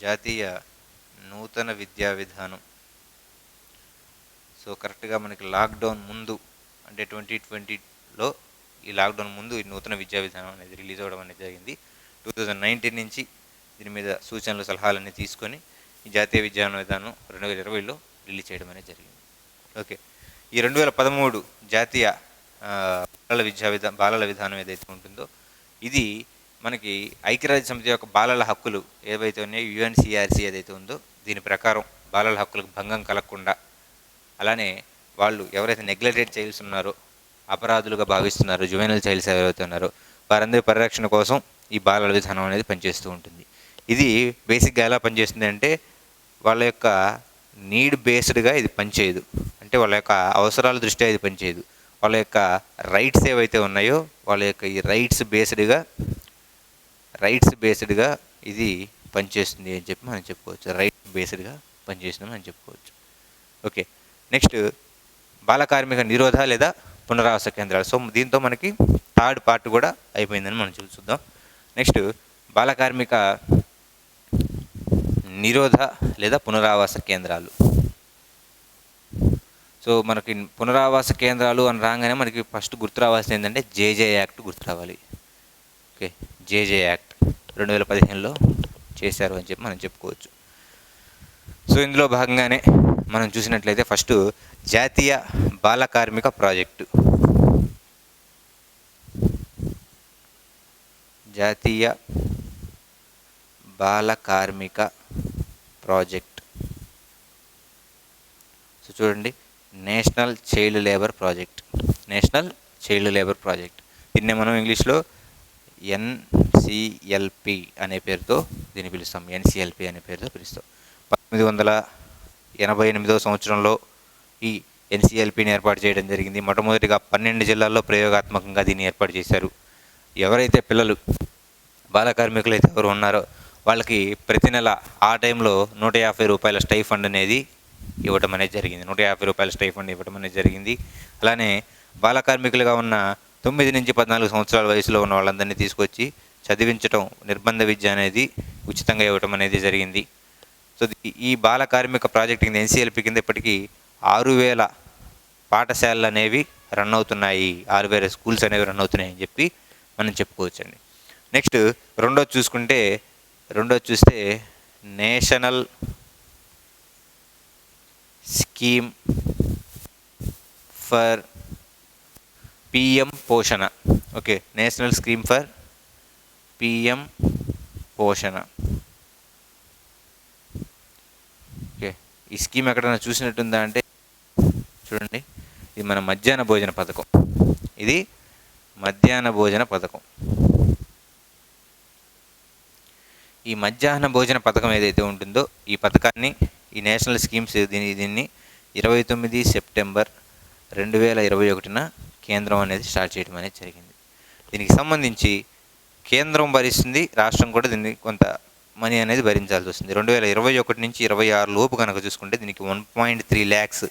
జాతీయ నూతన విద్యా విధానం సో కరెక్ట్గా మనకి లాక్డౌన్ ముందు అంటే 2020లో ఈ లాక్డౌన్ ముందు ఈ నూతన విద్యా విధానం అనేది రిలీజ్ అవ్వడం అనేది జరిగింది. 2019 నుంచి దీని మీద సూచనలు సలహాలన్నీ తీసుకొని ఈ జాతీయ విద్యా విధానం 2020లో రిలీజ్ చేయడం అనేది జరిగింది. ఓకే, ఈ 2013 జాతీయ బాలల విధానం ఏదైతే ఉంటుందో ఇది మనకి ఐక్యరాజ్య సమితి యొక్క బాలల హక్కులు ఏవైతే ఉన్నాయో UNCRC ఏదైతే ఉందో దీని ప్రకారం బాలల హక్కులకు భంగం కలగకుండా, అలానే వాళ్ళు ఎవరైతే నెగ్లెక్టెడ్ చైల్డ్స్ ఉన్నారో, అపరాధులుగా భావిస్తున్నారో, జువెనైల్ చైల్డ్స్ ఎవరైతే ఉన్నారో వారందరి పరిరక్షణ కోసం ఈ బాలల విధానం అనేది పనిచేస్తూ ఉంటుంది. ఇది బేసిక్గా ఎలా పనిచేస్తుంది అంటే వాళ్ళ యొక్క నీడ్ బేస్డ్గా ఇది పనిచేయదు, అంటే వాళ్ళ యొక్క అవసరాల దృష్ట్యా ఇది పనిచేయదు. వాళ్ళ యొక్క రైట్స్ ఏవైతే ఉన్నాయో వాళ్ళ యొక్క ఈ రైట్స్ బేస్డ్గా ఇది పనిచేస్తుంది అని చెప్పి మనం చెప్పుకోవచ్చు. రైట్స్ బేస్డ్గా పనిచేస్తుంది అని చెప్పుకోవచ్చు. ఓకే, నెక్స్ట్ బాల కార్మిక నిరోధ లేదా పునరావాస కేంద్రాలు. సో దీంతో మనకి థర్డ్ పార్ట్ కూడా అయిపోయిందని మనం చూద్దాం. నెక్స్ట్ బాల కార్మిక నిరోధ లేదా పునరావాస కేంద్రాలు. సో మనకి పునరావాస కేంద్రాలు అని రాగానే మనకి ఫస్ట్ గుర్తు రావాల్సింది ఏంటంటే జేజే యాక్ట్ గుర్తు రావాలి. ఓకే, జేజే యాక్ట్ 2015లో చేశారు అని చెప్పి మనం చెప్పుకోవచ్చు. సో ఇందులో భాగంగానే మనం చూసినట్లయితే ఫస్ట్ జాతీయ బాల కార్మిక ప్రాజెక్టు. జాతీయ బాల కార్మిక ప్రాజెక్ట్. సో చూడండి, నేషనల్ చైల్డ్ లేబర్ ప్రాజెక్ట్. దీన్నే మనం ఇంగ్లీష్లో NCLP అనే పేరుతో దీన్ని పిలుస్తాం. 1988 సంవత్సరంలో ఈ NCLPని ఏర్పాటు చేయడం జరిగింది. మొట్టమొదటిగా 12 జిల్లాల్లో ప్రయోగాత్మకంగా దీన్ని ఏర్పాటు చేశారు. ఎవరైతే పిల్లలు బాల కార్మికులు అయితే ఎవరు ఉన్నారో వాళ్ళకి ప్రతి నెల ఆ టైంలో 150 రూపాయల స్టైఫండ్ అనేది ఇవ్వటం అనేది జరిగింది. 150 రూపాయల స్టైఫండ్ ఇవ్వటం అనేది జరిగింది. అలానే బాల కార్మికులుగా ఉన్న 9 నుంచి 14 సంవత్సరాల వయసులో ఉన్న వాళ్ళందరినీ తీసుకొచ్చి చదివించటం, నిర్బంధ విద్య అనేది ఉచితంగా ఇవ్వటం అనేది జరిగింది. సో ఈ బాల కార్మిక ప్రాజెక్ట్ కింద NCLP కింద ఇప్పటికీ 6000 పాఠశాలలు అనేవి రన్ అవుతున్నాయి, 6000 స్కూల్స్ అనేవి రన్ అవుతున్నాయి అని చెప్పి మనం చెప్పుకోవచ్చండి. నెక్స్ట్ రెండోది చూస్తే నేషనల్ స్కీమ్ ఫర్ PM పోషణ. Okay, national scheme for PM పోషణ. ఓకే, ఈ స్కీమ్ ఎక్కడైనా చూసినట్టుందా అంటే చూడండి, ఇది మన మధ్యాహ్న భోజన పథకం. ఈ మధ్యాహ్న భోజన పథకం ఏదైతే ఉంటుందో ఈ పథకాన్ని, ఈ నేషనల్ స్కీమ్స్ దీన్ని 29 సెప్టెంబర్ 2021 కేంద్రం అనేది స్టార్ట్ చేయడం అనేది జరిగింది. దీనికి సంబంధించి కేంద్రం భరిస్తుంది, రాష్ట్రం కూడా దీన్ని కొంత మనీ అనేది భరించాల్సి వస్తుంది. 2021 నుంచి 26 లోపు కనుక చూసుకుంటే దీనికి 1.3 ల్యాక్స్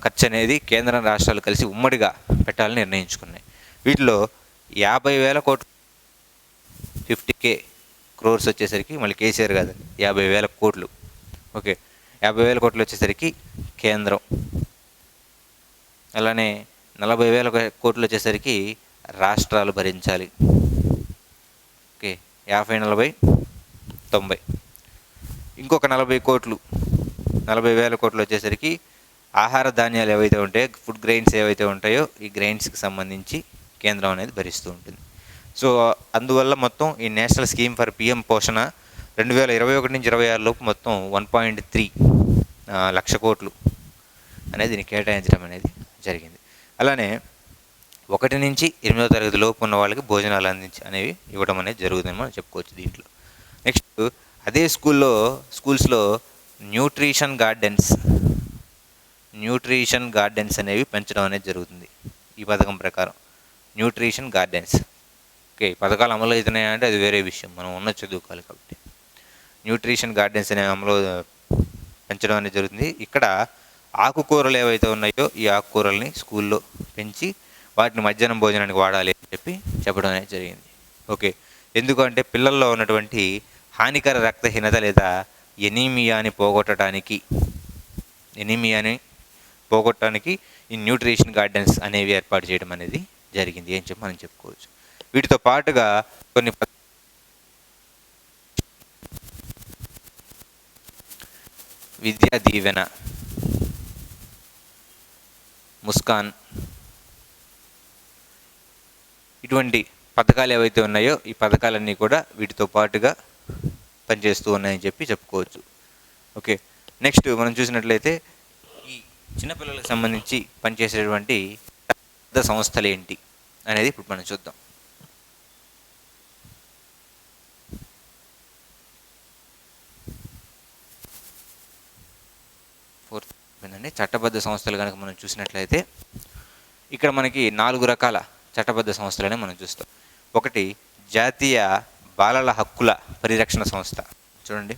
ఖర్చు అనేది కేంద్రం రాష్ట్రాలు కలిసి ఉమ్మడిగా పెట్టాలని నిర్ణయించుకున్నాయి. వీటిలో 50,000 కోట్లు 50K క్రోర్స్ వచ్చేసరికి, మళ్ళీ కేసీఆర్ కాదండి, 50,000 కోట్లు. ఓకే, 50,000 కోట్లు వచ్చేసరికి కేంద్రం, అలానే 40,000 కోట్లు వచ్చేసరికి రాష్ట్రాలు భరించాలి. ఓకే, 50, 40, 90. ఇంకొక 40 కోట్లు, 40,000 కోట్లు వచ్చేసరికి ఆహార ధాన్యాలు ఏవైతే ఉంటాయో, ఫుడ్ గ్రెయిన్స్ ఏవైతే ఉంటాయో, ఈ గ్రెయిన్స్కి సంబంధించి కేంద్రం అనేది భరిస్తూ ఉంటుంది. సో అందువల్ల మొత్తం ఈ నేషనల్ స్కీమ్ ఫర్ పిఎం పోషణ 2021 నుంచి 26 లోపు మొత్తం 1.3 లక్ష కోట్లు అనేది దీన్ని కేటాయించడం అనేది జరిగింది. అలానే 1 నుంచి 8వ తరగతి లోపు ఉన్న వాళ్ళకి భోజనాలు అనేవి ఇవ్వడం అనేది జరుగుతుందని మనం చెప్పుకోవచ్చు దీంట్లో. నెక్స్ట్, అదే స్కూల్స్లో న్యూట్రిషన్ గార్డెన్స్ అనేవి పెంచడం అనేది జరుగుతుంది ఈ పథకం ప్రకారం. Nutrition gardens. ఓకే, పథకాలు అమలు అవుతున్నాయా అంటే అది వేరే విషయం, మనం ఉన్న చదువుకోవాలి కాబట్టి. న్యూట్రిషన్ గార్డెన్స్ అనే అమలు పెంచడం అనేది జరుగుతుంది. ఇక్కడ ఆకుకూరలు ఏవైతే ఉన్నాయో ఈ ఆకుకూరల్ని స్కూల్లో పెంచి వాటిని మధ్యాహ్నం భోజనానికి వాడాలి అని చెప్పడం అనేది జరిగింది. ఓకే, ఎందుకంటే పిల్లల్లో ఉన్నటువంటి హానికర రక్తహీనత లేదా ఎనీమియాని పోగొట్టడానికి ఈ న్యూట్రిషన్ గార్డెన్స్ అనేవి ఏర్పాటు చేయడం అనేది జరిగింది అని చెప్పి మనం చెప్పుకోవచ్చు. వీటితో పాటుగా కొన్ని విద్యా దీవెన, ముస్కాన్, ఇటువంటి పథకాలు ఏవైతే ఉన్నాయో ఈ పథకాలన్నీ కూడా వీటితో పాటుగా పనిచేస్తూ ఉన్నాయని చెప్పి చెప్పుకోవచ్చు. ఓకే, నెక్స్ట్ మనం చూసినట్లయితే ఈ చిన్నపిల్లలకు సంబంధించి పనిచేసేటువంటి పెద్ద సంస్థలు ఏంటి అనేది ఇప్పుడు మనం చూద్దాం. చట్టబద్ధ సంస్థలు కనుక మనం చూసినట్లయితే ఇక్కడ మనకి 4 రకాల చట్టబద్ధ సంస్థలనే మనం చూస్తాం. ఒకటి, జాతీయ బాలల హక్కుల పరిరక్షణ సంస్థ. చూడండి,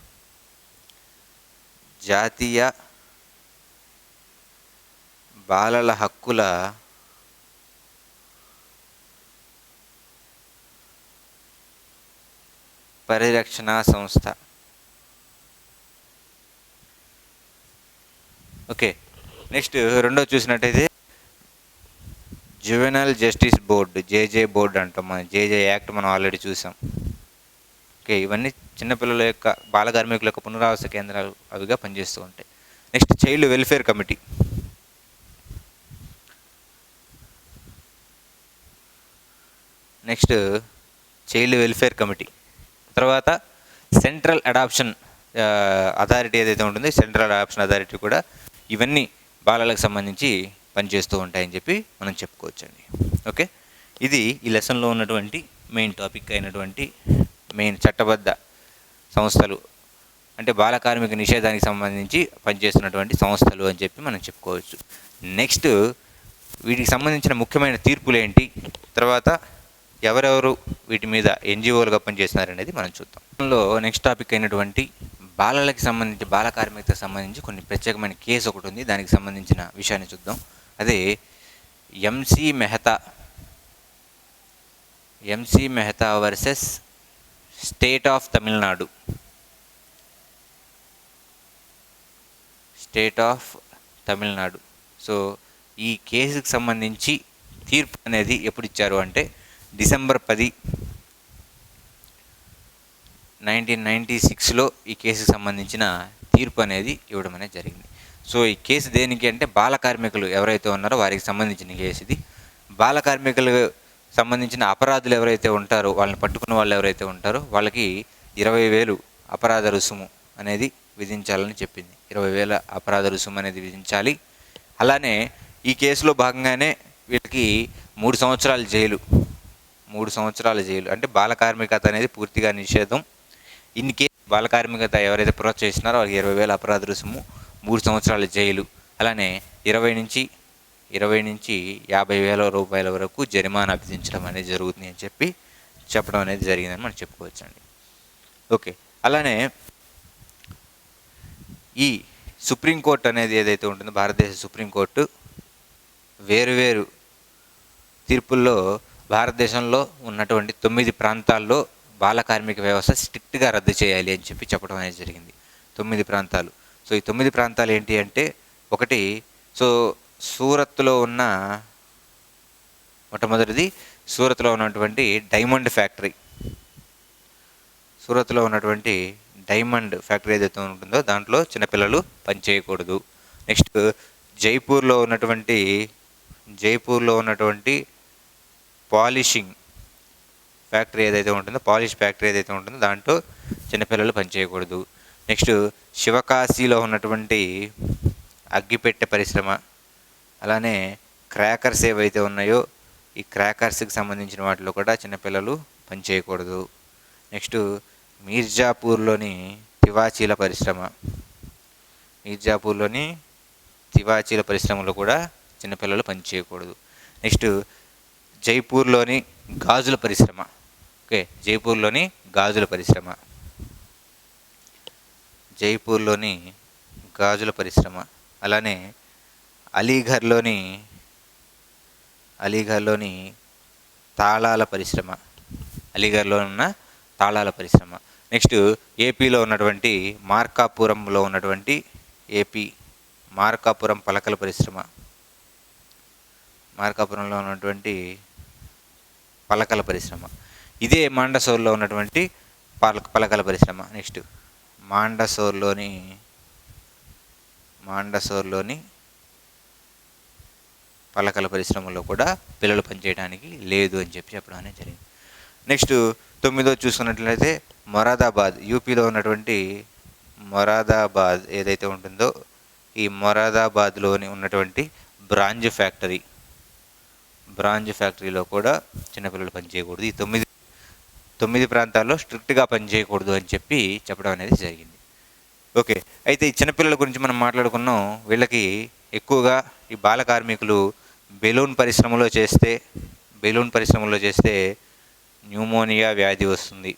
జాతీయ బాలల హక్కుల పరిరక్షణ సంస్థ. ఓకే, నెక్స్ట్ రెండోది చూసినట్టయితే జువెనల్ జస్టిస్ బోర్డు, జేజే బోర్డు అంటాం. మనం జేజే యాక్ట్ మనం ఆల్రెడీ చూసాం. ఓకే, ఇవన్నీ చిన్నపిల్లల యొక్క బాల కార్మికుల యొక్క పునరావాస కేంద్రాలు అవిగా పనిచేస్తూ ఉంటాయి. Next, child welfare committee. తర్వాత సెంట్రల్ అడాప్షన్ అథారిటీ ఏదైతే ఉంటుందో, సెంట్రల్ అడాప్షన్ అథారిటీ కూడా ఇవన్నీ బాలలకు సంబంధించి పనిచేస్తూ ఉంటాయని చెప్పి మనం చెప్పుకోవచ్చండి. ఓకే, ఇది ఈ లెసన్లో ఉన్నటువంటి మెయిన్ టాపిక్ అయినటువంటి చట్టబద్ధ సంస్థలు, అంటే బాల కార్మిక నిషేధానికి సంబంధించి పనిచేస్తున్నటువంటి సంస్థలు అని చెప్పి మనం చెప్పుకోవచ్చు. నెక్స్ట్, వీటికి సంబంధించిన ముఖ్యమైన తీర్పులు ఏంటి, తర్వాత ఎవరెవరు వీటి మీద ఎన్జిఓలుగా పనిచేస్తున్నారనేది మనం చూద్దాం. అందులో నెక్స్ట్ టాపిక్ అయినటువంటి బాలలకి సంబంధించి, బాల కార్మికతకు సంబంధించి కొన్ని ప్రత్యేకమైన కేసు ఒకటి ఉంది. దానికి సంబంధించిన విషయాన్ని చూద్దాం. అదే MC Mehta versus state of Tamil Nadu. So ఈ కేసుకి సంబంధించి తీర్పు అనేది ఎప్పుడు ఇచ్చారు అంటే డిసెంబర్ 10, 1996లో ఈ కేసుకి సంబంధించిన తీర్పు అనేది ఇవ్వడం అనేది జరిగింది. సో ఈ కేసు దేనికి అంటే బాల కార్మికులు ఎవరైతే ఉన్నారో వారికి సంబంధించిన కేసు ఇది. బాల కార్మికులకు సంబంధించిన అపరాధులు ఎవరైతే ఉంటారో, వాళ్ళని పట్టుకున్న వాళ్ళు ఎవరైతే ఉంటారో వాళ్ళకి 20,000 అపరాధ రుసుము అనేది విధించాలని చెప్పింది. 20,000 అపరాధ రుసుము అనేది విధించాలి. అలానే ఈ కేసులో భాగంగానే వీళ్ళకి 3 సంవత్సరాల జైలు, అంటే బాల కార్మికత అనేది పూర్తిగా నిషేధం. ఇన్ కేసు బాల కార్మికత ఎవరైతే ప్రోత్సహిస్తున్నారో వాళ్ళకి 20,000 అపరాధ రుసుము, 3 సంవత్సరాల జైలు, అలానే 20 నుంచి 50,000 రూపాయల వరకు జరిమానా విధించడం అనేది జరుగుతుంది అని చెప్పి చెప్పడం అనేది జరిగిందని మనం చెప్పుకోవచ్చండి. ఓకే, అలానే ఈ సుప్రీంకోర్టు అనేది ఏదైతే ఉంటుందో, భారతదేశ సుప్రీంకోర్టు వేరు తీర్పుల్లో భారతదేశంలో ఉన్నటువంటి 9 ప్రాంతాల్లో బాల కార్మిక వ్యవస్థ స్ట్రిక్ట్గా రద్దు చేయాలి అని చెప్పడం అనేది జరిగింది. 9 ప్రాంతాలు. సో ఈ 9 ప్రాంతాలు ఏంటి అంటే, ఒకటి, సో సూరత్లో ఉన్న మొట్టమొదటిది సూరత్లో ఉన్నటువంటి డైమండ్ ఫ్యాక్టరీ. సూరత్లో ఉన్నటువంటి డైమండ్ ఫ్యాక్టరీ ఏదైతే ఉంటుందో దాంట్లో చిన్నపిల్లలు పనిచేయకూడదు. నెక్స్ట్ జైపూర్లో ఉన్నటువంటి పాలిషింగ్ ఫ్యాక్టరీ ఏదైతే ఉంటుందో, పాలిష్ ఫ్యాక్టరీ ఏదైతే ఉంటుందో దాంట్లో చిన్నపిల్లలు పనిచేయకూడదు. నెక్స్ట్ శివకాశీలో ఉన్నటువంటి అగ్గిపెట్టె పరిశ్రమ, అలానే క్రాకర్స్ ఏవైతే ఉన్నాయో ఈ క్రాకర్స్కి సంబంధించిన వాటిలో కూడా చిన్నపిల్లలు పనిచేయకూడదు. నెక్స్ట్ మీర్జాపూర్లోని తివాచీల పరిశ్రమలో కూడా చిన్నపిల్లలు పనిచేయకూడదు. నెక్స్ట్ జైపూర్లోని గాజుల పరిశ్రమ. ఓకే, జైపూర్లోని గాజుల పరిశ్రమ, అలానే అలీఘర్లోని తాళాల పరిశ్రమ, అలీఘర్లో ఉన్న తాళాల పరిశ్రమ. నెక్స్ట్ ఏపీలో ఉన్నటువంటి మార్కాపురంలో ఉన్నటువంటి మార్కాపురం పలకల పరిశ్రమ, మార్కాపురంలో ఉన్నటువంటి పలకల పరిశ్రమ. ఇదే మాండసోర్లో ఉన్నటువంటి పలకల పరిశ్రమ. నెక్స్ట్ మాండసోర్లోని పలకల పరిశ్రమలో కూడా పిల్లలు పనిచేయడానికి లేదు అని చెప్పడం అనేది జరిగింది. నెక్స్ట్ 9వ చూసుకున్నట్లయితే మొరాదాబాద్, యూపీలో ఉన్నటువంటి మొరాదాబాద్ ఏదైతే ఉంటుందో ఈ మొరాదాబాద్లోని ఉన్నటువంటి బ్రాంజ్ ఫ్యాక్టరీలో కూడా చిన్నపిల్లలు పనిచేయకూడదు. ఈ 9 ప్రాంతాల్లో స్ట్రిక్ట్గా పనిచేయకూడదు అని చెప్పడం అనేది జరిగింది. ఓకే, అయితే ఈ చిన్నపిల్లల గురించి మనం మాట్లాడుకున్నాం. వీళ్ళకి ఎక్కువగా ఈ బాల కార్మికులు బెలూన్ పరిశ్రమలో చేస్తే న్యూమోనియా వ్యాధి వస్తుంది.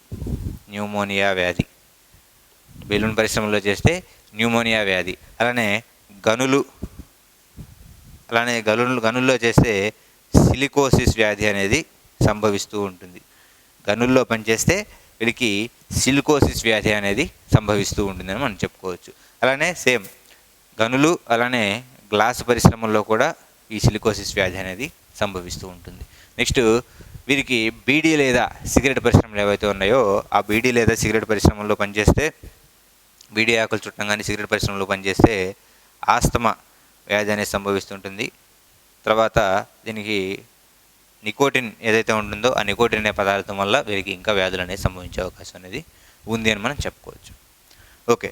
బెలూన్ పరిశ్రమలో చేస్తే న్యూమోనియా వ్యాధి, అలానే గనుల్లో చేస్తే సిలికోసిస్ వ్యాధి అనేది సంభవిస్తూ ఉంటుంది. గనుల్లో పనిచేస్తే వీళ్ళకి సిలికోసిస్ వ్యాధి అనేది సంభవిస్తూ ఉంటుందని మనం చెప్పుకోవచ్చు. అలానే సేమ్ గనులు, అలానే గ్లాస్ పరిశ్రమల్లో కూడా ఈ సిలికోసిస్ వ్యాధి అనేది సంభవిస్తూ ఉంటుంది. నెక్స్ట్ వీరికి బీడీ లేదా సిగరెట్ పరిశ్రమలు ఏవైతే ఉన్నాయో ఆ బీడీ లేదా సిగరెట్ పరిశ్రమల్లో పనిచేస్తే, బీడీ ఆకులు చుట్టం కానీ సిగరెట్ పరిశ్రమలో పనిచేస్తే ఆస్తమా వ్యాధి అనేది సంభవిస్తుంటుంది. తర్వాత దీనికి నికోటిన్ ఏదైతే ఉంటుందో ఆ నికోటిన్ అనే పదార్థం వల్ల వీరికి ఇంకా వ్యాధులు అనేది సంభవించే అవకాశం అనేది ఉంది అని మనం చెప్పుకోవచ్చు. ఓకే,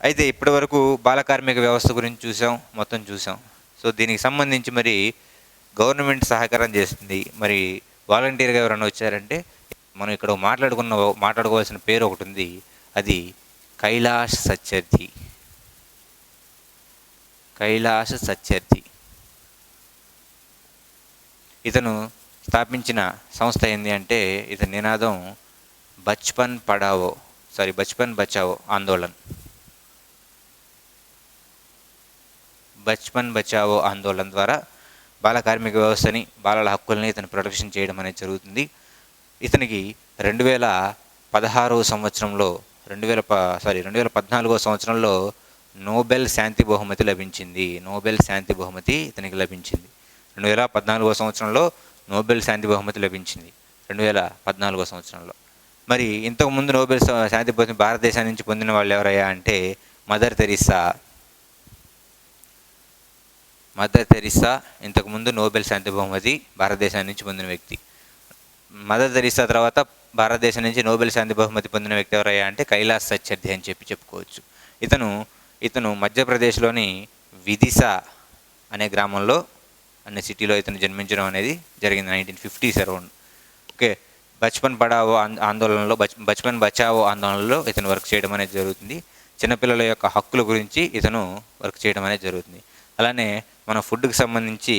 అయితే ఇప్పటి వరకు బాల కార్మిక వ్యవస్థ గురించి మొత్తం చూసాం. సో దీనికి సంబంధించి మరి గవర్నమెంట్ సహకారం చేస్తుంది. మరి వాలంటీర్గా ఎవరైనా వచ్చారంటే మనం ఇక్కడ మాట్లాడుకోవాల్సిన పేరు ఒకటి ఉంది, అది కైలాష్ సత్యర్థి. ఇతను స్థాపించిన సంస్థ ఏంటి అంటే, ఇతని నినాదం బచ్పన్ బచావో ఆందోళన్ ద్వారా బాల కార్మిక వ్యవస్థని, బాలల హక్కుల్ని ఇతను ప్రొటెక్షన్ చేయడం అనేది జరుగుతుంది. ఇతనికి 2014వ సంవత్సరంలో నోబెల్ శాంతి బహుమతి లభించింది. ఇతనికి లభించింది 2014వ సంవత్సరంలో నోబెల్ శాంతి బహుమతి లభించింది 2014వ సంవత్సరంలో. మరి ఇంతకుముందు నోబెల్ శాంతి బహుమతి భారతదేశం నుంచి పొందిన వాళ్ళు ఎవరయ్యా అంటే మదర్ తెరీసా ఇంతకుముందు నోబెల్ శాంతి బహుమతి భారతదేశం నుంచి పొందిన వ్యక్తి. మదర్ తెరీసా తర్వాత భారతదేశం నుంచి నోబెల్ శాంతి బహుమతి పొందిన వ్యక్తి ఎవరయ్యా అంటే కైలాష్ సత్యర్థి అని చెప్పుకోవచ్చు. ఇతను మధ్యప్రదేశ్లోని విదిశా అనే గ్రామంలో, అనే సిటీలో ఇతను జన్మించడం అనేది జరిగింది 1950s around. Okay, Bachpan Bachao ఆందోళనలో ఇతను వర్క్ చేయడం అనేది జరుగుతుంది. చిన్నపిల్లల యొక్క హక్కుల గురించి ఇతను వర్క్ చేయడం అనేది జరుగుతుంది. అలానే మన ఫుడ్కి సంబంధించి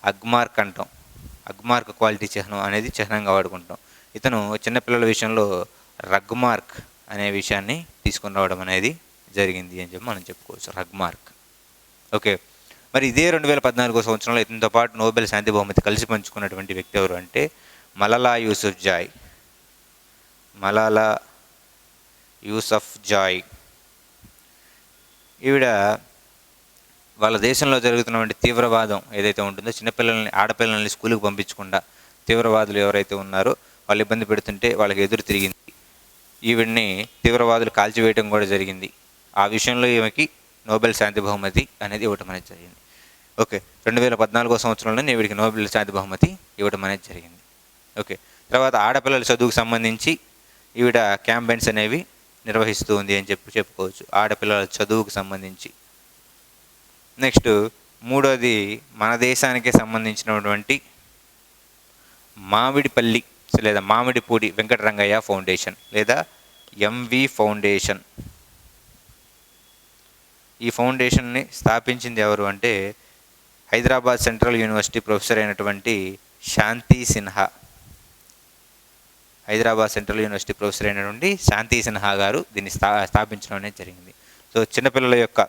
అగ్మార్క్ క్వాలిటీ చిహ్నం అనేది చిహ్నంగా వాడుకుంటాం. ఇతను చిన్నపిల్లల విషయంలో రగ్మార్క్ అనే విషయాన్ని తీసుకొని రావడం అనేది జరిగింది అని చెప్పి మనం చెప్పుకోవచ్చు. రగ్మార్క్. ఓకే. మరి ఇదే 2014 సంవత్సరంలో ఇతనితో పాటు నోబెల్ శాంతి బహుమతి కలిసి పంచుకున్నటువంటి వ్యక్తి ఎవరు అంటే మలాలా యూసఫ్జాయ్. మలాలా యూసఫ్జాయ్. ఈవిడ వాళ్ళ దేశంలో జరుగుతున్నటువంటి తీవ్రవాదం ఏదైతే ఉంటుందో, ఆడపిల్లల్ని స్కూల్కి పంపించకుండా తీవ్రవాదులు ఎవరైతే ఉన్నారో వాళ్ళు ఇబ్బంది పెడుతుంటే వాళ్ళకి ఎదురు తిరిగింది. ఈవిడ్ని తీవ్రవాదులు కాల్చివేయడం కూడా జరిగింది. ఆ విషయంలో ఈమెకి నోబెల్ శాంతి బహుమతి అనేది ఇవ్వటం అనేది జరిగింది. ఓకే. 2014 సంవత్సరంలోనే ఈవిడికి నోబెల్ శాంతి బహుమతి ఇవ్వటం అనేది జరిగింది. ఓకే. తర్వాత ఆడపిల్లల చదువుకు సంబంధించి ఈవిడ క్యాంపెయిన్స్ అనేవి నిర్వహిస్తూ ఉంది అని చెప్పుకోవచ్చు, ఆడపిల్లల చదువుకు సంబంధించి. నెక్స్ట్ మూడోది మన దేశానికి సంబంధించినటువంటి మామిడిపల్లి లేదా మామిడిపూడి వెంకటరంగయ్య ఫౌండేషన్ లేదా ఎంవి ఫౌండేషన్. ఈ ఫౌండేషన్ని స్థాపించింది ఎవరు అంటే హైదరాబాద్ సెంట్రల్ యూనివర్సిటీ ప్రొఫెసర్ అయినటువంటి Shanti Sinha. Hyderabad central university professor అయినటువంటి శాంతి సిన్హా గారు దీన్ని స్థాపించడం అనేది జరిగింది. సో చిన్నపిల్లల యొక్క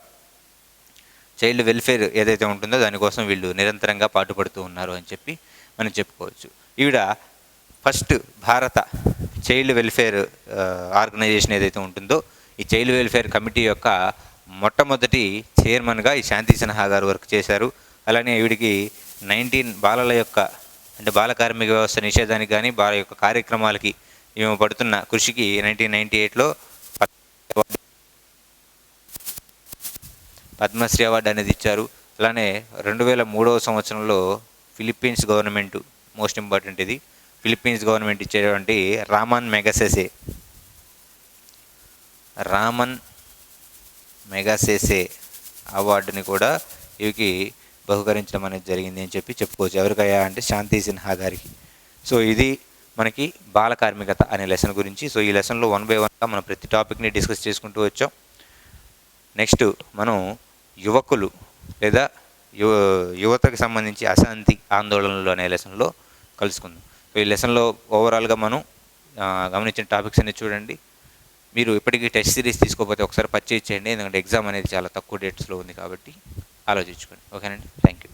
చైల్డ్ వెల్ఫేర్ ఏదైతే ఉంటుందో దానికోసం వీళ్ళు నిరంతరంగా పాటుపడుతూ ఉన్నారు అని చెప్పి మనం చెప్పుకోవచ్చు. ఈవిడ ఫస్ట్ భారత చైల్డ్ వెల్ఫేర్ ఆర్గనైజేషన్ ఏదైతే ఉంటుందో ఈ చైల్డ్ వెల్ఫేర్ కమిటీ యొక్క మొట్టమొదటి చైర్మన్గా ఈ శాంతి సిన్హా గారు వర్క్ చేశారు. అలానే ఈవిడికి బాలల యొక్క అంటే బాల కార్మిక వ్యవస్థ నిషేధానికి కానీ బాల యొక్క కార్యక్రమాలకి ఈమె పడుతున్న కృషికి 1998లో పద్మశ్రీ అవార్డు అనేది ఇచ్చారు. అలానే 2003 సంవత్సరంలో ఫిలిప్పీన్స్ గవర్నమెంట్, మోస్ట్ ఇంపార్టెంట్ ఇది, ఫిలిప్పీన్స్ గవర్నమెంట్ ఇచ్చేటువంటి రామన్ మెగాసెసే అవార్డుని కూడా ఇవికి బహుకరించడం అనేది జరిగింది అని చెప్పుకోవచ్చు. ఎవరికయ్యా అంటే శాంతి సిన్హా గారికి. సో ఇది మనకి బాల కార్మికత అనే లెసన్ గురించి. సో ఈ లెసన్లో 1 by 1గా మనం ప్రతి టాపిక్ని డిస్కస్ చేసుకుంటూ వచ్చాం. నెక్స్ట్ మనం యువకులు లేదా యువతకు సంబంధించి అశాంతి ఆందోళనలు అనే లెసన్లో కలుసుకుందాం. సో ఈ లెసన్లో ఓవరాల్గా మనం గమనించిన టాపిక్స్ అన్ని చూడండి. మీరు ఇప్పటికీ టెస్ట్ సిరీస్ తీసుకోకపోతే ఒకసారి పర్చేజ్ చేయండి, ఎందుకంటే ఎగ్జామ్ అనేది చాలా తక్కువ డేట్స్లో ఉంది కాబట్టి ఆలోచించుకోండి. ఓకేనండి. Thank you.